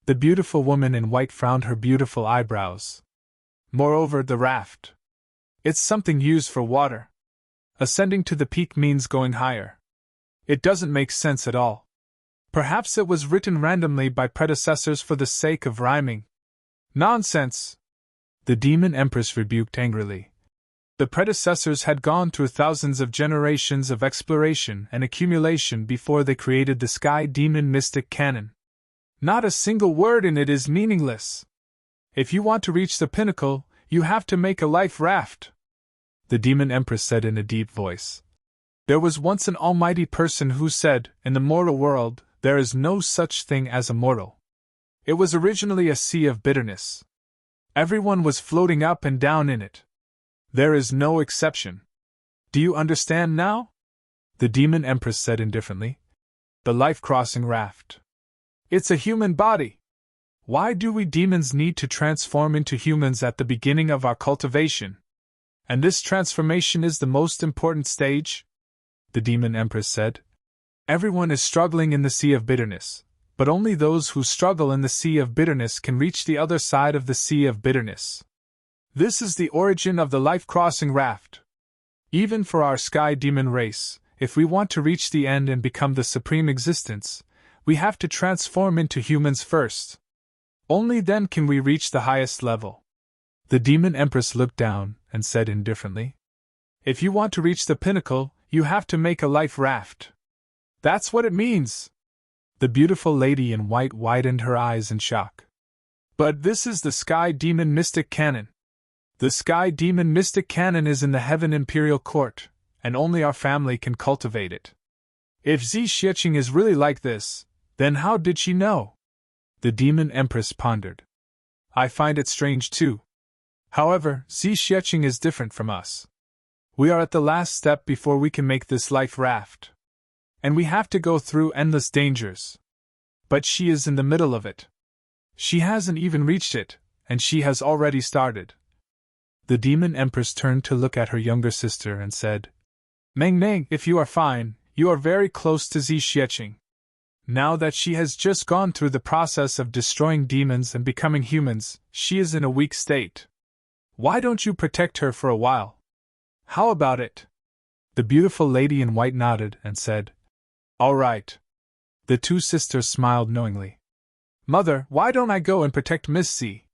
The beautiful woman in white frowned her beautiful eyebrows. "Moreover, the raft. It's something used for water. Ascending to the peak means going higher. It doesn't make sense at all. Perhaps it was written randomly by predecessors for the sake of rhyming." "Nonsense!" the demon empress rebuked angrily. The predecessors had gone through thousands of generations of exploration and accumulation before they created the Sky Demon Mystic Canon. Not a single word in it is meaningless. If you want to reach the pinnacle, you have to make a life raft," the demon empress said in a deep voice. "There was once an almighty person who said, in the mortal world, there is no such thing as a mortal. It was originally a sea of bitterness. Everyone was floating up and down in it. There is no exception. Do you understand now?" the demon empress said indifferently. "The life-crossing raft. It's a human body. Why do we demons need to transform into humans at the beginning of our cultivation? And this transformation is the most important stage?" the demon empress said. "Everyone is struggling in the sea of bitterness, but only those who struggle in the sea of bitterness can reach the other side of the sea of bitterness. This is the origin of the life-crossing raft. Even for our sky demon race, if we want to reach the end and become the supreme existence, we have to transform into humans first. Only then can we reach the highest level." The demon empress looked down and said indifferently, "If you want to reach the pinnacle, you have to make a life raft. That's what it means." The beautiful lady in white widened her eyes in shock. "But this is the Sky Demon Mystic Canon. The Sky Demon Mystic Canon is in the Heaven Imperial Court, and only our family can cultivate it. If Zi Xieching is really like this, then how did she know?" the demon empress pondered. "I find it strange too. However, Zi Xieching is different from us. We are at the last step before we can make this life raft. And we have to go through endless dangers. But she is in the middle of it. She hasn't even reached it, and she has already started. The demon empress turned to look at her younger sister and said, Meng Meng, if you are fine, you are very close to Zixieqing. Now that she has just gone through the process of destroying demons and becoming humans, she is in a weak state. Why don't you protect her for a while? How about it? The beautiful lady in white nodded and said, All right. The two sisters smiled knowingly. Mother, why don't I go and protect Miss C?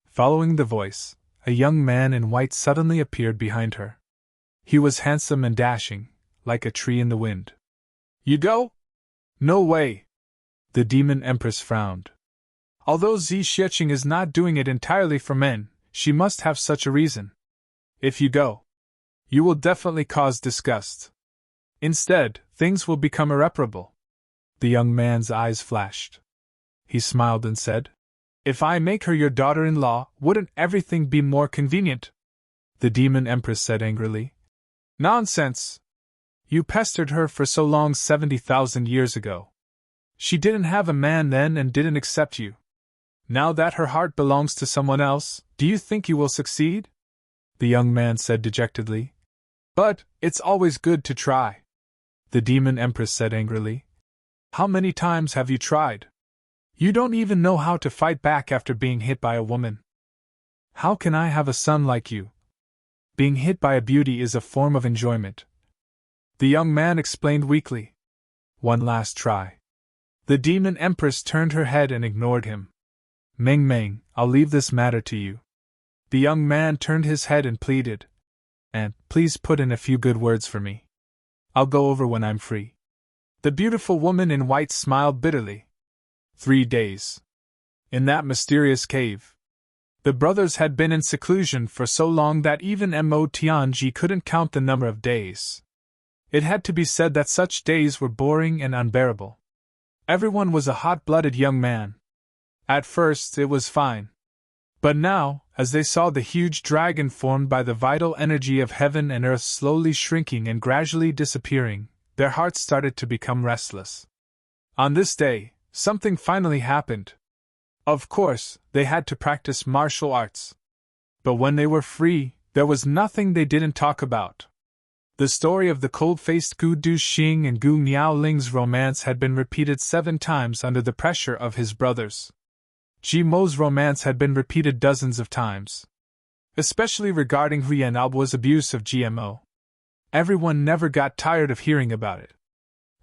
Following the voice, a young man in white suddenly appeared behind her. He was handsome and dashing, like a tree in the wind. You go? No way. The demon empress frowned. Although Zixieqing is not doing it entirely for men, she must have such a reason. If you go, you will definitely cause disgust. Instead, things will become irreparable. The young man's eyes flashed. He smiled and said, If I make her your daughter-in-law, wouldn't everything be more convenient? The demon empress said angrily. Nonsense! You pestered her for so long 70,000 years ago. She didn't have a man then and didn't accept you. Now that her heart belongs to someone else, do you think you will succeed? The young man said dejectedly. But, it's always good to try. The demon empress said angrily. How many times have you tried? You don't even know how to fight back after being hit by a woman. How can I have a son like you? Being hit by a beauty is a form of enjoyment. The young man explained weakly. One last try. The demon empress turned her head and ignored him. Meng Meng, I'll leave this matter to you. The young man turned his head and pleaded. And, please put in a few good words for me. I'll go over when I'm free. The beautiful woman in white smiled bitterly. 3 days. In that mysterious cave. The brothers had been in seclusion for so long that even Mo Tianji couldn't count the number of days. It had to be said that such days were boring and unbearable. Everyone was a hot-blooded young man. At first it was fine. But now, as they saw the huge dragon formed by the vital energy of heaven and earth slowly shrinking and gradually disappearing, their hearts started to become restless. On this day, something finally happened. Of course, they had to practice martial arts. But when they were free, there was nothing they didn't talk about. The story of the cold-faced Gu Duxing and Gu Miaoling's romance had been repeated 7 times under the pressure of his brothers. Ji Mo's romance had been repeated dozens of times. Especially regarding Hu Yanalbo's abuse of GMO. Everyone never got tired of hearing about it.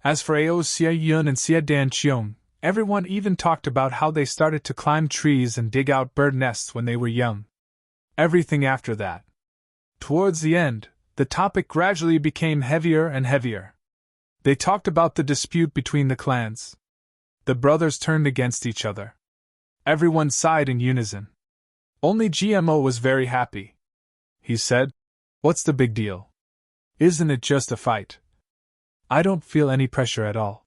As for Ao Xia Yun and Xia Danqiong, everyone even talked about how they started to climb trees and dig out bird nests when they were young. Everything after that. Towards the end, the topic gradually became heavier and heavier. They talked about the dispute between the clans. The brothers turned against each other. Everyone sighed in unison. Only GMO was very happy. He said, What's the big deal? Isn't it just a fight? I don't feel any pressure at all.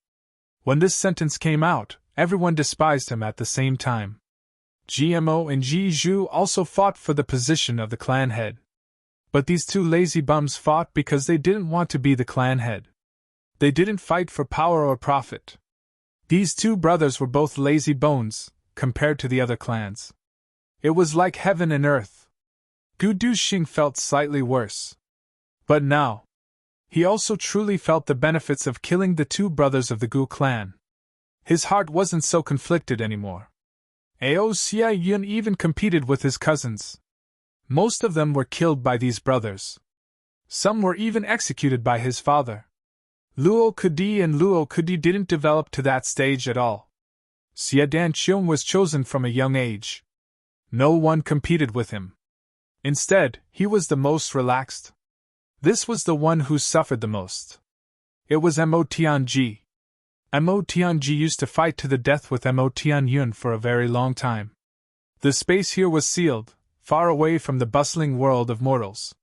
When this sentence came out, everyone despised him at the same time. GMO and Ji Zhu also fought for the position of the clan head. But these two lazy bums fought because they didn't want to be the clan head. They didn't fight for power or profit. These two brothers were both lazy bones, compared to the other clans. It was like heaven and earth. Gu Duxing felt slightly worse. But now, he also truly felt the benefits of killing the 2 brothers of the Gu clan. His heart wasn't so conflicted anymore. Ao Xia Yun even competed with his cousins. Most of them were killed by these brothers. Some were even executed by his father. Luo Kudi and Luo Kudi didn't develop to that stage at all. Xia Danqiong was chosen from a young age. No one competed with him. Instead, he was the most relaxed. This was the one who suffered the most. It was Mo Tianji. Mo Tianji used to fight to the death with Mo Tianyun for a very long time. The space here was sealed, far away from the bustling world of mortals.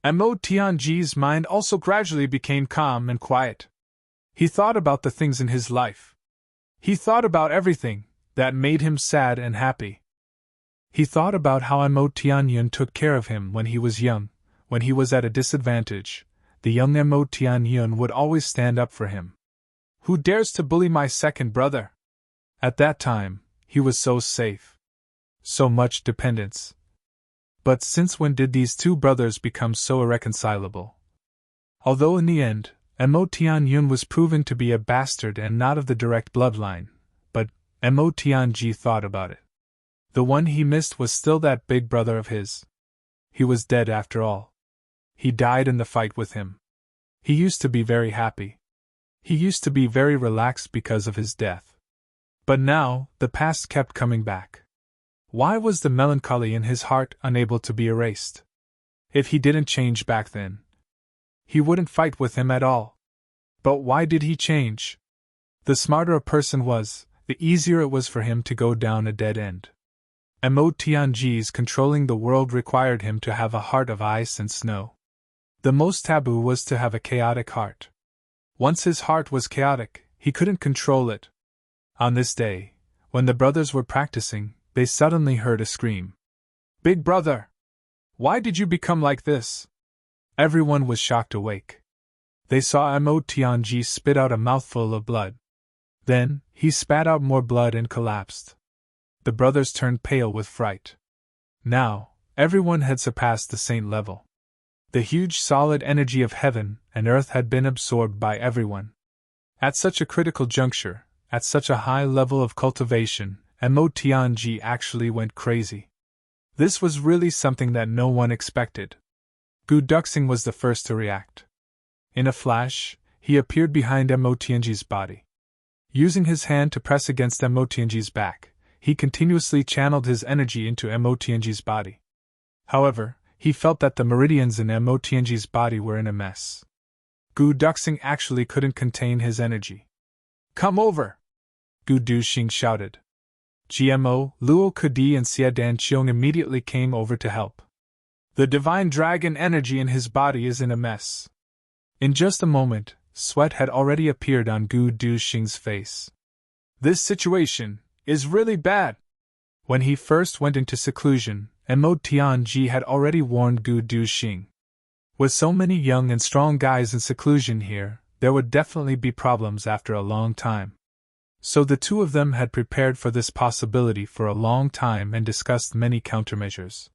Mo Tianji's mind also gradually became calm and quiet. He thought about the things in his life. He thought about everything that made him sad and happy. He thought about how Mo Tianyun took care of him when he was young. When he was at a disadvantage, the young Mo Tianyun would always stand up for him. Who dares to bully my second brother? At that time, he was so safe. So much dependence. But since when did these two brothers become so irreconcilable? Although in the end, Mo Tianyun was proven to be a bastard and not of the direct bloodline, but Mo Tianji thought about it. The one he missed was still that big brother of his. He was dead after all. He died in the fight with him. He used to be very happy. He used to be very relaxed because of his death. But now, the past kept coming back. Why was the melancholy in his heart unable to be erased? If he didn't change back then, he wouldn't fight with him at all. But why did he change? The smarter a person was, the easier it was for him to go down a dead end. Mo Tianji's controlling the world required him to have a heart of ice and snow. The most taboo was to have a chaotic heart. Once his heart was chaotic, he couldn't control it. On this day, when the brothers were practicing, they suddenly heard a scream. "Big brother! Why did you become like this?" Everyone was shocked awake. They saw Mo Tianji spit out a mouthful of blood. Then, he spat out more blood and collapsed. The brothers turned pale with fright. Now, everyone had surpassed the saint level. The huge solid energy of heaven and earth had been absorbed by everyone. At such a critical juncture, at such a high level of cultivation, Mo Tianji actually went crazy. This was really something that no one expected. Gu Duxing was the first to react. In a flash, he appeared behind Mo Tianji's body. Using his hand to press against Mo Tianji's back, he continuously channeled his energy into Mo Tianji's body. However, he felt that the meridians in Mo Tianji's body were in a mess. Gu Duxing actually couldn't contain his energy. "Come over!" Gu Duxing shouted. GMO, Luo Kudi and Xie Danqiong immediately came over to help. The divine dragon energy in his body is in a mess. In just a moment, sweat had already appeared on Gu Duxing's face. "This situation is really bad." When he first went into seclusion, Mo Tianji had already warned Gu Duxing. With so many young and strong guys in seclusion here, there would definitely be problems after a long time. So the two of them had prepared for this possibility for a long time and discussed many countermeasures.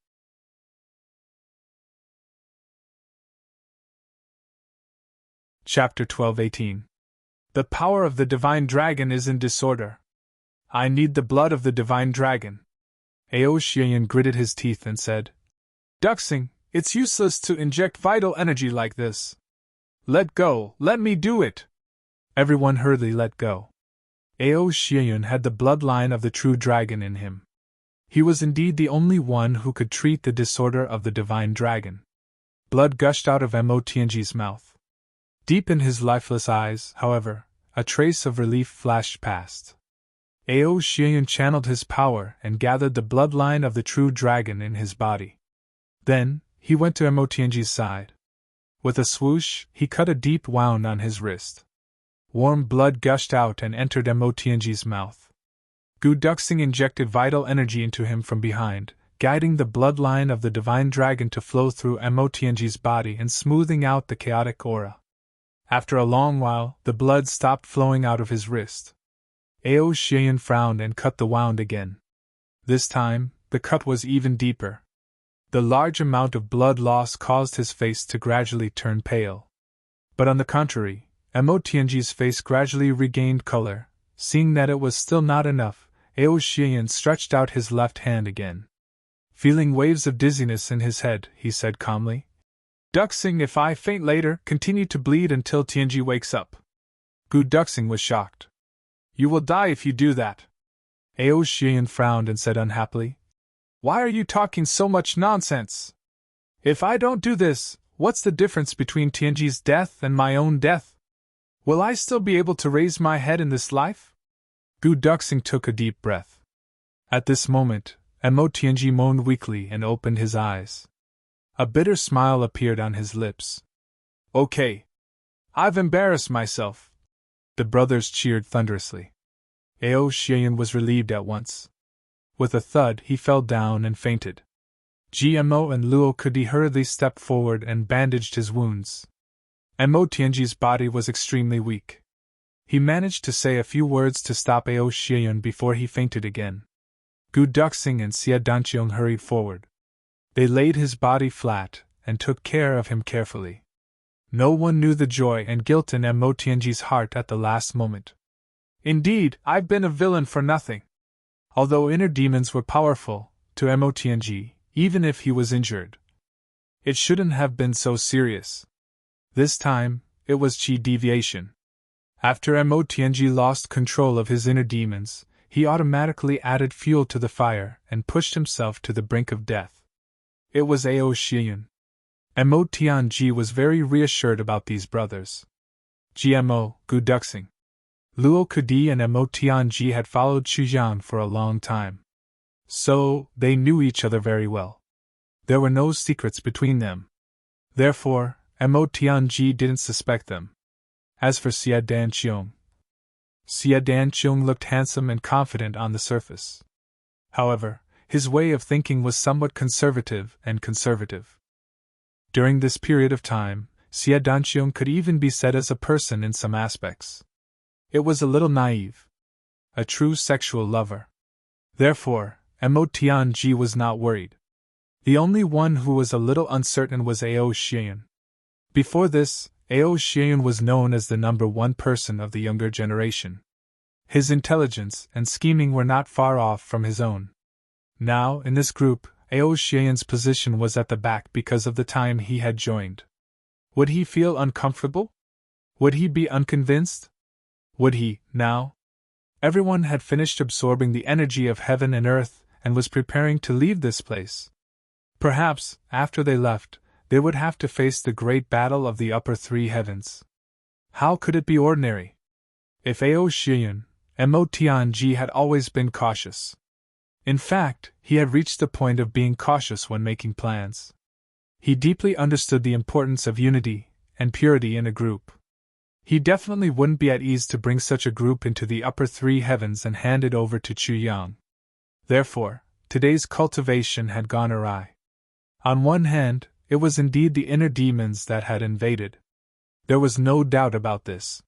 Chapter 12:18. The power of the divine dragon is in disorder. I need the blood of the divine dragon. Ao Xian gritted his teeth and said, "Duxing, it's useless to inject vital energy like this. Let go, let me do it." Everyone hurriedly let go. Ao Xian had the bloodline of the true dragon in him. He was indeed the only one who could treat the disorder of the divine dragon. Blood gushed out of Mo Tianji's mouth. Deep in his lifeless eyes, however, a trace of relief flashed past. Ao Xian channeled his power and gathered the bloodline of the true dragon in his body. Then, he went to Mo Tianji's side. With a swoosh, he cut a deep wound on his wrist. Warm blood gushed out and entered Mo Tianji's mouth. Gu Duxing injected vital energy into him from behind, guiding the bloodline of the divine dragon to flow through Mo Tianji's body and smoothing out the chaotic aura. After a long while, the blood stopped flowing out of his wrist. Ao Xian frowned and cut the wound again. This time, the cut was even deeper. The large amount of blood loss caused his face to gradually turn pale. But on the contrary, Mo Tianji's face gradually regained color. Seeing that it was still not enough, Ao Xian stretched out his left hand again. Feeling waves of dizziness in his head, he said calmly, "Duxing, if I faint later, continue to bleed until Tianji wakes up." Gu Duxing was shocked. "You will die if you do that." Ao Xian frowned and said unhappily, "Why are you talking so much nonsense? If I don't do this, what's the difference between Tianji's death and my own death? Will I still be able to raise my head in this life?" Gu Duxing took a deep breath. At this moment, Mo Tianji moaned weakly and opened his eyes. A bitter smile appeared on his lips. "Okay. I've embarrassed myself." The brothers cheered thunderously. Ao Xian was relieved at once. With a thud, he fell down and fainted. GMO and Luo Kudi hurriedly stepped forward and bandaged his wounds. Mo Tianji's body was extremely weak. He managed to say a few words to stop Ao Xieyun before he fainted again. Gu Duxing and Xie Danqiong hurried forward. They laid his body flat and took care of him carefully. No one knew the joy and guilt in Mo Tianji's heart at the last moment. Indeed, I've been a villain for nothing. Although inner demons were powerful, to Mo Tianji, even if he was injured, it shouldn't have been so serious. This time, it was qi deviation. After Mo Tianji lost control of his inner demons, he automatically added fuel to the fire and pushed himself to the brink of death. It was Ao Xieyun. Mo Tianji was very reassured about these brothers. GMO, Gu Duxing, Luo Kudi and Mo Tianji had followed Chujiang for a long time. So, they knew each other very well. There were no secrets between them. Therefore, Mo Tianji didn't suspect them. As for Xie Danqiong looked handsome and confident on the surface. However, his way of thinking was somewhat conservative. During this period of time, Xie Danqiong could even be said as a person in some aspects. It was a little naive. A true sexual lover. Therefore, Mo Tianji was not worried. The only one who was a little uncertain was Ao Xieyun. Before this, Ao Xieyun was known as the #1 person of the younger generation. His intelligence and scheming were not far off from his own. Now, in this group, Ao Xieyun's position was at the back because of the time he had joined. Would he feel uncomfortable? Would he be unconvinced? Would he, now? Everyone had finished absorbing the energy of heaven and earth and was preparing to leave this place. Perhaps, after they left, they would have to face the great battle of the upper three heavens. How could it be ordinary? If Ao Xieyun, Mo Tianji had always been cautious. In fact, he had reached the point of being cautious when making plans. He deeply understood the importance of unity and purity in a group. He definitely wouldn't be at ease to bring such a group into the upper three heavens and hand it over to Chuyang. Therefore, today's cultivation had gone awry. On one hand, it was indeed the inner demons that had invaded. There was no doubt about this.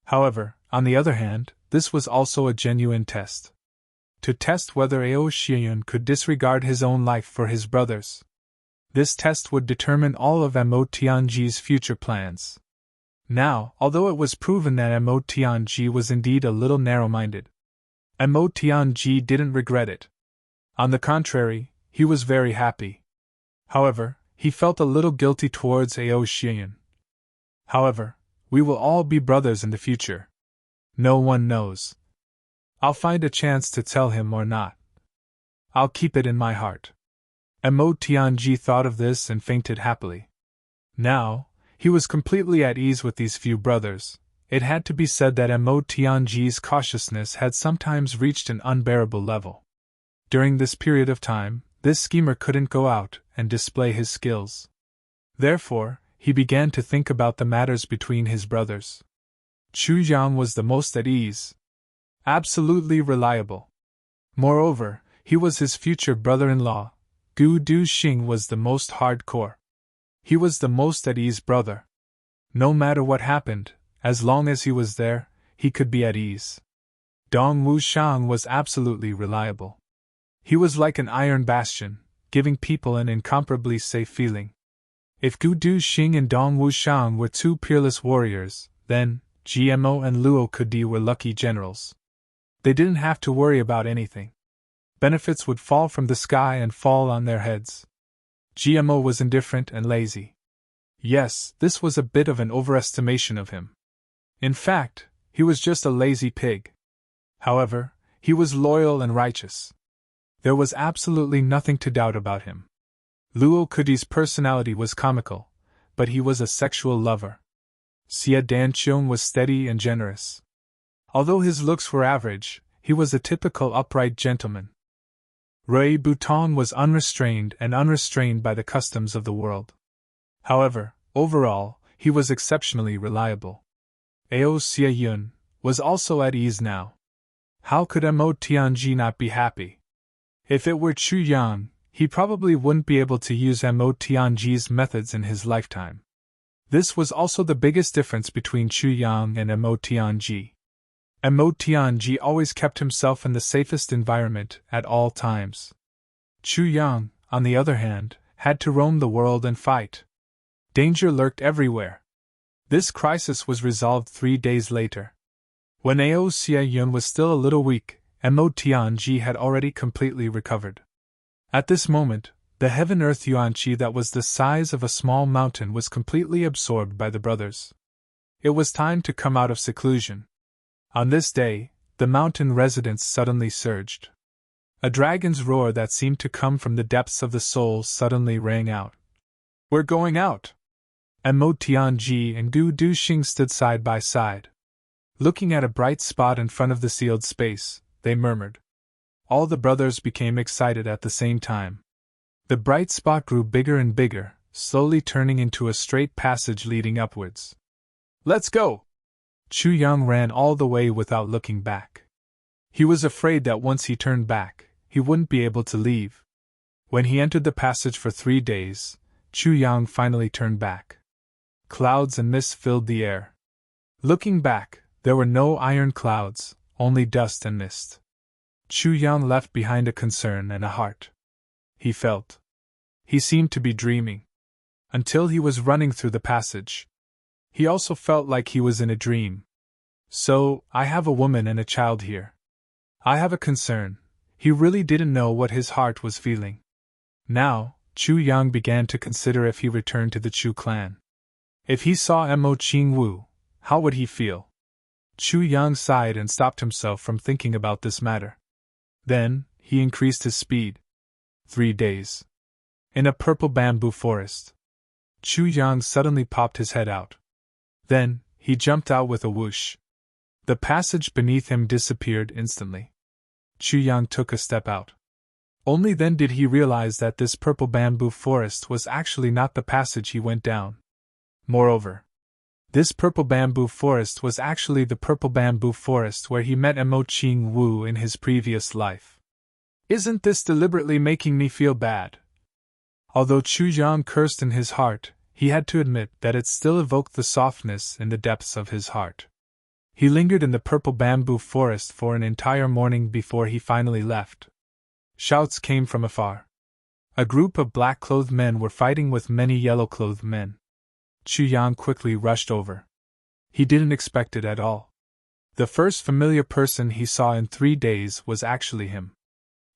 However, on the other hand, this was also a genuine test. To test whether Ao Xieyun could disregard his own life for his brother's. This test would determine all of Mo Tianji's future plans. Now, although it was proven that Mo Tianji was indeed a little narrow-minded, Mo Tianji didn't regret it. On the contrary, he was very happy. However, he felt a little guilty towards Ao Xieyun. However, we will all be brothers in the future. No one knows. I'll find a chance to tell him or not. I'll keep it in my heart. Mo Tianji thought of this and fainted happily. Now, he was completely at ease with these few brothers. It had to be said that Mo Tianji's cautiousness had sometimes reached an unbearable level. During this period of time, this schemer couldn't go out and display his skills. Therefore, he began to think about the matters between his brothers. Chu Yang was the most at ease. Absolutely reliable. Moreover, he was his future brother-in-law. Gu Duxing was the most hardcore. He was the most at ease brother. No matter what happened, as long as he was there, he could be at ease. Dong Wushang was absolutely reliable. He was like an iron bastion, giving people an incomparably safe feeling. If Gu Duxing and Dong Wushang were two peerless warriors, then GMO and Luo Kudi were lucky generals. They didn't have to worry about anything. Benefits would fall from the sky and fall on their heads. GMO was indifferent and lazy. Yes, this was a bit of an overestimation of him. In fact, he was just a lazy pig. However, he was loyal and righteous. There was absolutely nothing to doubt about him. Luo Kudi's personality was comical, but he was a sexual lover. Xie Danqiong was steady and generous. Although his looks were average, he was a typical upright gentleman. Rui Butong was unrestrained by the customs of the world. However, overall, he was exceptionally reliable. Ao Xieyun was also at ease now. How could Mo Tianji not be happy? If it were Chu Yang, he probably wouldn't be able to use Mo Tianji's methods in his lifetime. This was also the biggest difference between Chu Yang and Mo Tianji. Mo Tianji always kept himself in the safest environment at all times. Chu Yang, on the other hand, had to roam the world and fight. Danger lurked everywhere. This crisis was resolved 3 days later. When Ao Xie Yun was still a little weak, Mo Tianji had already completely recovered. At this moment, the heaven-earth Yuanqi that was the size of a small mountain was completely absorbed by the brothers. It was time to come out of seclusion. On this day, the mountain residents suddenly surged. A dragon's roar that seemed to come from the depths of the soul suddenly rang out. "We're going out!" Mo Tianji and Gu Duxing stood side by side. Looking at a bright spot in front of the sealed space, they murmured. All the brothers became excited at the same time. The bright spot grew bigger and bigger, slowly turning into a straight passage leading upwards. "Let's go!" Chu Yang ran all the way without looking back. He was afraid that once he turned back, he wouldn't be able to leave. When he entered the passage for 3 days, Chu Yang finally turned back. Clouds and mist filled the air. Looking back, there were no iron clouds, only dust and mist. Chu Yang left behind a concern and a heart. He felt. He seemed to be dreaming. Until he was running through the passage. He also felt like he was in a dream. "So, I have a woman and a child here. I have a concern." He really didn't know what his heart was feeling. Now, Chu Yang began to consider if he returned to the Chu clan. If he saw Mo Qingwu, how would he feel? Chu Yang sighed and stopped himself from thinking about this matter. Then, he increased his speed. 3 days. In a purple bamboo forest. Chu Yang suddenly popped his head out. Then, he jumped out with a whoosh. The passage beneath him disappeared instantly. Chu Yang took a step out. Only then did he realize that this purple bamboo forest was actually not the passage he went down. Moreover, this purple bamboo forest was actually the purple bamboo forest where he met Mo Qingwu in his previous life. "Isn't this deliberately making me feel bad?" Although Chu Yang cursed in his heart, he had to admit that it still evoked the softness in the depths of his heart. He lingered in the purple bamboo forest for an entire morning before he finally left. Shouts came from afar. A group of black-clothed men were fighting with many yellow-clothed men. Chu Yang quickly rushed over. He didn't expect it at all. The first familiar person he saw in 3 days was actually him.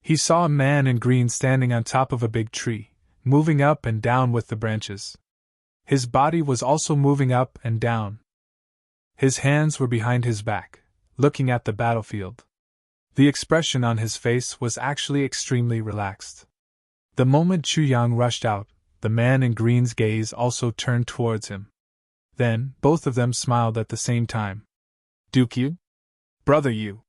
He saw a man in green standing on top of a big tree, moving up and down with the branches. His body was also moving up and down. His hands were behind his back, looking at the battlefield. The expression on his face was actually extremely relaxed. The moment Chu Yang rushed out, the man in green's gaze also turned towards him. Then, both of them smiled at the same time. "Dukyu? Brother Yu."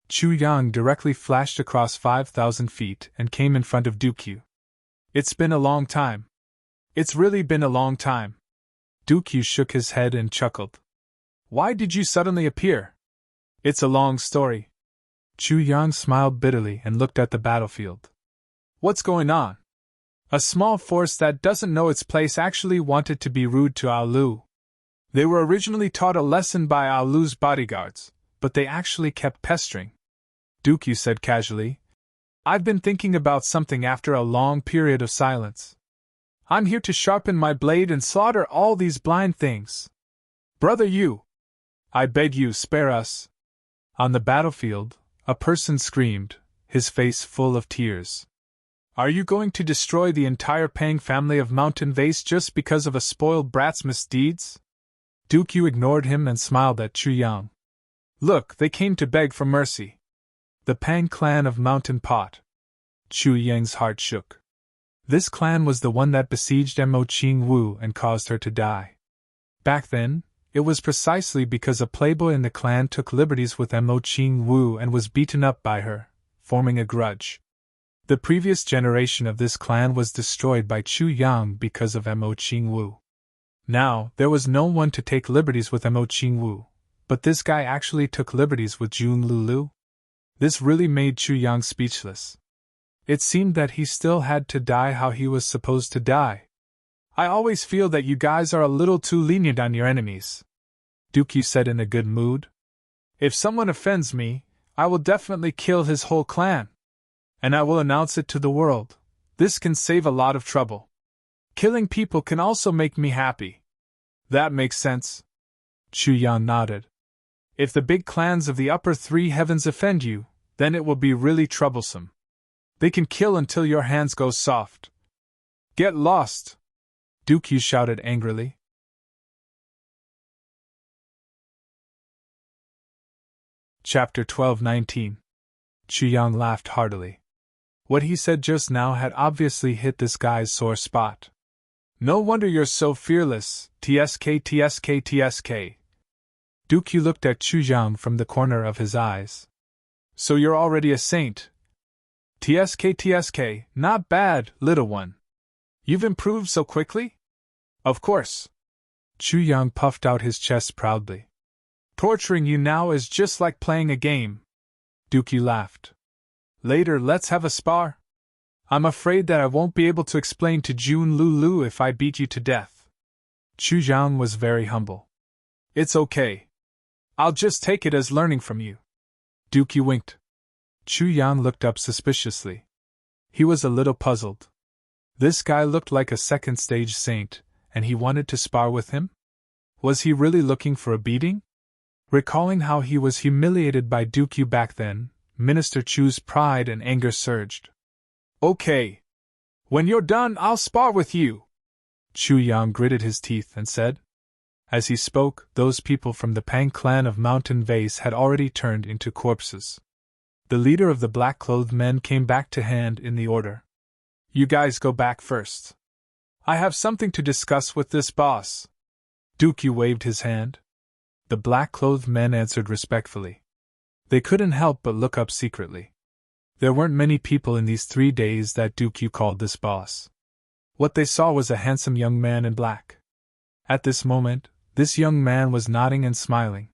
Chu Yang directly flashed across 5,000 feet and came in front of Dukyu. "It's been a long time. It's really been a long time." Dukyu shook his head and chuckled. "Why did you suddenly appear?" "It's a long story." Chu Yang smiled bitterly and looked at the battlefield. "What's going on?" "A small force that doesn't know its place actually wanted to be rude to Aolu. They were originally taught a lesson by Aolu's bodyguards, but they actually kept pestering." Dukyu said casually. "I've been thinking about something after a long period of silence. I'm here to sharpen my blade and slaughter all these blind things. Brother Yu, I beg you, spare us." On the battlefield, a person screamed, his face full of tears. "Are you going to destroy the entire Pang family of mountain vase just because of a spoiled brat's misdeeds?" Dukyu ignored him and smiled at Chu Yang. "Look, they came to beg for mercy. The Pang clan of Mountain Pot." Chu Yang's heart shook. This clan was the one that besieged Mo Qingwu and caused her to die. Back then, it was precisely because a playboy in the clan took liberties with Mo Qingwu and was beaten up by her, forming a grudge. The previous generation of this clan was destroyed by Chu Yang because of Mo Qingwu. Now, there was no one to take liberties with Mo Qingwu, but this guy actually took liberties with Jun Lulu. This really made Chu Yang speechless. It seemed that he still had to die how he was supposed to die. "I always feel that you guys are a little too lenient on your enemies," Dukyu said in a good mood. If someone offends me, I will definitely kill his whole clan. And I will announce it to the world. This can save a lot of trouble. Killing people can also make me happy. That makes sense. Chu Yang nodded. If the big clans of the upper three heavens offend you, then it will be really troublesome. They can kill until your hands go soft. Get lost! Dooku shouted angrily. Chapter 12:19. Chu Yang laughed heartily. What he said just now had obviously hit this guy's sore spot. No wonder you're so fearless, TSK TSK TSK. Dooku looked at Chu Yang from the corner of his eyes. So you're already a saint. TSK TSK, not bad, little one. You've improved so quickly? Of course. Chu Yang puffed out his chest proudly. Torturing you now is just like playing a game. Dooku laughed. Later, let's have a spar. I'm afraid that I won't be able to explain to Jun Lulu if I beat you to death. Chu Yang was very humble. It's okay. I'll just take it as learning from you. Dooku winked. Chu Yang looked up suspiciously. He was a little puzzled. This guy looked like a second stage saint, and he wanted to spar with him? Was he really looking for a beating? Recalling how he was humiliated by Dooku back then, Minister Chu's pride and anger surged. Okay. When you're done, I'll spar with you. Chu Yang gritted his teeth and said. As he spoke, those people from the Pang clan of Mountain Vase had already turned into corpses. The leader of the black-clothed men came back to hand in the order. You guys go back first. I have something to discuss with this boss. Dooku waved his hand. The black-clothed men answered respectfully. They couldn't help but look up secretly. There weren't many people in these 3 days that Dooku called this boss. What they saw was a handsome young man in black. At this moment, this young man was nodding and smiling.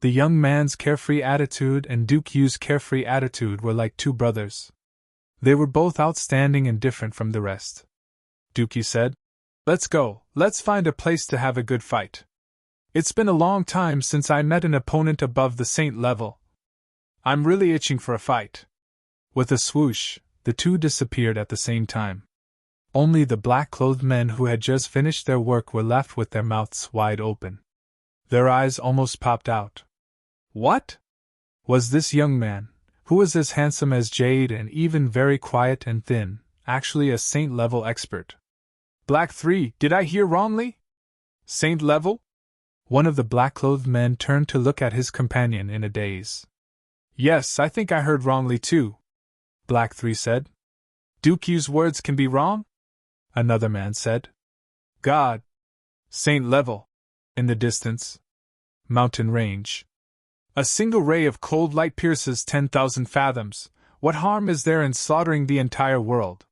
The young man's carefree attitude and Dooku's carefree attitude were like two brothers. They were both outstanding and different from the rest. Dooku said, Let's go, let's find a place to have a good fight. It's been a long time since I met an opponent above the saint level. I'm really itching for a fight. With a swoosh, the two disappeared at the same time. Only the black-clothed men who had just finished their work were left with their mouths wide open. Their eyes almost popped out. What? Was this young man, who was as handsome as jade and even very quiet and thin, actually a saint-level expert? Black 3, did I hear wrongly? Saint level? One of the black-clothed men turned to look at his companion in a daze. Yes, I think I heard wrongly too, Black 3 said. Dooku's words can be wrong? Another man said. God. Saint level. In the distance. Mountain range. A single ray of cold light pierces 10,000 fathoms. What harm is there in slaughtering the entire world?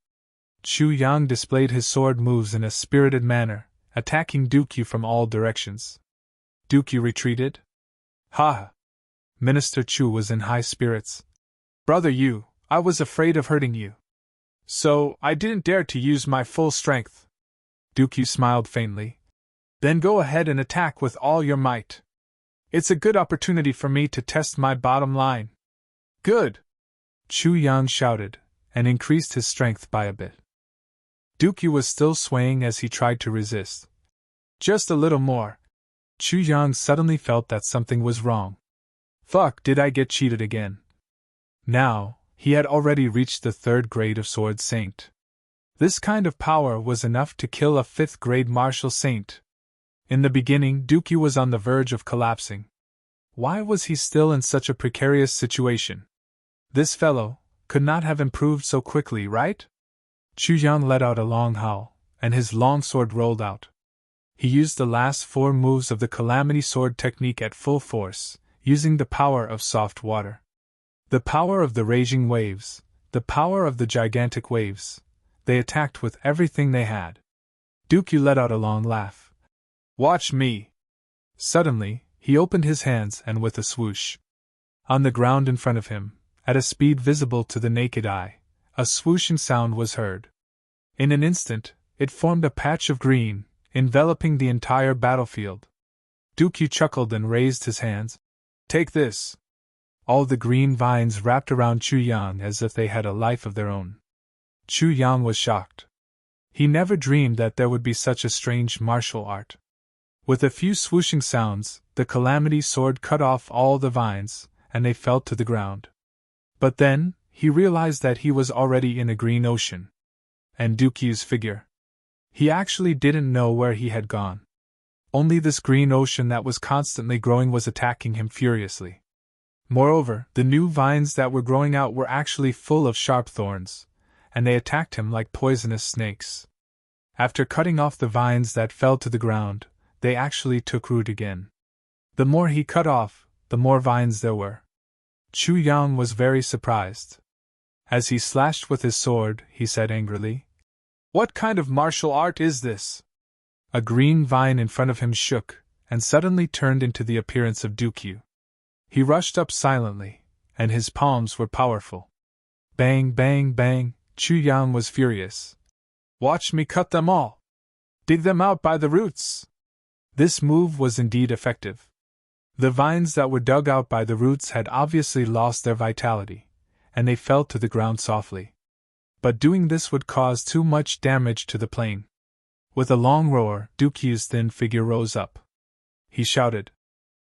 Chu Yang displayed his sword moves in a spirited manner, attacking Dooku from all directions. Dooku retreated. Ha! Minister Chu was in high spirits. Brother Yu, I was afraid of hurting you. So, I didn't dare to use my full strength. Dooku smiled faintly. Then go ahead and attack with all your might. It's a good opportunity for me to test my bottom line. Good! Chu Yang shouted, and increased his strength by a bit. Dooku was still swaying as he tried to resist. Just a little more. Chu Yang suddenly felt that something was wrong. Fuck, did I get cheated again? Now, he had already reached the 3rd grade of Sword Saint. This kind of power was enough to kill a 5th grade martial saint. In the beginning, Dooku was on the verge of collapsing. Why was he still in such a precarious situation? This fellow could not have improved so quickly, right? Chu Yang let out a long howl, and his long sword rolled out. He used the last 4 moves of the Calamity Sword technique at full force, using the power of soft water. The power of the raging waves, the power of the gigantic waves. They attacked with everything they had. Dooku let out a long laugh. Watch me! Suddenly, he opened his hands and with a swoosh. On the ground in front of him, at a speed visible to the naked eye, a swooshing sound was heard. In an instant, it formed a patch of green, enveloping the entire battlefield. Dooku chuckled and raised his hands. Take this! All the green vines wrapped around Chu Yang as if they had a life of their own. Chu Yang was shocked. He never dreamed that there would be such a strange martial art. With a few swooshing sounds, the calamity sword cut off all the vines, and they fell to the ground. But then, he realized that he was already in a green ocean. And Dukyu's figure. He actually didn't know where he had gone. Only this green ocean that was constantly growing was attacking him furiously. Moreover, the new vines that were growing out were actually full of sharp thorns, and they attacked him like poisonous snakes. After cutting off the vines that fell to the ground, they actually took root again. The more he cut off, the more vines there were. Chu Yang was very surprised. As he slashed with his sword, he said angrily, "What kind of martial art is this?" A green vine in front of him shook, and suddenly turned into the appearance of Dukyu. He rushed up silently, and his palms were powerful. Bang, bang, bang, Chu Yang was furious. "Watch me cut them all! Dig them out by the roots!" This move was indeed effective. The vines that were dug out by the roots had obviously lost their vitality, and they fell to the ground softly. But doing this would cause too much damage to the plane. With a long roar, Dukyu's thin figure rose up. He shouted,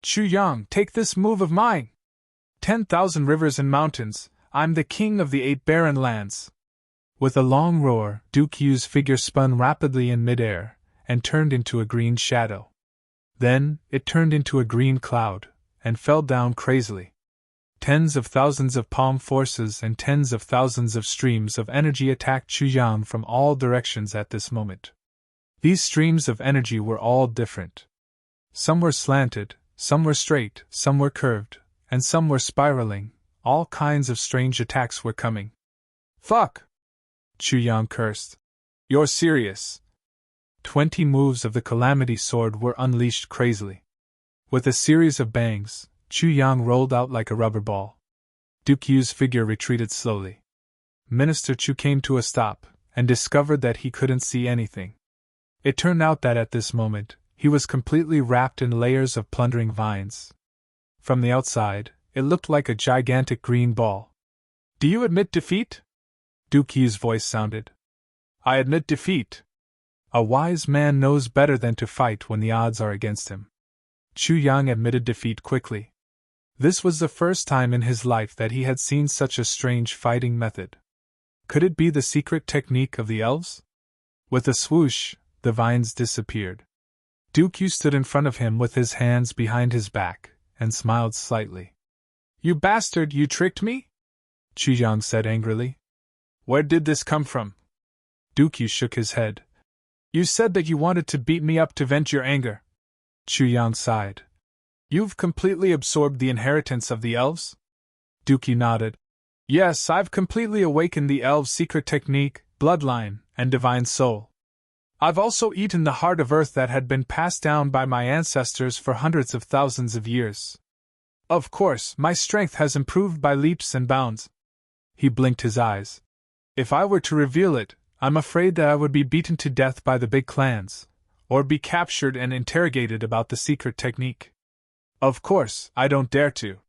"Chu Yang, take this move of mine! 10,000 rivers and mountains, I'm the king of the 8 barren lands!" With a long roar, Dukyu's figure spun rapidly in midair, and turned into a green shadow. Then, it turned into a green cloud, and fell down crazily. Tens of thousands of palm forces and tens of thousands of streams of energy attacked Chu Yang from all directions at this moment. These streams of energy were all different. Some were slanted, some were straight, some were curved, and some were spiraling. All kinds of strange attacks were coming. "Fuck!" Chu Yang cursed. "You're serious?" 20 moves of the Calamity Sword were unleashed crazily. With a series of bangs, Chu Yang rolled out like a rubber ball. Dukyu's figure retreated slowly. Minister Chu came to a stop, and discovered that he couldn't see anything. It turned out that at this moment, he was completely wrapped in layers of plundering vines. From the outside, it looked like a gigantic green ball. "Do you admit defeat?" Dukyu's voice sounded. "I admit defeat." A wise man knows better than to fight when the odds are against him. Chu Yang admitted defeat quickly. This was the first time in his life that he had seen such a strange fighting method. Could it be the secret technique of the elves? With a swoosh, the vines disappeared. Dukyu stood in front of him with his hands behind his back, and smiled slightly. "You bastard, you tricked me?" Chu Yang said angrily. "Where did this come from?" Dukyu shook his head. "You said that you wanted to beat me up to vent your anger." Chu Yang sighed. "You've completely absorbed the inheritance of the elves?" Dukyu nodded. "Yes, I've completely awakened the elves' secret technique, bloodline, and divine soul. I've also eaten the heart of earth that had been passed down by my ancestors for hundreds of thousands of years. Of course, my strength has improved by leaps and bounds." He blinked his eyes. "If I were to reveal it, I'm afraid that I would be beaten to death by the big clans, or be captured and interrogated about the secret technique. Of course, I don't dare to.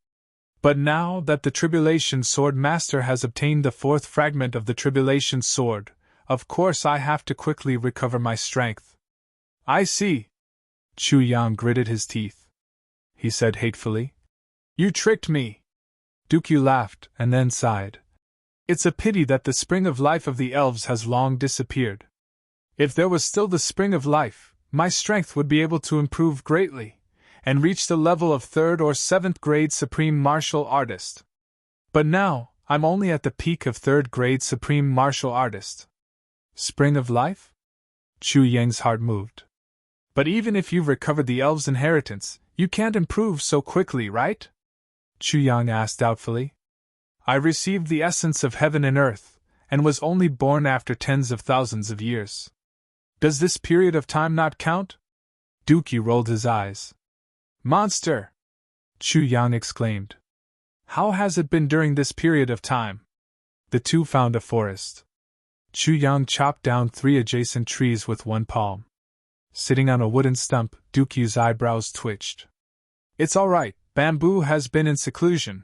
But now that the Tribulation Sword Master has obtained the 4th fragment of the Tribulation Sword, of course I have to quickly recover my strength." "I see." Chu Yang gritted his teeth. He said hatefully, "You tricked me." Dukyu laughed, and then sighed. "It's a pity that the spring of life of the elves has long disappeared. If there was still the spring of life, my strength would be able to improve greatly, and reach the level of 3rd or 7th grade Supreme Martial Artist. But now, I'm only at the peak of 3rd grade Supreme Martial Artist." "Spring of life?" Chu Yang's heart moved. "But even if you've recovered the elves' inheritance, you can't improve so quickly, right?" Chu Yang asked doubtfully. "I received the essence of heaven and earth, and was only born after tens of thousands of years. Does this period of time not count?" Dukyu rolled his eyes. "Monster!" Chu Yang exclaimed. "How has it been during this period of time?" The two found a forest. Chu Yang chopped down 3 adjacent trees with one palm. Sitting on a wooden stump, Dukyu's eyebrows twitched. "It's all right, Bamboo has been in seclusion.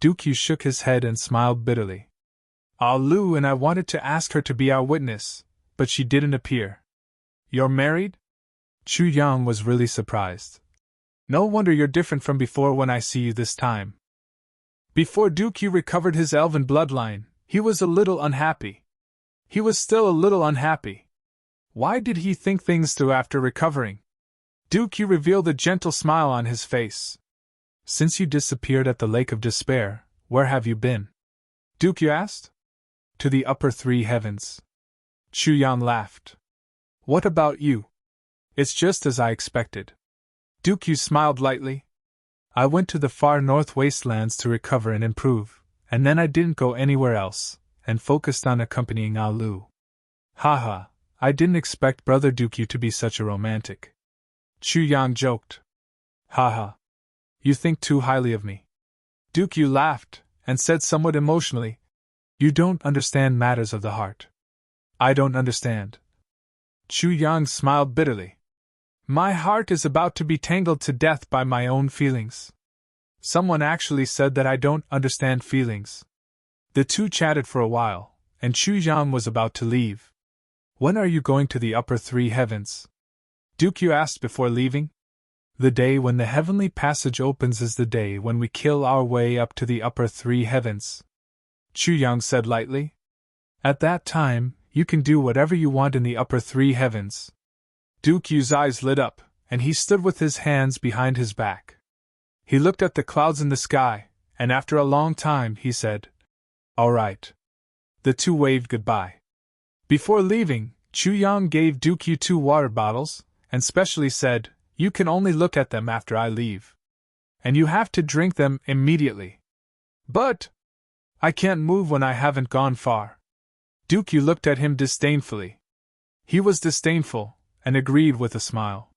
Dukyu shook his head and smiled bitterly. Ah Lu and I wanted to ask her to be our witness, but she didn't appear. You're married? Chu Yang was really surprised. No wonder you're different from before when I see you this time. Before Dukyu recovered his elven bloodline, he was a little unhappy. He was still a little unhappy. Why did he think things through after recovering? Dukyu revealed a gentle smile on his face. Since you disappeared at the Lake of Despair, where have you been? Dukyu asked. To the upper three heavens. Chu Yang laughed. What about you? It's just as I expected. Dukyu smiled lightly. I went to the far north wastelands to recover and improve, and then I didn't go anywhere else, and focused on accompanying Ah Lu. Haha, I didn't expect Brother Dukyu to be such a romantic. Chu Yang joked. Haha. You think too highly of me. Dukyu laughed, and said somewhat emotionally, You don't understand matters of the heart. I don't understand. Chu Yang smiled bitterly. My heart is about to be tangled to death by my own feelings. Someone actually said that I don't understand feelings. The two chatted for a while, and Chu Yang was about to leave. When are you going to the upper three heavens? Dukyu asked before leaving. The day when the heavenly passage opens is the day when we kill our way up to the upper three heavens. Chu Yang said lightly. At that time, you can do whatever you want in the upper three heavens. Dukyu's eyes lit up, and he stood with his hands behind his back. He looked at the clouds in the sky, and after a long time he said, All right. The two waved goodbye. Before leaving, Chu Yang gave Dukyu 2 water bottles, and specially said, You can only look at them after I leave. And you have to drink them immediately. But I can't move when I haven't gone far. Dukyu looked at him disdainfully. He was disdainful, and agreed with a smile.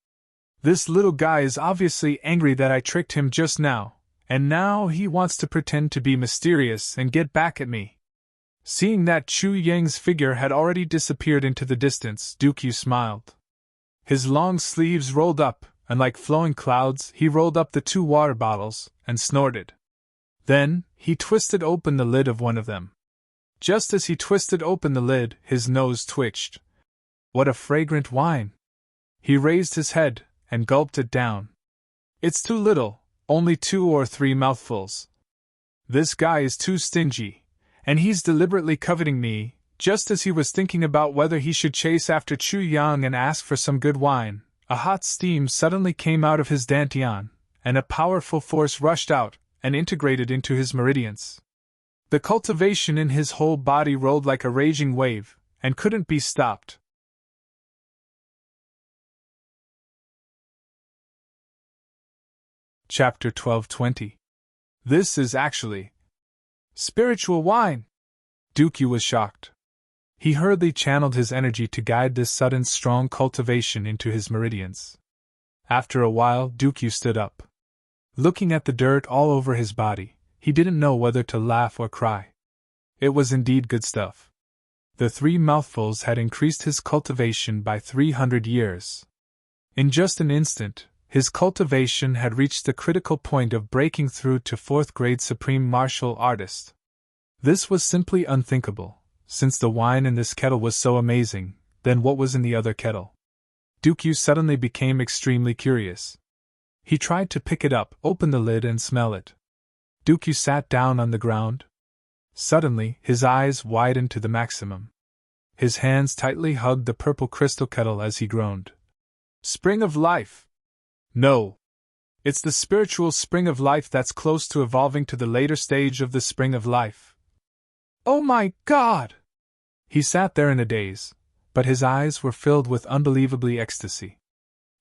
This little guy is obviously angry that I tricked him just now, and now he wants to pretend to be mysterious and get back at me. Seeing that Chu Yang's figure had already disappeared into the distance, Dukyu smiled. His long sleeves rolled up, and like flowing clouds, he rolled up the 2 water bottles, and snorted. Then, he twisted open the lid of one of them. Just as he twisted open the lid, his nose twitched. What a fragrant wine! He raised his head, and gulped it down. It's too little, only 2 or 3 mouthfuls. This guy is too stingy, and he's deliberately coveting me, just as he was thinking about whether he should chase after Chu Yang and ask for some good wine. A hot steam suddenly came out of his dantian, and a powerful force rushed out, and integrated into his meridians. The cultivation in his whole body rolled like a raging wave, and couldn't be stopped. Chapter 12:20. This is actually spiritual wine! Dukyu was shocked. He hurriedly channeled his energy to guide this sudden strong cultivation into his meridians. After a while, Dukyu stood up. Looking at the dirt all over his body, he didn't know whether to laugh or cry. It was indeed good stuff. The 3 mouthfuls had increased his cultivation by 300 years. In just an instant, his cultivation had reached the critical point of breaking through to 4th grade supreme martial artist. This was simply unthinkable. Since the wine in this kettle was so amazing, then what was in the other kettle? Dukyu suddenly became extremely curious. He tried to pick it up, open the lid and smell it. Dukyu sat down on the ground. Suddenly, his eyes widened to the maximum. His hands tightly hugged the purple crystal kettle as he groaned. Spring of life! No! It's the spiritual spring of life that's close to evolving to the later stage of the spring of life. Oh my God! He sat there in a daze, but his eyes were filled with unbelievably ecstasy.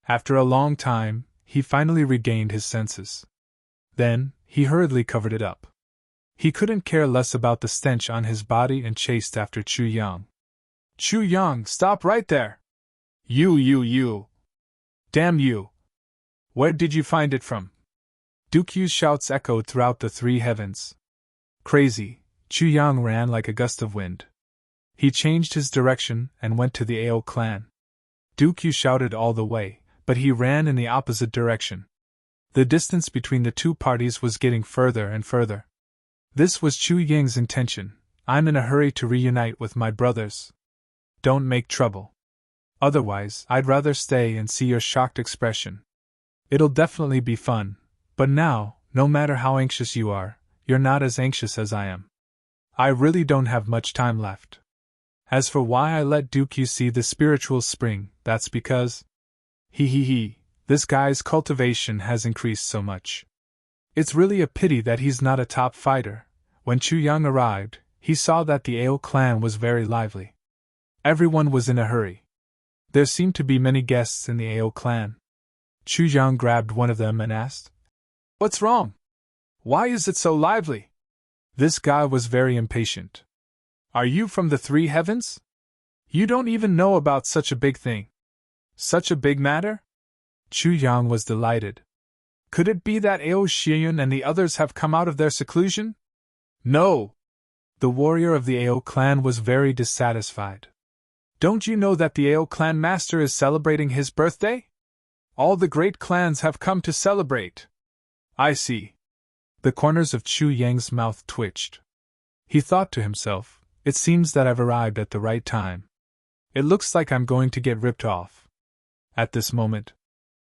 After a long time, he finally regained his senses. Then, he hurriedly covered it up. He couldn't care less about the stench on his body and chased after Chu Yang. Chu Yang, stop right there! You! Damn you! Where did you find it from? Dukyu's shouts echoed throughout the 3 heavens. Crazy, Chu Yang ran like a gust of wind. He changed his direction and went to the Ao clan. Dukyu shouted all the way, but he ran in the opposite direction. The distance between the two parties was getting further and further. This was Chu Ying's intention. I'm in a hurry to reunite with my brothers. Don't make trouble. Otherwise, I'd rather stay and see your shocked expression. It'll definitely be fun, but now, no matter how anxious you are, you're not as anxious as I am. I really don't have much time left. As for why I let Duke you see the spiritual spring, that's because… this guy's cultivation has increased so much. It's really a pity that he's not a top fighter. When Chu Yang arrived, he saw that the Ao clan was very lively. Everyone was in a hurry. There seemed to be many guests in the Ao clan. Chu Yang grabbed one of them and asked, "What's wrong? Why is it so lively?" This guy was very impatient. "Are you from the three heavens? You don't even know about such a big thing. Such a big matter?" Chu Yang was delighted. Could it be that Ao Shiyun and the others have come out of their seclusion? No! The warrior of the Ao clan was very dissatisfied. Don't you know that the Ao clan master is celebrating his birthday? All the great clans have come to celebrate. I see. The corners of Chu Yang's mouth twitched. He thought to himself, it seems that I've arrived at the right time. It looks like I'm going to get ripped off. At this moment,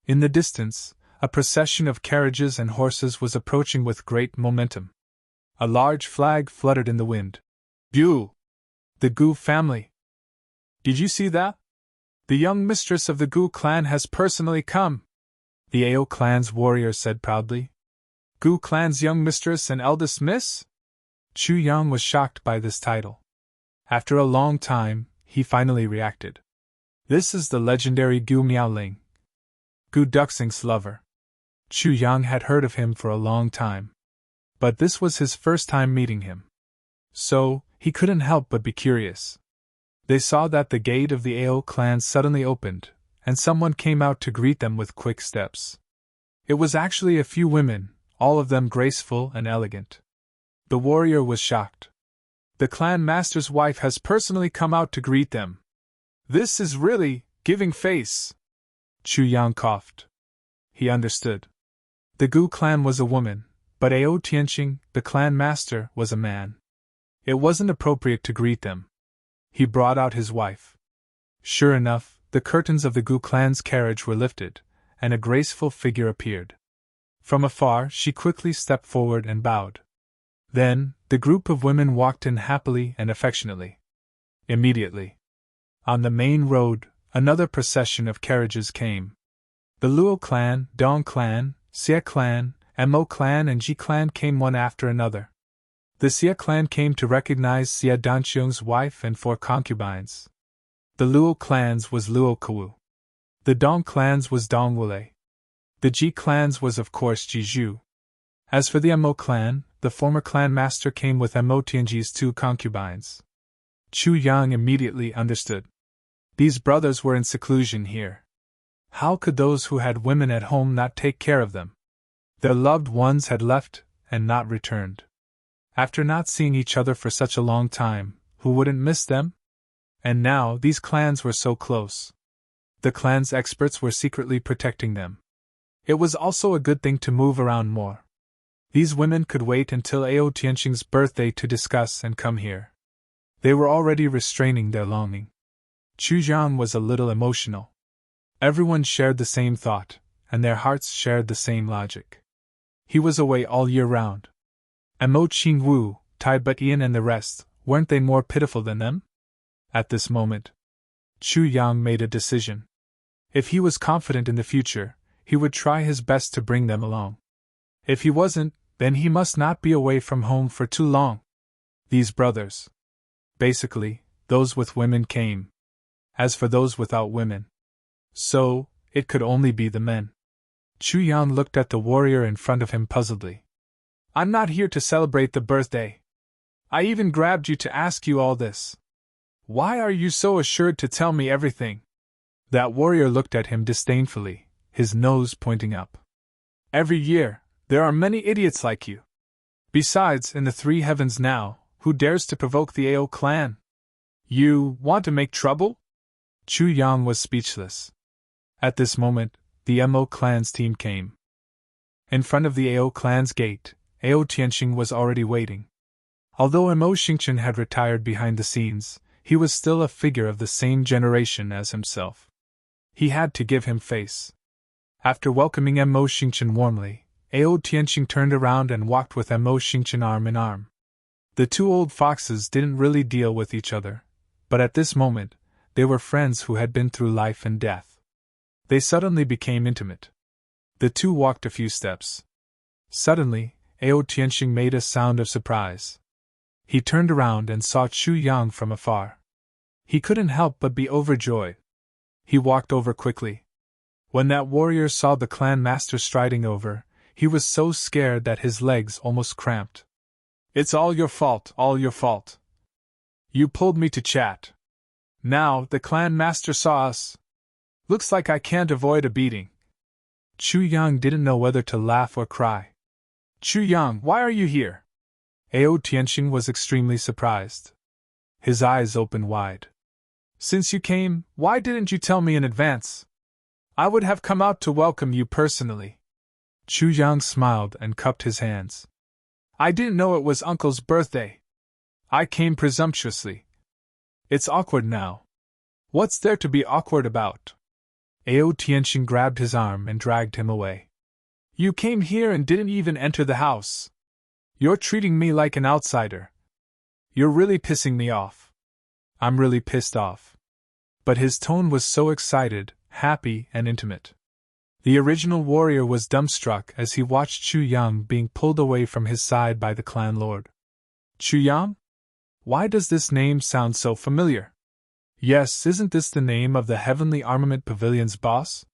in the distance, a procession of carriages and horses was approaching with great momentum. A large flag fluttered in the wind. Gu! The Gu family! Did you see that? The young mistress of the Gu clan has personally come, the Ao clan's warrior said proudly. Gu clan's young mistress and eldest miss? Chu Yang was shocked by this title. After a long time, he finally reacted. This is the legendary Gu Miaoling, Gu Duxing's lover. Chu Yang had heard of him for a long time, but this was his first time meeting him. So, he couldn't help but be curious. They saw that the gate of the Ao clan suddenly opened, and someone came out to greet them with quick steps. It was actually a few women, all of them graceful and elegant. The warrior was shocked. The clan master's wife has personally come out to greet them. This is really giving face. Chu Yang coughed. He understood. The Gu clan was a woman, but Ao Tianqing, the clan master, was a man. It wasn't appropriate to greet them. He brought out his wife. Sure enough, the curtains of the Gu clan's carriage were lifted, and a graceful figure appeared. From afar, she quickly stepped forward and bowed. Then, the group of women walked in happily and affectionately. Immediately, on the main road, another procession of carriages came. The Luo clan, Dong clan, Xia clan, Mo clan and Ji clan came one after another. The Xia clan came to recognize Xia Danxiong's wife and 4 concubines. The Luo clans was Luo Kuwu. The Dong clans was Dong Wulei. The Ji clans was of course Ji Zhu. As for the Mo clan, the former clan master came with Mo Tianji's 2 concubines. Chu Yang immediately understood. These brothers were in seclusion here. How could those who had women at home not take care of them? Their loved ones had left, and not returned. After not seeing each other for such a long time, who wouldn't miss them? And now these clans were so close. The clan's experts were secretly protecting them. It was also a good thing to move around more. These women could wait until Ao Tianqing's birthday to discuss and come here. They were already restraining their longing. Chu Yang was a little emotional. Everyone shared the same thought, and their hearts shared the same logic. He was away all year round. Mo Qingwu, Tai Butian and the rest, weren't they more pitiful than them? At this moment, Chu Yang made a decision. If he was confident in the future, he would try his best to bring them along. If he wasn't, then he must not be away from home for too long. These brothers. Basically, those with women came. As for those without women. So, it could only be the men. Chu Yang looked at the warrior in front of him puzzledly. I'm not here to celebrate the birthday. I even grabbed you to ask you all this. Why are you so assured to tell me everything? That warrior looked at him disdainfully, his nose pointing up. Every year, there are many idiots like you. Besides, in the 3 heavens now, who dares to provoke the Ao clan? You want to make trouble? Chu Yang was speechless. At this moment, the Mo clan's team came. In front of the Ao clan's gate, Ao Tianxing was already waiting. Although Mo Xingchen had retired behind the scenes, he was still a figure of the same generation as himself. He had to give him face. After welcoming Mo Xingchen warmly, Ao Tianxing turned around and walked with Mo Xingchen arm in arm. The two old foxes didn't really deal with each other, but at this moment, they were friends who had been through life and death. They suddenly became intimate. The two walked a few steps. Suddenly, Ao Tianxing made a sound of surprise. He turned around and saw Chu Yang from afar. He couldn't help but be overjoyed. He walked over quickly. When that warrior saw the clan master striding over, he was so scared that his legs almost cramped. "It's all your fault, all your fault. You pulled me to chat. Now, the clan master saw us. Looks like I can't avoid a beating." Chu Yang didn't know whether to laugh or cry. "Chu Yang, why are you here?" Ao Tianxing was extremely surprised. His eyes opened wide. "Since you came, why didn't you tell me in advance? I would have come out to welcome you personally." Chu Yang smiled and cupped his hands. "I didn't know it was Uncle's birthday. I came presumptuously. It's awkward now." "What's there to be awkward about?" Ao Tianxing grabbed his arm and dragged him away. "You came here and didn't even enter the house. You're treating me like an outsider. You're really pissing me off." "I'm really pissed off." But his tone was so excited, happy, and intimate. The original warrior was dumbstruck as he watched Chu Yang being pulled away from his side by the clan lord. "Chu Yang? Why does this name sound so familiar?" "Yes, isn't this the name of the Heavenly Armament Pavilion's boss?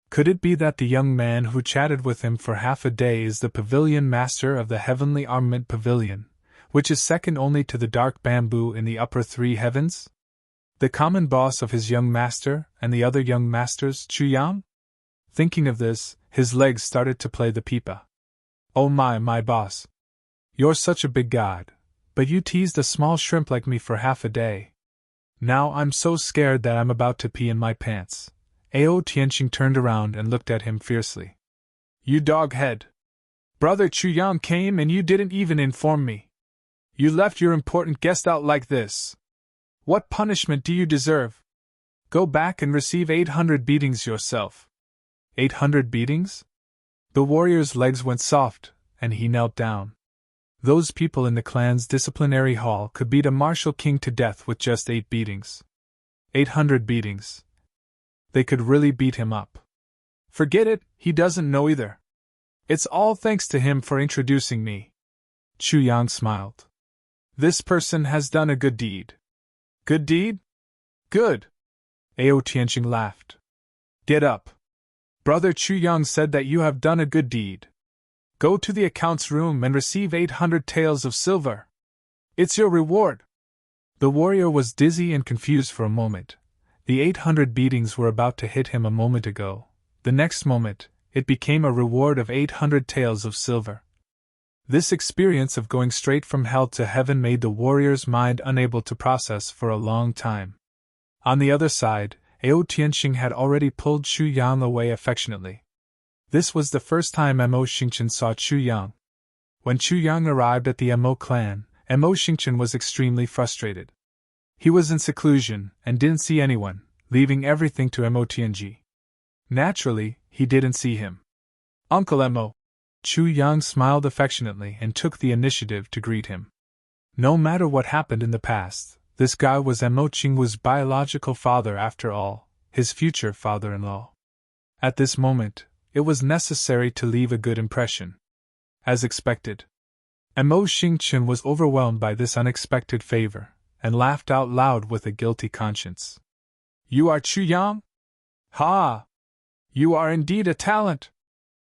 Could it be that the young man who chatted with him for half a day is the pavilion master of the Heavenly Armament Pavilion, which is second only to the dark bamboo in the upper three heavens? The common boss of his young master and the other young masters, Chu Yang?" Thinking of this, his legs started to play the pipa. "Oh my boss. You're such a big god, but you teased a small shrimp like me for half a day. Now I'm so scared that I'm about to pee in my pants." Ao Tianxing turned around and looked at him fiercely. "You doghead! Brother Chu Yang came and you didn't even inform me. You left your important guest out like this. What punishment do you deserve? Go back and receive 800 beatings yourself." 800 beatings? The warrior's legs went soft, and he knelt down. Those people in the clan's disciplinary hall could beat a martial king to death with just 8 beatings. 800 beatings. They could really beat him up. "Forget it, he doesn't know either. It's all thanks to him for introducing me." Chu Yang smiled. "This person has done a good deed." "Good deed? Good." Ao Tianxing laughed. "Get up. Brother Chu Yang said that you have done a good deed. Go to the accounts room and receive 800 taels of silver. It's your reward." The warrior was dizzy and confused for a moment. The 800 beatings were about to hit him a moment ago. The next moment, it became a reward of 800 taels of silver. This experience of going straight from hell to heaven made the warrior's mind unable to process for a long time. On the other side, Ao Tianxing had already pulled Chu Yang away affectionately. This was the first time Mo Xingchen saw Chu Yang. When Chu Yang arrived at the Mo clan, Mo Xingchen was extremely frustrated. He was in seclusion and didn't see anyone, leaving everything to Mo Tianji. Naturally, he didn't see him. "Uncle Mo." Chu Yang smiled affectionately and took the initiative to greet him. No matter what happened in the past, this guy was Mo Qingwu's biological father after all, his future father-in-law. At this moment, it was necessary to leave a good impression. As expected, Mo Xingchen was overwhelmed by this unexpected favor, and laughed out loud with a guilty conscience. "You are Chu Yang? Ha! You are indeed a talent!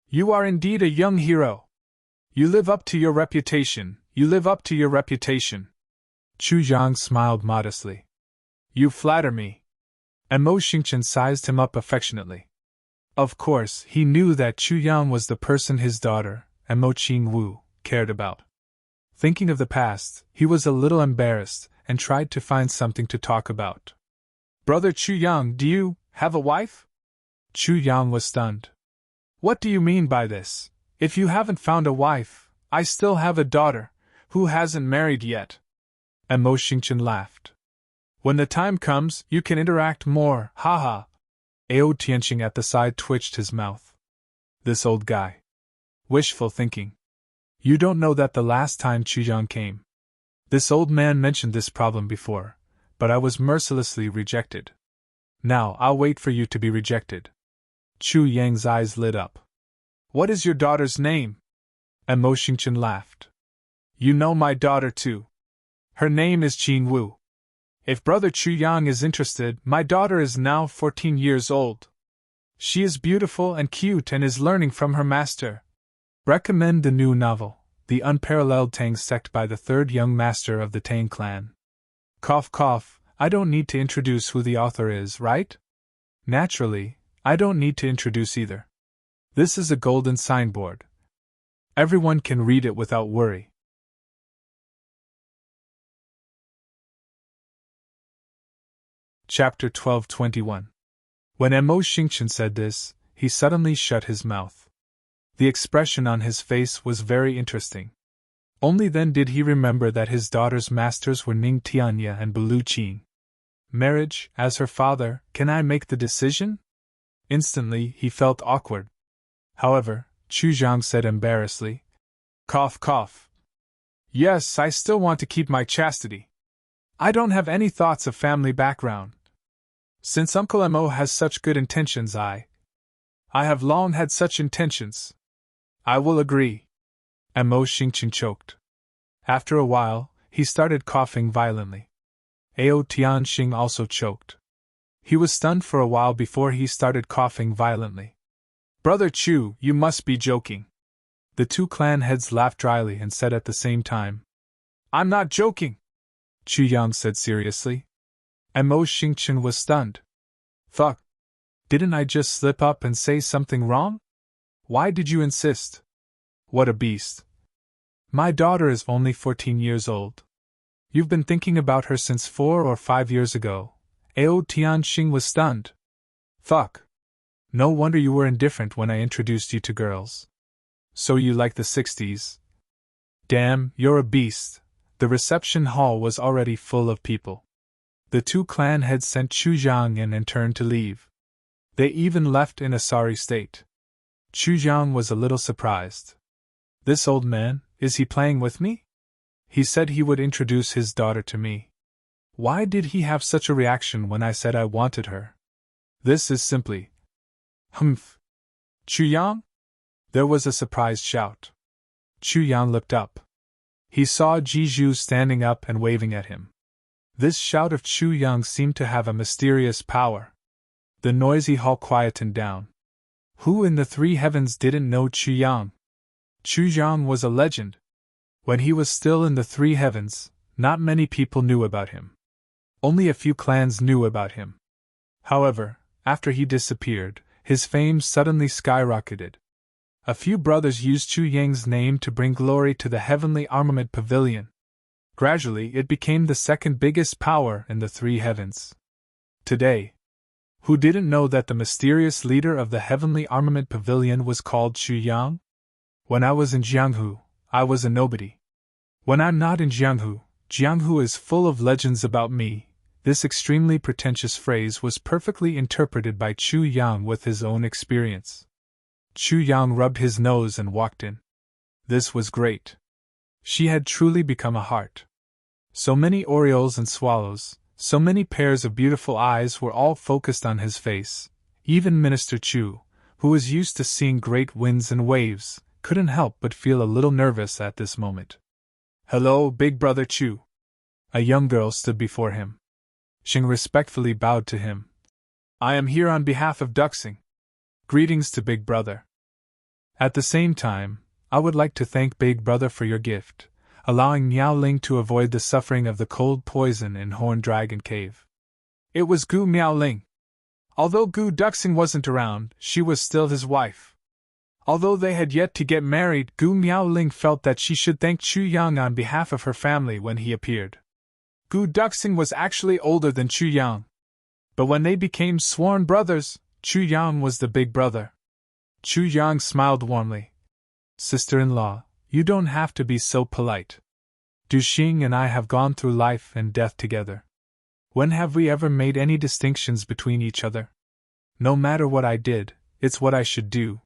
You are indeed a young hero! You live up to your reputation, you live up to your reputation!" Chu Yang smiled modestly. "You flatter me." Mo Xingchen sized him up affectionately. Of course, he knew that Chu Yang was the person his daughter, Mo Qingwu, cared about. Thinking of the past, he was a little embarrassed and tried to find something to talk about. "Brother Chu Yang, do you have a wife?" Chu Yang was stunned. "What do you mean by this?" If you haven't found a wife, I still have a daughter, who hasn't married yet. Mo Xingchen laughed. When the time comes, you can interact more, haha. Ao Tianxing at the side twitched his mouth. This old guy. Wishful thinking. You don't know that the last time Chu Yang came. This old man mentioned this problem before, but I was mercilessly rejected. Now I'll wait for you to be rejected. Chu Yang's eyes lit up. What is your daughter's name? Mo Xingchen laughed. You know my daughter too. Her name is Qing Wu. If Brother Chu Yang is interested, my daughter is now 14 years old. She is beautiful and cute and is learning from her master. Recommend the new novel, The Unparalleled Tang Sect by the third young master of the Tang clan. Cough cough, I don't need to introduce who the author is, right? Naturally, I don't need to introduce either. This is a golden signboard. Everyone can read it without worry. Chapter 12:21. When Mo Xingchen said this, he suddenly shut his mouth. The expression on his face was very interesting. Only then did he remember that his daughter's masters were Ning Tianya and Bulu Qing. Marriage, as her father, can I make the decision? Instantly, he felt awkward. However, Chu Zhang said embarrassedly, Cough cough. Yes, I still want to keep my chastity. I don't have any thoughts of family background. Since Uncle Mo has such good intentions, I have long had such intentions. I will agree. Mo Xingchen choked. After a while, he started coughing violently. Ao Tianxing also choked. He was stunned for a while before he started coughing violently. Brother Chu, you must be joking. The two clan heads laughed dryly and said at the same time, I'm not joking, Chu Yang said seriously. Mo Xingchen was stunned. Fuck. Didn't I just slip up and say something wrong? Why did you insist? What a beast. My daughter is only 14 years old. You've been thinking about her since 4 or 5 years ago. Ao Tianxing was stunned. Fuck. No wonder you were indifferent when I introduced you to girls. So you like the 60s? Damn, you're a beast. The reception hall was already full of people. The two clan heads sent Chu Zhang in and turned to leave. They even left in a sorry state. Chu Zhang was a little surprised. This old man, is he playing with me? He said he would introduce his daughter to me. Why did he have such a reaction when I said I wanted her? This is simply... Humph. Chu Yang? There was a surprised shout. Chu Yang looked up. He saw Ji Zhu standing up and waving at him. This shout of Chu Yang seemed to have a mysterious power. The noisy hall quietened down. Who in the three heavens didn't know Chu Yang? Chu Yang was a legend. When he was still in the three heavens, not many people knew about him. Only a few clans knew about him. However, after he disappeared, his fame suddenly skyrocketed. A few brothers used Chu Yang's name to bring glory to the Heavenly Armament Pavilion. Gradually, it became the second biggest power in the three heavens. Today, who didn't know that the mysterious leader of the Heavenly Armament Pavilion was called Chu Yang? When I was in Jianghu, I was a nobody. When I'm not in Jianghu, Jianghu is full of legends about me. This extremely pretentious phrase was perfectly interpreted by Chu Yang with his own experience. Chu Yang rubbed his nose and walked in. This was great. She had truly become a heart. So many orioles and swallows, so many pairs of beautiful eyes were all focused on his face. Even Minister Chu, who was used to seeing great winds and waves, couldn't help but feel a little nervous at this moment. Hello, Big Brother Chu. A young girl stood before him. Xing respectfully bowed to him. I am here on behalf of Duxing. Greetings to Big Brother. At the same time, I would like to thank Big Brother for your gift, allowing Miao Ling to avoid the suffering of the cold poison in Horn Dragon Cave. It was Gu Miao Ling. Although Gu Duxing wasn't around, she was still his wife. Although they had yet to get married, Gu Miao Ling felt that she should thank Chu Yang on behalf of her family when he appeared. Gu Duxing was actually older than Chu Yang. But when they became sworn brothers, Chu Yang was the big brother. Chu Yang smiled warmly. Sister-in-law, you don't have to be so polite. Du Xing and I have gone through life and death together. When have we ever made any distinctions between each other? No matter what I did, it's what I should do.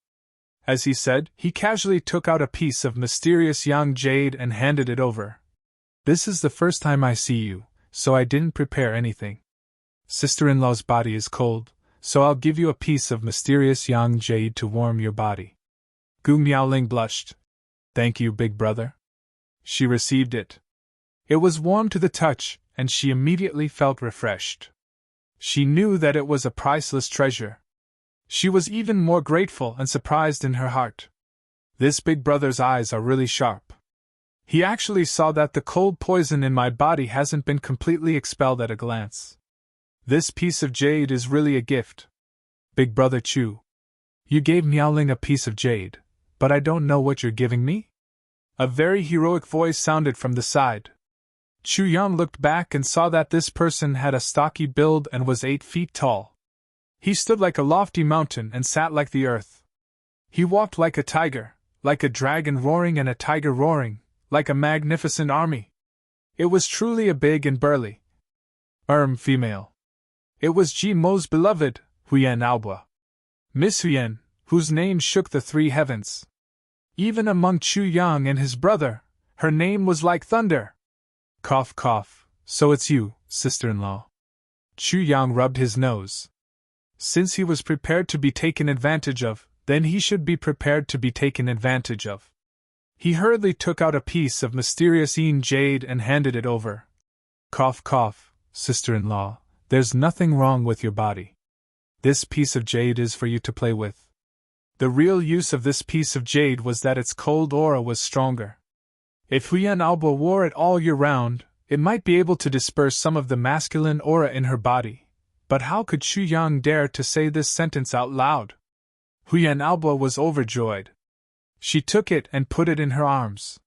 As he said, he casually took out a piece of mysterious yang jade and handed it over. This is the first time I see you, so I didn't prepare anything. Sister-in-law's body is cold, so I'll give you a piece of mysterious yang jade to warm your body. Gu Miaoling blushed. Thank you, big brother. She received it. It was warm to the touch, and she immediately felt refreshed. She knew that it was a priceless treasure. She was even more grateful and surprised in her heart. This big brother's eyes are really sharp. He actually saw that the cold poison in my body hasn't been completely expelled at a glance. This piece of jade is really a gift. Big brother Chu. You gave Miaoling a piece of jade, but I don't know what you're giving me? A very heroic voice sounded from the side. Chu Yang looked back and saw that this person had a stocky build and was 8 feet tall. He stood like a lofty mountain and sat like the earth. He walked like a tiger, like a dragon roaring and a tiger roaring, like a magnificent army. It was truly a big and burly female. It was Ji Mo's beloved, Huyan Aoba. Miss Huyan, whose name shook the 3 heavens. Even among Chu Yang and his brother, her name was like thunder. Cough, cough, so it's you, sister-in-law. Chu Yang rubbed his nose. Since he was prepared to be taken advantage of, then he should be prepared to be taken advantage of. He hurriedly took out a piece of mysterious yin jade and handed it over. Cough, cough, sister-in-law, there's nothing wrong with your body. This piece of jade is for you to play with. The real use of this piece of jade was that its cold aura was stronger. If Huyan Aoba wore it all year round, it might be able to disperse some of the masculine aura in her body. But how could Chu Yang dare to say this sentence out loud? Huyan Aoba was overjoyed. She took it and put it in her arms.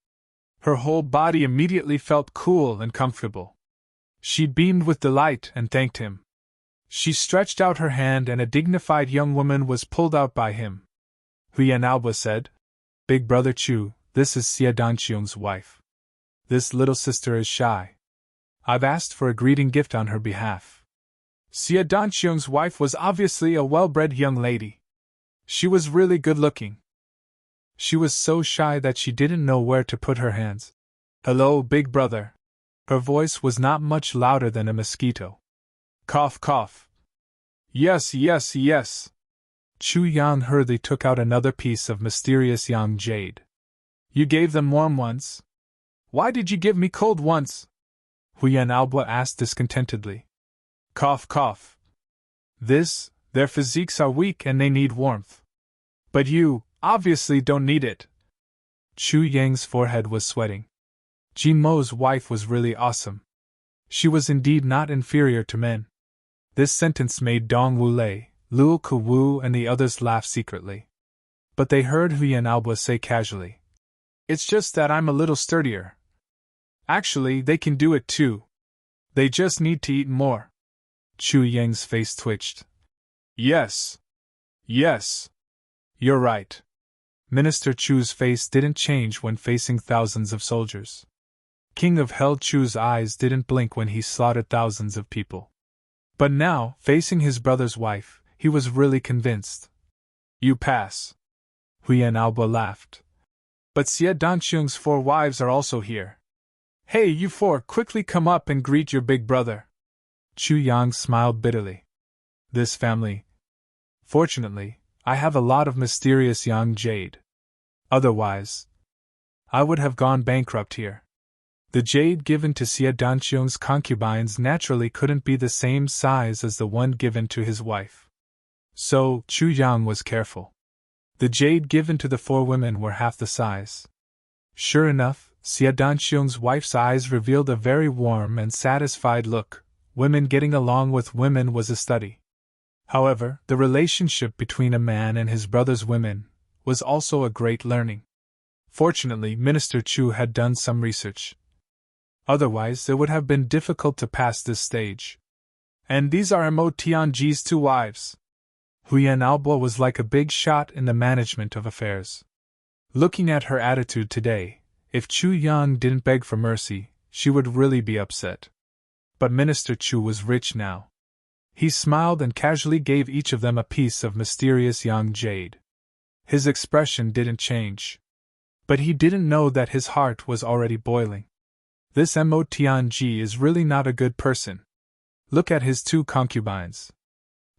Her whole body immediately felt cool and comfortable. She beamed with delight and thanked him. She stretched out her hand and a dignified young woman was pulled out by him. Huyan Aoba said, Big brother Chu, this is Xie Danqiong's wife. This little sister is shy. I've asked for a greeting gift on her behalf. Xie Danqiong's wife was obviously a well-bred young lady. She was really good-looking. She was so shy that she didn't know where to put her hands. Hello, big brother. Her voice was not much louder than a mosquito. Cough, cough. Yes, yes, yes. Chu Yang hurriedly took out another piece of mysterious yang jade. You gave them warm ones? Why did you give me cold ones? Huyan Aoba asked discontentedly. Cough, cough. Their physiques are weak and they need warmth. But you, obviously don't need it. Chu Yang's forehead was sweating. Ji Mo's wife was really awesome. She was indeed not inferior to men. This sentence made Dong Wulei, Luo Kuwu and the others laugh secretly. But they heard Huyan Aoba say casually, It's just that I'm a little sturdier. Actually, they can do it too. They just need to eat more. Chu Yang's face twitched. Yes. Yes. You're right. Minister Chu's face didn't change when facing thousands of soldiers. King of Hell Chu's eyes didn't blink when he slaughtered thousands of people. But now, facing his brother's wife, he was really convinced. You pass. Huyan Aoba laughed. But Xie Danqiong's 4 wives are also here. Hey, you 4, quickly come up and greet your big brother. Chu Yang smiled bitterly. This family. Fortunately, I have a lot of mysterious yang jade. Otherwise, I would have gone bankrupt here. The jade given to Xie Danqiong's concubines naturally couldn't be the same size as the one given to his wife. So, Chu Yang was careful. The jade given to the 4 women were half the size. Sure enough, Xie Danqiong's wife's eyes revealed a very warm and satisfied look. Women getting along with women was a study. However, the relationship between a man and his brother's women was also a great learning. Fortunately, Minister Chu had done some research. Otherwise, it would have been difficult to pass this stage. And these are Mo Tianji's 2 wives. Huyan Aoba was like a big shot in the management of affairs. Looking at her attitude today, if Chu Yang didn't beg for mercy, she would really be upset. But Minister Chu was rich now. He smiled and casually gave each of them a piece of mysterious yang jade. His expression didn't change. But he didn't know that his heart was already boiling. This Mo Tianji is really not a good person. Look at his two concubines.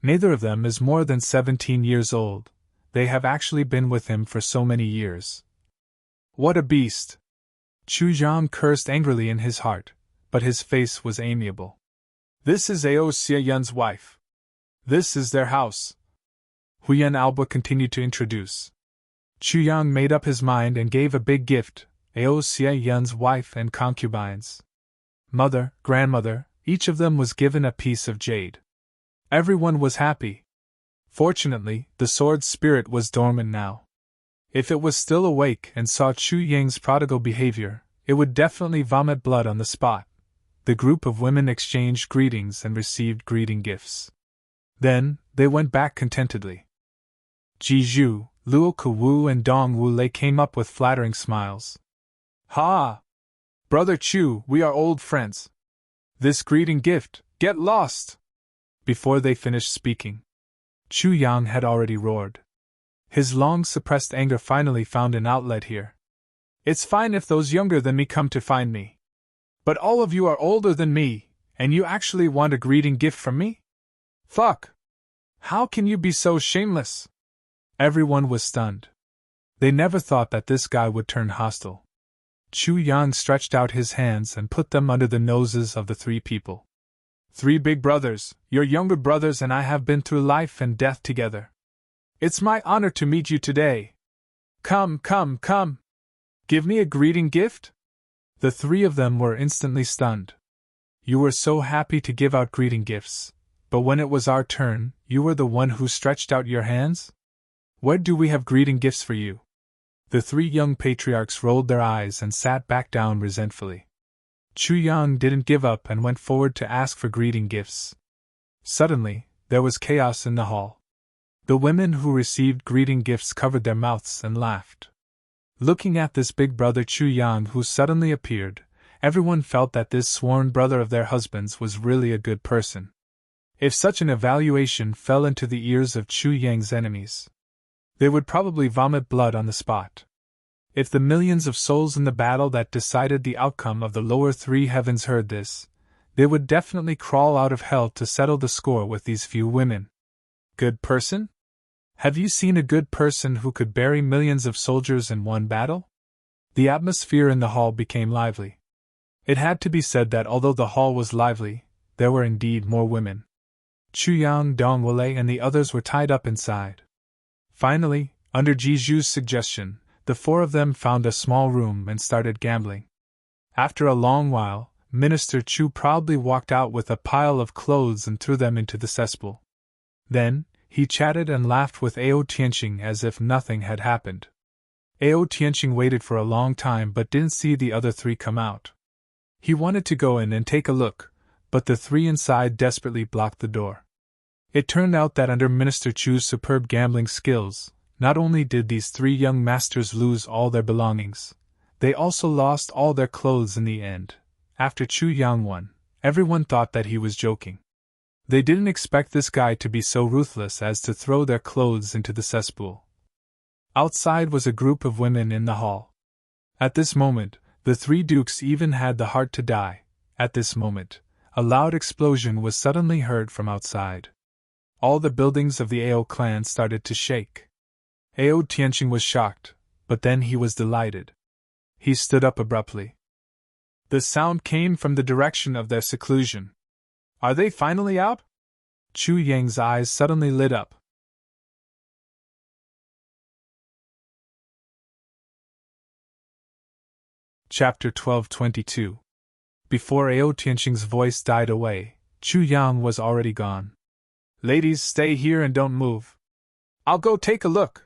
Neither of them is more than 17 years old. They have actually been with him for so many years. What a beast! Chu Yang cursed angrily in his heart, but his face was amiable. This is Ao Xie Yun's wife. This is their house. Huyan Alba continued to introduce. Chu Yang made up his mind and gave a big gift, Ao Xie Yun's wife and concubines. Mother, grandmother, each of them was given a piece of jade. Everyone was happy. Fortunately, the sword's spirit was dormant now. If it was still awake and saw Chu Yang's prodigal behavior, it would definitely vomit blood on the spot. The group of women exchanged greetings and received greeting gifts. Then, they went back contentedly. Ji Zhu, Luo Kuwu and Dong Wu Lei came up with flattering smiles. Ha! Brother Chu, we are old friends. This greeting gift, get lost! Before they finished speaking, Chu Yang had already roared. His long-suppressed anger finally found an outlet here. It's fine if those younger than me come to find me. But all of you are older than me, and you actually want a greeting gift from me? Fuck! How can you be so shameless? Everyone was stunned. They never thought that this guy would turn hostile. Chu Yang stretched out his hands and put them under the noses of the three people. 3 big brothers, your younger brothers and I have been through life and death together. It's my honor to meet you today. Come, come, come! Give me a greeting gift? The 3 of them were instantly stunned. You were so happy to give out greeting gifts, but when it was our turn, you were the one who stretched out your hands? Where do we have greeting gifts for you? The 3 young patriarchs rolled their eyes and sat back down resentfully. Chu Yang didn't give up and went forward to ask for greeting gifts. Suddenly, there was chaos in the hall. The women who received greeting gifts covered their mouths and laughed. Looking at this big brother Chu Yang who suddenly appeared, everyone felt that this sworn brother of their husbands was really a good person. If such an evaluation fell into the ears of Chu Yang's enemies, they would probably vomit blood on the spot. If the millions of souls in the battle that decided the outcome of the lower 3 heavens heard this, they would definitely crawl out of hell to settle the score with these few women. Good person? Have you seen a good person who could bury millions of soldiers in one battle? The atmosphere in the hall became lively. It had to be said that although the hall was lively, there were indeed more women. Chu Yang, Dong Wulei and the others were tied up inside. Finally, under Ji Zhu's suggestion, the 4 of them found a small room and started gambling. After a long while, Minister Chu proudly walked out with a pile of clothes and threw them into the cesspool. Then, he chatted and laughed with Ao Tianqing as if nothing had happened. Ao Tianqing waited for a long time but didn't see the other 3 come out. He wanted to go in and take a look, but the 3 inside desperately blocked the door. It turned out that under Minister Chu's superb gambling skills, not only did these 3 young masters lose all their belongings, they also lost all their clothes in the end. After Chu Yang won, everyone thought that he was joking. They didn't expect this guy to be so ruthless as to throw their clothes into the cesspool. Outside was a group of women in the hall. At this moment, the 3 dukes even had the heart to die. At this moment, a loud explosion was suddenly heard from outside. All the buildings of the Ao clan started to shake. Ao Tianqing was shocked, but then he was delighted. He stood up abruptly. The sound came from the direction of their seclusion. Are they finally out? Chu Yang's eyes suddenly lit up. Chapter 12:22. Before Ao Tianqing's voice died away, Chu Yang was already gone. Ladies, stay here and don't move. I'll go take a look.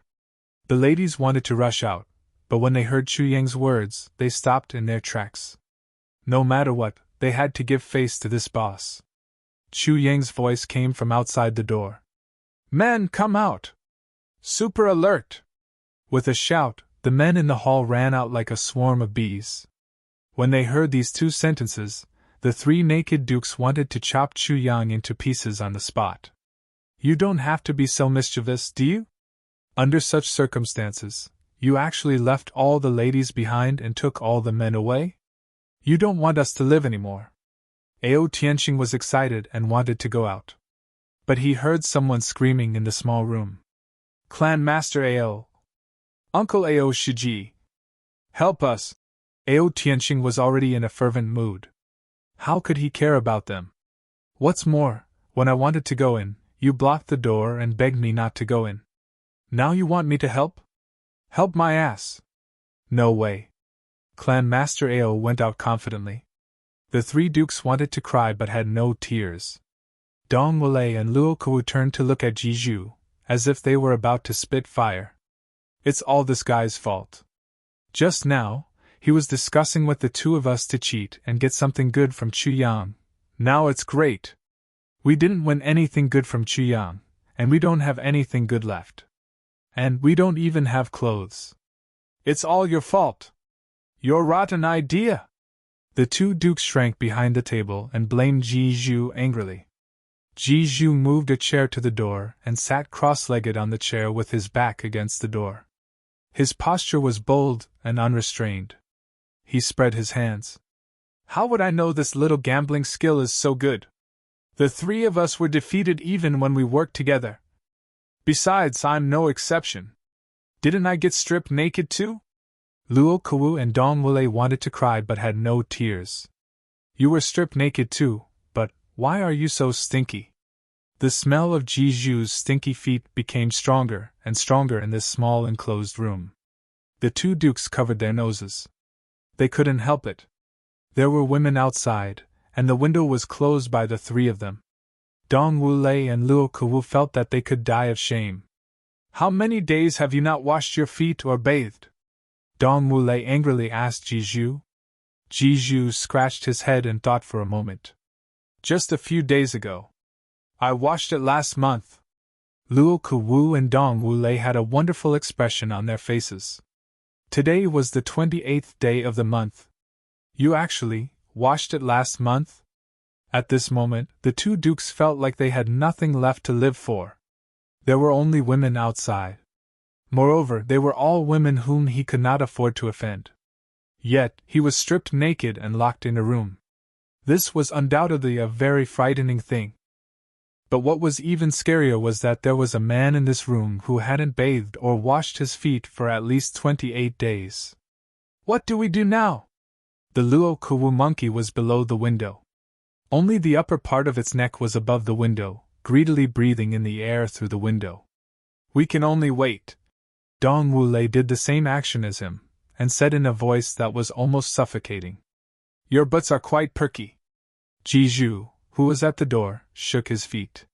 The ladies wanted to rush out, but when they heard Chu Yang's words, they stopped in their tracks. No matter what, they had to give face to this boss. Chu Yang's voice came from outside the door. Men, come out! Super alert! With a shout, the men in the hall ran out like a swarm of bees. When they heard these two sentences, the three naked dukes wanted to chop Chu Yang into pieces on the spot. You don't have to be so mischievous, do you? Under such circumstances, you actually left all the ladies behind and took all the men away? You don't want us to live anymore. Ao Tianqing was excited and wanted to go out. But he heard someone screaming in the small room. Clan Master Ao! Uncle Ao Shiji! Help us! Ao Tianqing was already in a fervent mood. How could he care about them? What's more, when I wanted to go in, you blocked the door and begged me not to go in. Now you want me to help? Help my ass! No way. Clan Master Ao went out confidently. The three dukes wanted to cry but had no tears. Dong Wulei and Luo Kuwu turned to look at Jiju, as if they were about to spit fire. It's all this guy's fault. Just now, he was discussing with the two of us to cheat and get something good from Chu Yang. Now it's great. We didn't win anything good from Chu Yang, and we don't have anything good left. And we don't even have clothes. It's all your fault. Your rotten idea. The two dukes shrank behind the table and blamed Jiju angrily. Jiju moved a chair to the door and sat cross-legged on the chair with his back against the door. His posture was bold and unrestrained. He spread his hands. How would I know this little gambling skill is so good? The three of us were defeated even when we worked together. Besides, I'm no exception. Didn't I get stripped naked too? Luo Kuwu and Dong Wulei wanted to cry but had no tears. You were stripped naked too, but why are you so stinky? The smell of Jiju's stinky feet became stronger and stronger in this small enclosed room. The two dukes covered their noses. They couldn't help it. There were women outside, and the window was closed by the three of them. Dong Wulei and Luo Kuwu felt that they could die of shame. How many days have you not washed your feet or bathed? Dong Wulei angrily asked Jiju. Jiju scratched his head and thought for a moment. Just a few days ago. I washed it last month. Luo Kuwu and Dong Wulei had a wonderful expression on their faces. Today was the 28th day of the month. You actually washed it last month? At this moment, the two dukes felt like they had nothing left to live for. There were only women outside. Moreover, they were all women whom he could not afford to offend. Yet, he was stripped naked and locked in a room. This was undoubtedly a very frightening thing. But what was even scarier was that there was a man in this room who hadn't bathed or washed his feet for at least 28 days. What do we do now? The Luo Kuwu monkey was below the window. Only the upper part of its neck was above the window, greedily breathing in the air through the window. We can only wait. Dong Wulei did the same action as him, and said in a voice that was almost suffocating. Your butts are quite perky. Jiju, who was at the door, shook his feet.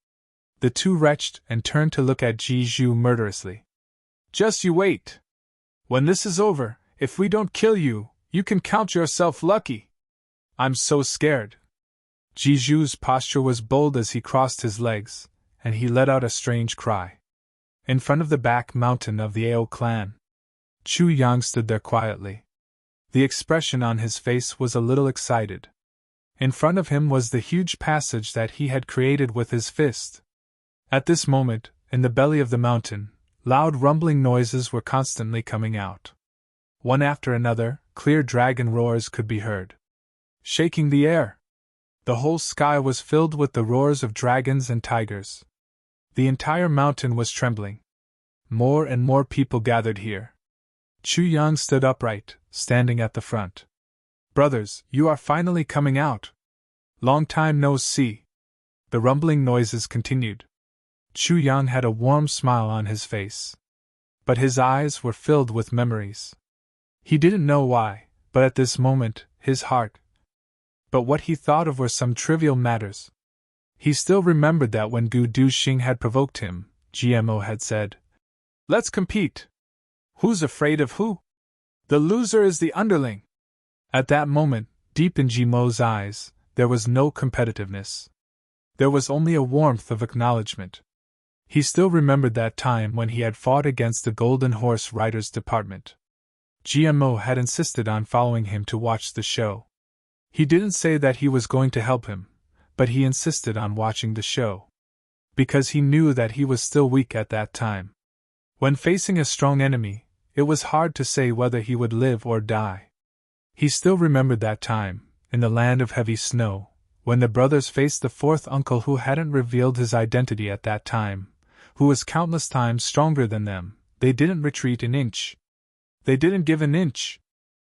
The two retched and turned to look at Jiju murderously. Just you wait. When this is over, if we don't kill you, you can count yourself lucky. I'm so scared. Jiju's posture was bold as he crossed his legs, and he let out a strange cry. In front of the back mountain of the Ao clan, Chu Yang stood there quietly. The expression on his face was a little excited. In front of him was the huge passage that he had created with his fist. At this moment, in the belly of the mountain, loud rumbling noises were constantly coming out. One after another, clear dragon roars could be heard, shaking the air. The whole sky was filled with the roars of dragons and tigers. The entire mountain was trembling. More and more people gathered here. Chu Yang stood upright, standing at the front. Brothers, you are finally coming out. Long time no see. The rumbling noises continued. Chu Yang had a warm smile on his face. But his eyes were filled with memories. He didn't know why, but at this moment, his heart. But what he thought of were some trivial matters. He still remembered that when Gu Duxing had provoked him, GMO had said, Let's compete. Who's afraid of who? The loser is the underling. At that moment, deep in Jimo's eyes, there was no competitiveness. There was only a warmth of acknowledgement. He still remembered that time when he had fought against the Golden Horse Riders Department. GMO had insisted on following him to watch the show. He didn't say that he was going to help him, but he insisted on watching the show. Because he knew that he was still weak at that time. When facing a strong enemy, it was hard to say whether he would live or die. He still remembered that time, in the land of heavy snow, when the brothers faced the fourth uncle who hadn't revealed his identity at that time, who was countless times stronger than them. They didn't retreat an inch. They didn't give an inch.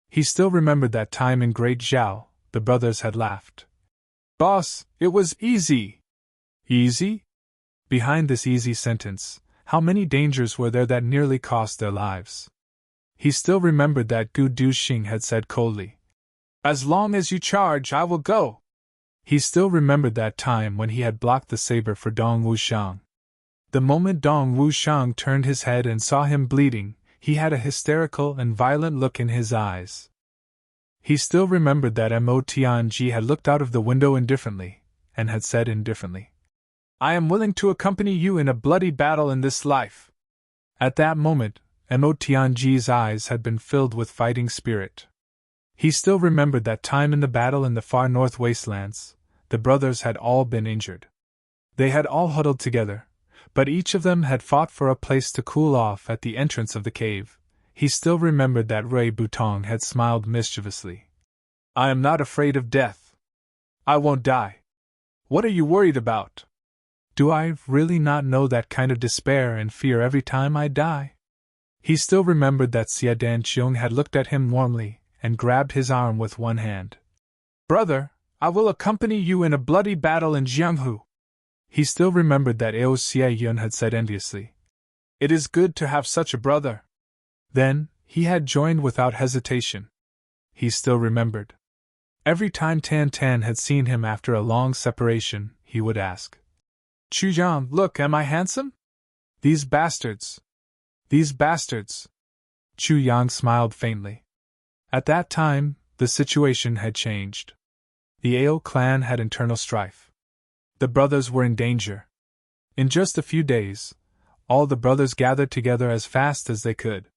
He still remembered that time in Great Zhao. The brothers had laughed. "Boss, it was easy." Easy? Behind this easy sentence, how many dangers were there that nearly cost their lives? He still remembered that Gu Duxing had said coldly, "As long as you charge, I will go." He still remembered that time when he had blocked the saber for Dong Wuxiang. The moment Dong Wuxiang turned his head and saw him bleeding, he had a hysterical and violent look in his eyes. He still remembered that Mo Tianji had looked out of the window indifferently, and had said indifferently, "I am willing to accompany you in a bloody battle in this life." At that moment, Mo Tianji's eyes had been filled with fighting spirit. He still remembered that time in the battle in the far north wastelands. The brothers had all been injured. They had all huddled together, but each of them had fought for a place to cool off at the entrance of the cave. He still remembered that Rui Butong had smiled mischievously. "I am not afraid of death. I won't die. What are you worried about? Do I really not know that kind of despair and fear every time I die?" He still remembered that Xia Danqiong had looked at him warmly and grabbed his arm with one hand. "Brother, I will accompany you in a bloody battle in Jianghu." He still remembered that Ao Xia Yun had said enviously, "It is good to have such a brother." Then, he had joined without hesitation. He still remembered. Every time Tan Tan had seen him after a long separation, he would ask, "Chu Yang, look, am I handsome? These bastards. These bastards." Chu Yang smiled faintly. At that time, the situation had changed. The Ao clan had internal strife. The brothers were in danger. In just a few days, all the brothers gathered together as fast as they could.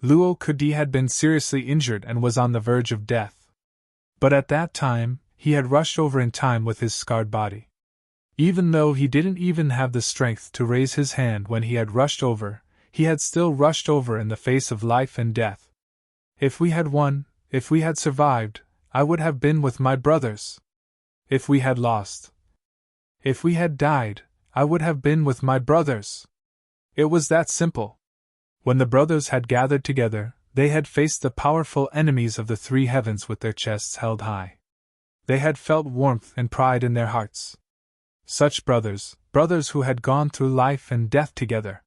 Luo Kudi had been seriously injured and was on the verge of death. But at that time, he had rushed over in time with his scarred body. Even though he didn't even have the strength to raise his hand when he had rushed over, he had still rushed over in the face of life and death. "If we had won, if we had survived, I would have been with my brothers. If we had lost, if we had died, I would have been with my brothers." It was that simple. When the brothers had gathered together, they had faced the powerful enemies of the three heavens with their chests held high. They had felt warmth and pride in their hearts. Such brothers, brothers who had gone through life and death together.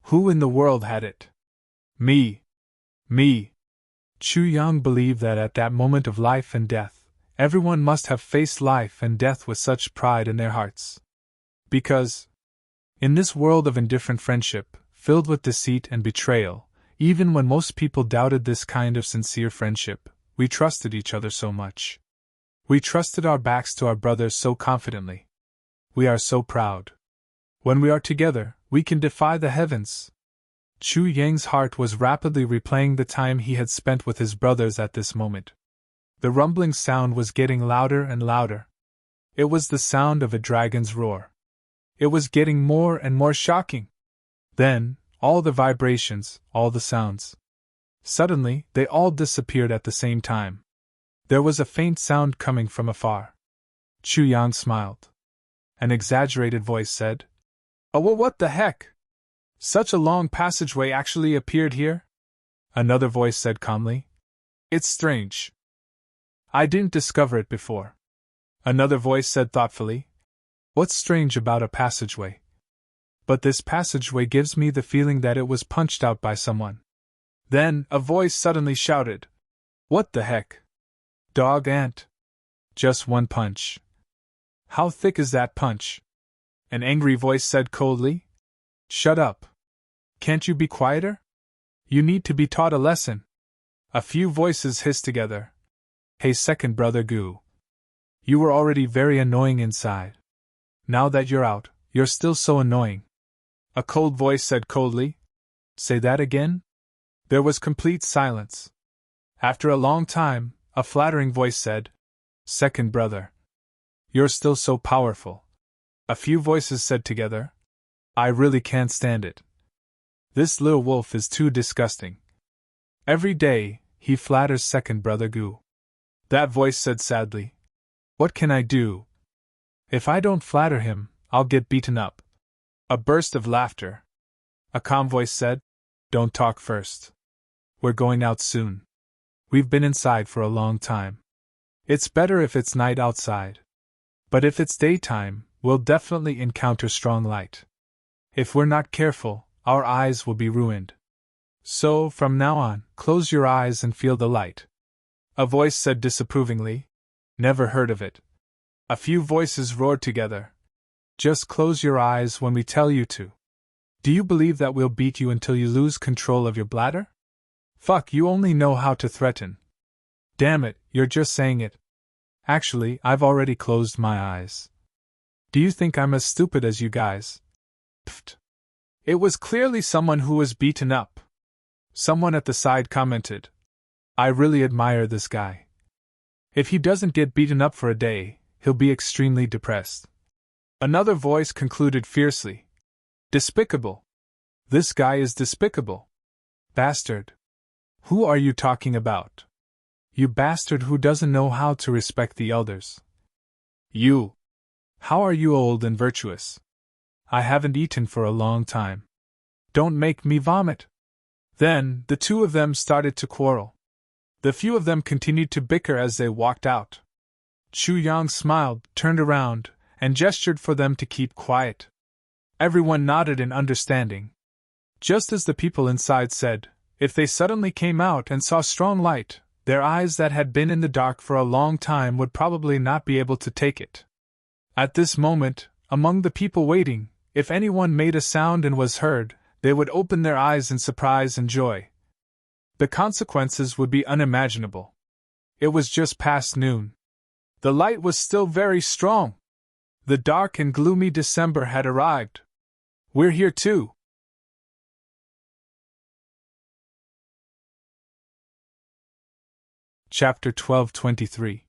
Who in the world had it? Me. Me. Chu Yang believed that at that moment of life and death, everyone must have faced life and death with such pride in their hearts. Because, in this world of indifferent friendship, filled with deceit and betrayal, even when most people doubted this kind of sincere friendship, we trusted each other so much. We trusted our backs to our brothers so confidently. We are so proud. When we are together, we can defy the heavens. Chu Yang's heart was rapidly replaying the time he had spent with his brothers at this moment. The rumbling sound was getting louder and louder. It was the sound of a dragon's roar. It was getting more and more shocking. Then, all the vibrations, all the sounds. Suddenly, they all disappeared at the same time. There was a faint sound coming from afar. Chu Yang smiled. An exaggerated voice said, "Oh, well, what the heck? Such a long passageway actually appeared here?" Another voice said calmly, "It's strange. I didn't discover it before." Another voice said thoughtfully, "What's strange about a passageway? But this passageway gives me the feeling that it was punched out by someone." Then, a voice suddenly shouted, "What the heck? Dog ant? Just one punch. How thick is that punch?" An angry voice said coldly, "Shut up. Can't you be quieter? You need to be taught a lesson." A few voices hissed together. "Hey, second brother Gu. You were already very annoying inside. Now that you're out, you're still so annoying." A cold voice said coldly, "Say that again?" There was complete silence. After a long time, a flattering voice said, "Second brother. You're still so powerful." A few voices said together, "I really can't stand it. This little wolf is too disgusting. Every day, he flatters second brother Goo." That voice said sadly, "What can I do? If I don't flatter him, I'll get beaten up." A burst of laughter. A calm voice said, "Don't talk first. We're going out soon. We've been inside for a long time. It's better if it's night outside. But if it's daytime, we'll definitely encounter strong light. If we're not careful, our eyes will be ruined. So, from now on, close your eyes and feel the light." A voice said disapprovingly, "Never heard of it." A few voices roared together, "Just close your eyes when we tell you to. Do you believe that we'll beat you until you lose control of your bladder? Fuck, you only know how to threaten. Damn it, you're just saying it. Actually, I've already closed my eyes. Do you think I'm as stupid as you guys?" Pfft. It was clearly someone who was beaten up. Someone at the side commented, "I really admire this guy. If he doesn't get beaten up for a day, he'll be extremely depressed." Another voice concluded fiercely, "Despicable. This guy is despicable. Bastard. Who are you talking about? You bastard who doesn't know how to respect the elders. You. How are you old and virtuous? I haven't eaten for a long time. Don't make me vomit." Then, the two of them started to quarrel. The few of them continued to bicker as they walked out. Chu Yang smiled, turned around, and gestured for them to keep quiet. Everyone nodded in understanding. Just as the people inside said, if they suddenly came out and saw strong light, their eyes that had been in the dark for a long time would probably not be able to take it. At this moment, among the people waiting, if anyone made a sound and was heard, they would open their eyes in surprise and joy. The consequences would be unimaginable. It was just past noon. The light was still very strong. The dark and gloomy December had arrived. We're here too. Chapter 12:23.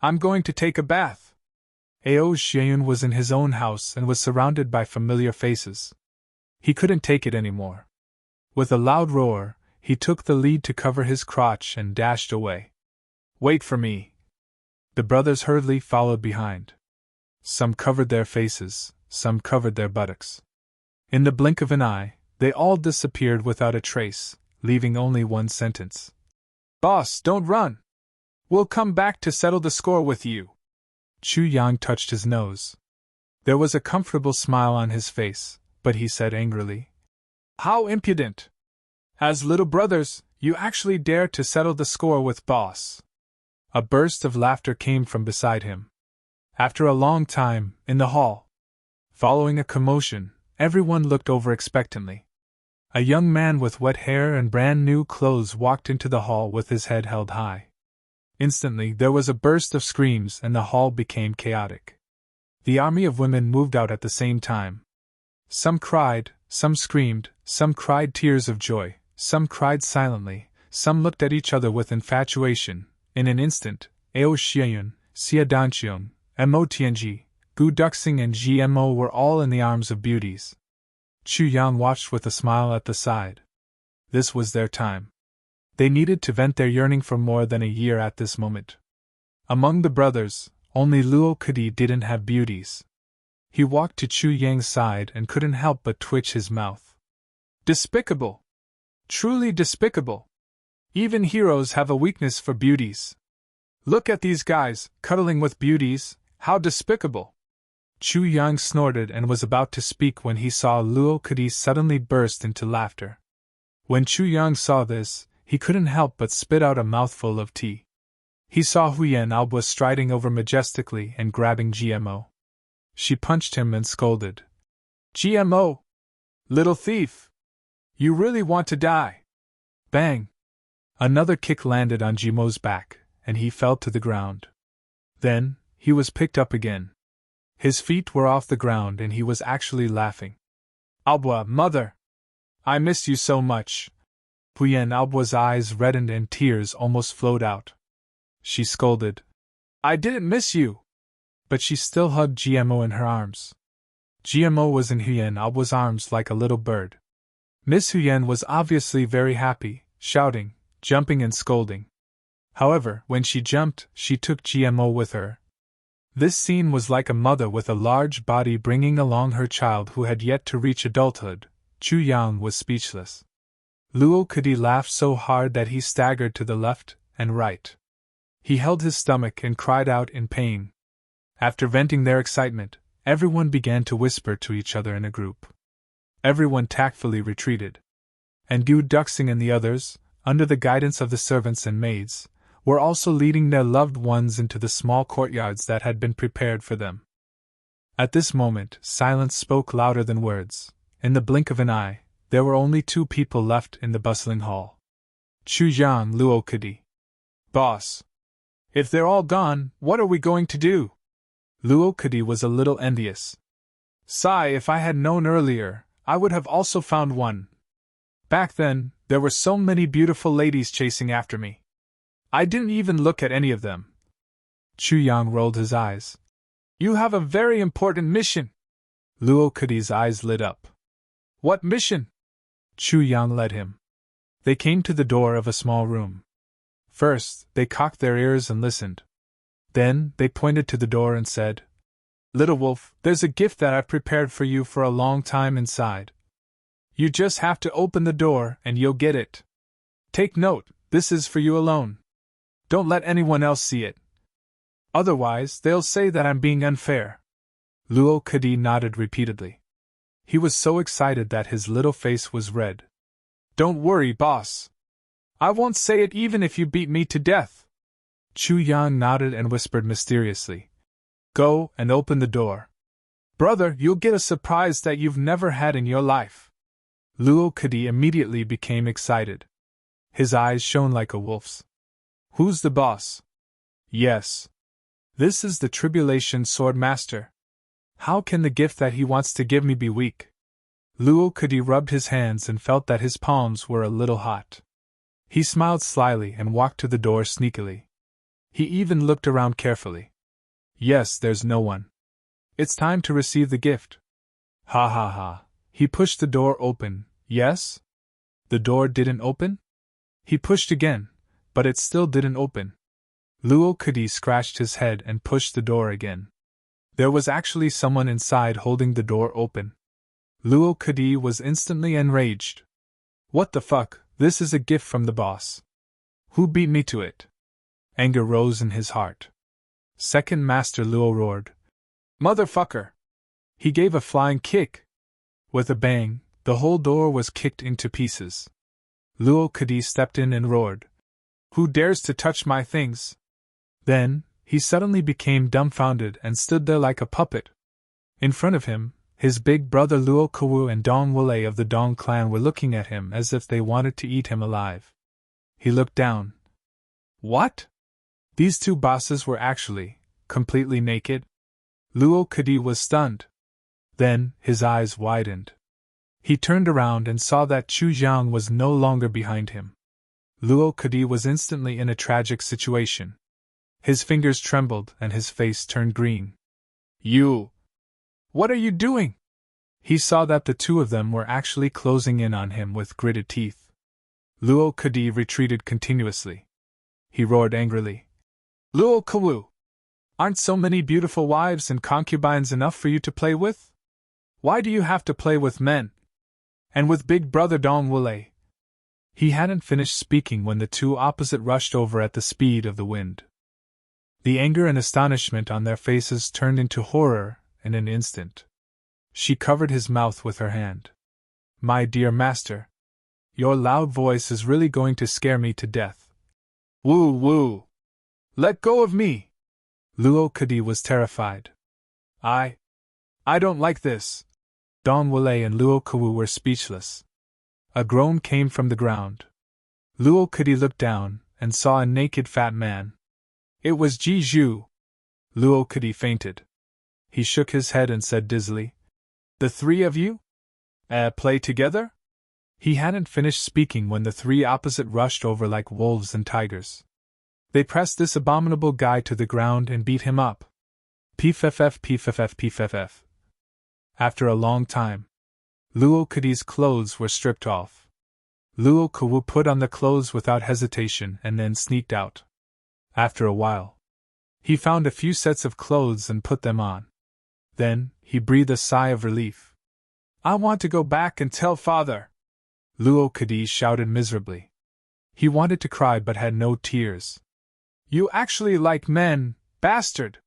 I'm going to take a bath. Ao Xieyun was in his own house and was surrounded by familiar faces. He couldn't take it anymore. With a loud roar, he took the lead to cover his crotch and dashed away. "Wait for me." The brothers hurriedly followed behind. Some covered their faces, some covered their buttocks. In the blink of an eye, they all disappeared without a trace, leaving only one sentence. "Boss, don't run! We'll come back to settle the score with you." Chu Yang touched his nose. There was a comfortable smile on his face, but he said angrily, "How impudent! As little brothers, you actually dare to settle the score with boss." A burst of laughter came from beside him. After a long time, in the hall, following a commotion, everyone looked over expectantly. A young man with wet hair and brand new clothes walked into the hall with his head held high. Instantly, there was a burst of screams and the hall became chaotic. The army of women moved out at the same time. Some cried, some screamed, some cried tears of joy, some cried silently, some looked at each other with infatuation. In an instant, Ao Xieyun, Xia Danqiong, Mo Tianji, Gu Duxing and GMO were all in the arms of beauties. Chu Yang watched with a smile at the side. This was their time. They needed to vent their yearning for more than a year at this moment. Among the brothers, only Luo Kadi didn't have beauties. He walked to Chu Yang's side and couldn't help but twitch his mouth. Despicable! Truly despicable! Even heroes have a weakness for beauties. Look at these guys, cuddling with beauties, how despicable! Chu Yang snorted and was about to speak when he saw Luo Kadi suddenly burst into laughter. When Chu Yang saw this, he couldn't help but spit out a mouthful of tea. He saw Huyen Alba striding over majestically and grabbing GMO. She punched him and scolded. "GMO! Little thief! You really want to die!" Bang! Another kick landed on GMO's back, and he fell to the ground. Then, he was picked up again. His feet were off the ground and he was actually laughing. "Alba, mother! I missed you so much. Huyen Albo's eyes reddened and tears almost flowed out. She scolded. I didn't miss you! But she still hugged GMO in her arms. GMO was in Huyen Albo's arms like a little bird. Miss Huyen was obviously very happy, shouting, jumping and scolding. However, when she jumped, she took GMO with her. This scene was like a mother with a large body bringing along her child who had yet to reach adulthood. Chu Yang was speechless. Luo Kedi laughed so hard that he staggered to the left and right. He held his stomach and cried out in pain. After venting their excitement, everyone began to whisper to each other in a group. Everyone tactfully retreated. And Gu Duxing and the others, under the guidance of the servants and maids, were also leading their loved ones into the small courtyards that had been prepared for them. At this moment, silence spoke louder than words. In the blink of an eye, there were only 2 people left in the bustling hall. Chu Yang, Luo Kedi. Boss! If they're all gone, what are we going to do? Luo Kedi was a little envious. Sigh, if I had known earlier, I would have also found one. Back then, there were so many beautiful ladies chasing after me. I didn't even look at any of them. Chu Yang rolled his eyes. You have a very important mission. Luo Kedi's eyes lit up. What mission? Chu Yang led him. They came to the door of a small room. First, they cocked their ears and listened. Then, they pointed to the door and said, Little wolf, there's a gift that I've prepared for you for a long time inside. You just have to open the door and you'll get it. Take note, this is for you alone. Don't let anyone else see it. Otherwise, they'll say that I'm being unfair. Luo Kedi nodded repeatedly. He was so excited that his little face was red. Don't worry, boss. I won't say it even if you beat me to death. Chu Yang nodded and whispered mysteriously. Go and open the door. Brother, you'll get a surprise that you've never had in your life. Luo Kedi immediately became excited. His eyes shone like a wolf's. Who's the boss? Yes. This is the Tribulation Sword Master. How can the gift that he wants to give me be weak? Luo Kedi rubbed his hands and felt that his palms were a little hot. He smiled slyly and walked to the door sneakily. He even looked around carefully. Yes, there's no one. It's time to receive the gift. Ha ha ha. He pushed the door open. Yes? The door didn't open? He pushed again, but it still didn't open. Luo Kedi scratched his head and pushed the door again. There was actually someone inside holding the door open. Luo Kedi was instantly enraged. What the fuck, this is a gift from the boss. Who beat me to it? Anger rose in his heart. Second Master Luo roared. Motherfucker! He gave a flying kick. With a bang, the whole door was kicked into pieces. Luo Kedi stepped in and roared. Who dares to touch my things? Then, he suddenly became dumbfounded and stood there like a puppet. In front of him, his big brother Luo Kawu and Dong Wule of the Dong clan were looking at him as if they wanted to eat him alive. He looked down. What? These 2 bosses were actually completely naked? Luo Kedi was stunned. Then, his eyes widened. He turned around and saw that Chu Yang was no longer behind him. Luo Kedi was instantly in a tragic situation. His fingers trembled and his face turned green. You! What are you doing? He saw that the 2 of them were actually closing in on him with gritted teeth. Luo Kedi retreated continuously. He roared angrily. Luo Kawu! Aren't so many beautiful wives and concubines enough for you to play with? Why do you have to play with men? And with big brother Dong Wule? He hadn't finished speaking when the 2 opposite rushed over at the speed of the wind. The anger and astonishment on their faces turned into horror in an instant. She covered his mouth with her hand. My dear master, your loud voice is really going to scare me to death. Woo woo! Let go of me! Luo Kedi was terrified. I don't like this. Dong Wule and Luo Kawu were speechless. A groan came from the ground. Luo Kedi looked down and saw a naked fat man. It was Ji Zhu. Luo Kedi fainted. He shook his head and said dizzily, The 3 of you? Play together? He hadn't finished speaking when the three opposite rushed over like wolves and tigers. They pressed this abominable guy to the ground and beat him up. Pff, pff, pff. After a long time, Luo Kudi's clothes were stripped off. Luo Kuwu put on the clothes without hesitation and then sneaked out. After a while, he found a few sets of clothes and put them on. Then, he breathed a sigh of relief. I want to go back and tell father, Luo Kudi shouted miserably. He wanted to cry but had no tears. You actually like men, bastard!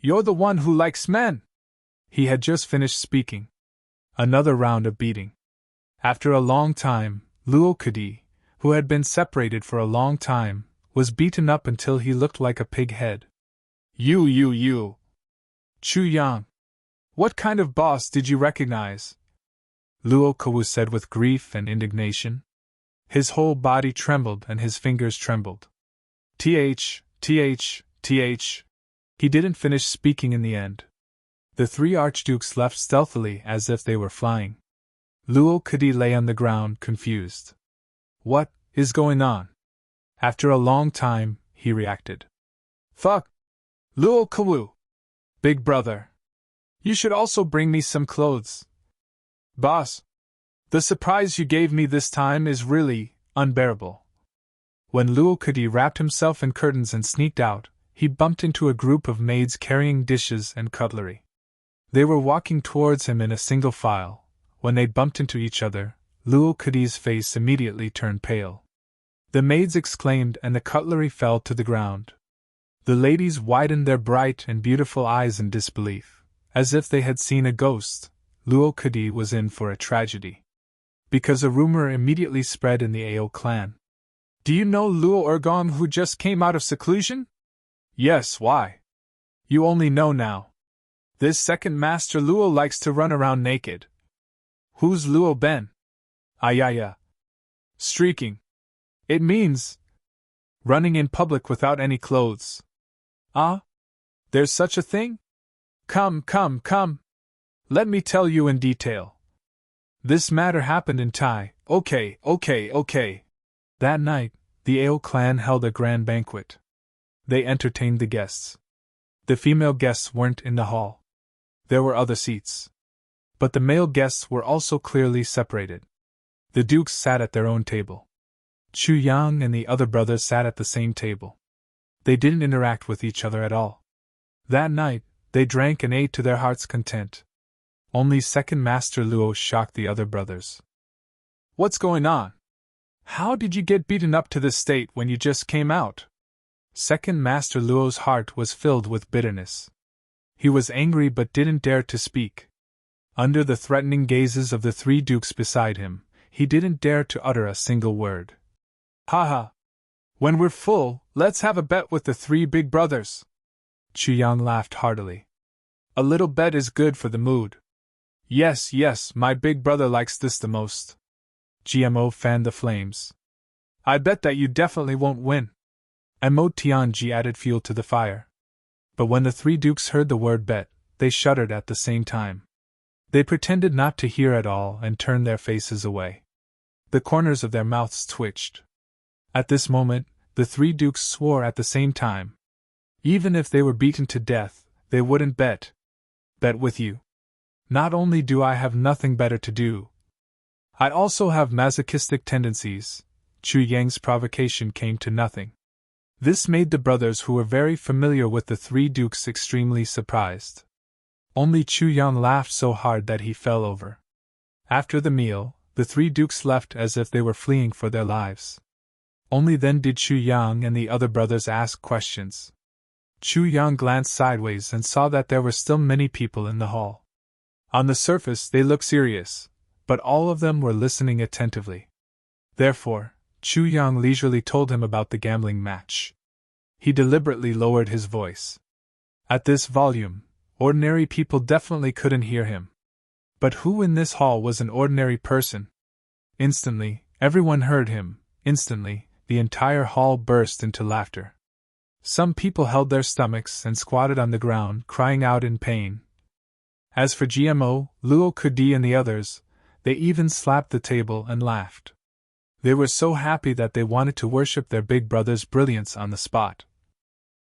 You're the one who likes men! He had just finished speaking. Another round of beating. After a long time, Luo Kudi, who had been separated for a long time, was beaten up until he looked like a pig head. You! Chu Yang! What kind of boss did you recognize? Luo Kuwu said with grief and indignation. His whole body trembled and his fingers trembled. Th. He didn't finish speaking in the end. The three archdukes left stealthily as if they were flying. Luo Kudi lay on the ground, confused. What is going on? After a long time, he reacted. Fuck! Luo Kuwu! Big brother! You should also bring me some clothes. Boss! The surprise you gave me this time is really unbearable. When Luo Kudi wrapped himself in curtains and sneaked out, he bumped into a group of maids carrying dishes and cutlery. They were walking towards him in a single file. When they bumped into each other, Luo Kudi's face immediately turned pale. The maids exclaimed and the cutlery fell to the ground. The ladies widened their bright and beautiful eyes in disbelief, as if they had seen a ghost. Luo Kudi was in for a tragedy. Because a rumor immediately spread in the Ao clan. Do you know Luo Urgong who just came out of seclusion? Yes, why? You only know now. This second master Luo likes to run around naked. Who's Luo Ben? Ayaya. Streaking. It means running in public without any clothes. Ah? There's such a thing? Come. Let me tell you in detail. This matter happened in Tai. Okay. That night, the Ao clan held a grand banquet. They entertained the guests. The female guests weren't in the hall. There were other seats. But the male guests were also clearly separated. The dukes sat at their own table. Chu Yang and the other brothers sat at the same table. They didn't interact with each other at all. That night, they drank and ate to their heart's content. Only second master Luo shocked the other brothers. What's going on? How did you get beaten up to this state when you just came out? Second master Luo's heart was filled with bitterness. He was angry but didn't dare to speak. Under the threatening gazes of the three dukes beside him, he didn't dare to utter a single word. Haha! When we're full, let's have a bet with the three big brothers. Chu Yang laughed heartily. A little bet is good for the mood. Yes, my big brother likes this the most. GMO fanned the flames. I bet that you definitely won't win. Mo Tianji added fuel to the fire. But when the three dukes heard the word bet, they shuddered at the same time. They pretended not to hear at all and turned their faces away. The corners of their mouths twitched. At this moment, the three dukes swore at the same time. Even if they were beaten to death, they wouldn't bet. Bet with you. Not only do I have nothing better to do, I also have masochistic tendencies. Chu Yang's provocation came to nothing. This made the brothers who were very familiar with the three dukes extremely surprised. Only Chu Yang laughed so hard that he fell over. After the meal, the three dukes left as if they were fleeing for their lives. Only then did Chu Yang and the other brothers ask questions. Chu Yang glanced sideways and saw that there were still many people in the hall. On the surface they looked serious, but all of them were listening attentively. Therefore, Chu Yang leisurely told him about the gambling match. He deliberately lowered his voice. At this volume, ordinary people definitely couldn't hear him. But who in this hall was an ordinary person? Instantly, everyone heard him. Instantly, the entire hall burst into laughter. Some people held their stomachs and squatted on the ground, crying out in pain. As for GMO, Luo Kudi and the others, They even slapped the table and laughed. They were so happy that they wanted to worship their big brother's brilliance on the spot.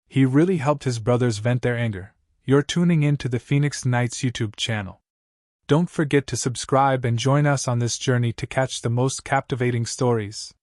He really helped his brothers vent their anger. You're tuning in to the Phoenix Nights YouTube channel. Don't forget to subscribe and join us on this journey to catch the most captivating stories.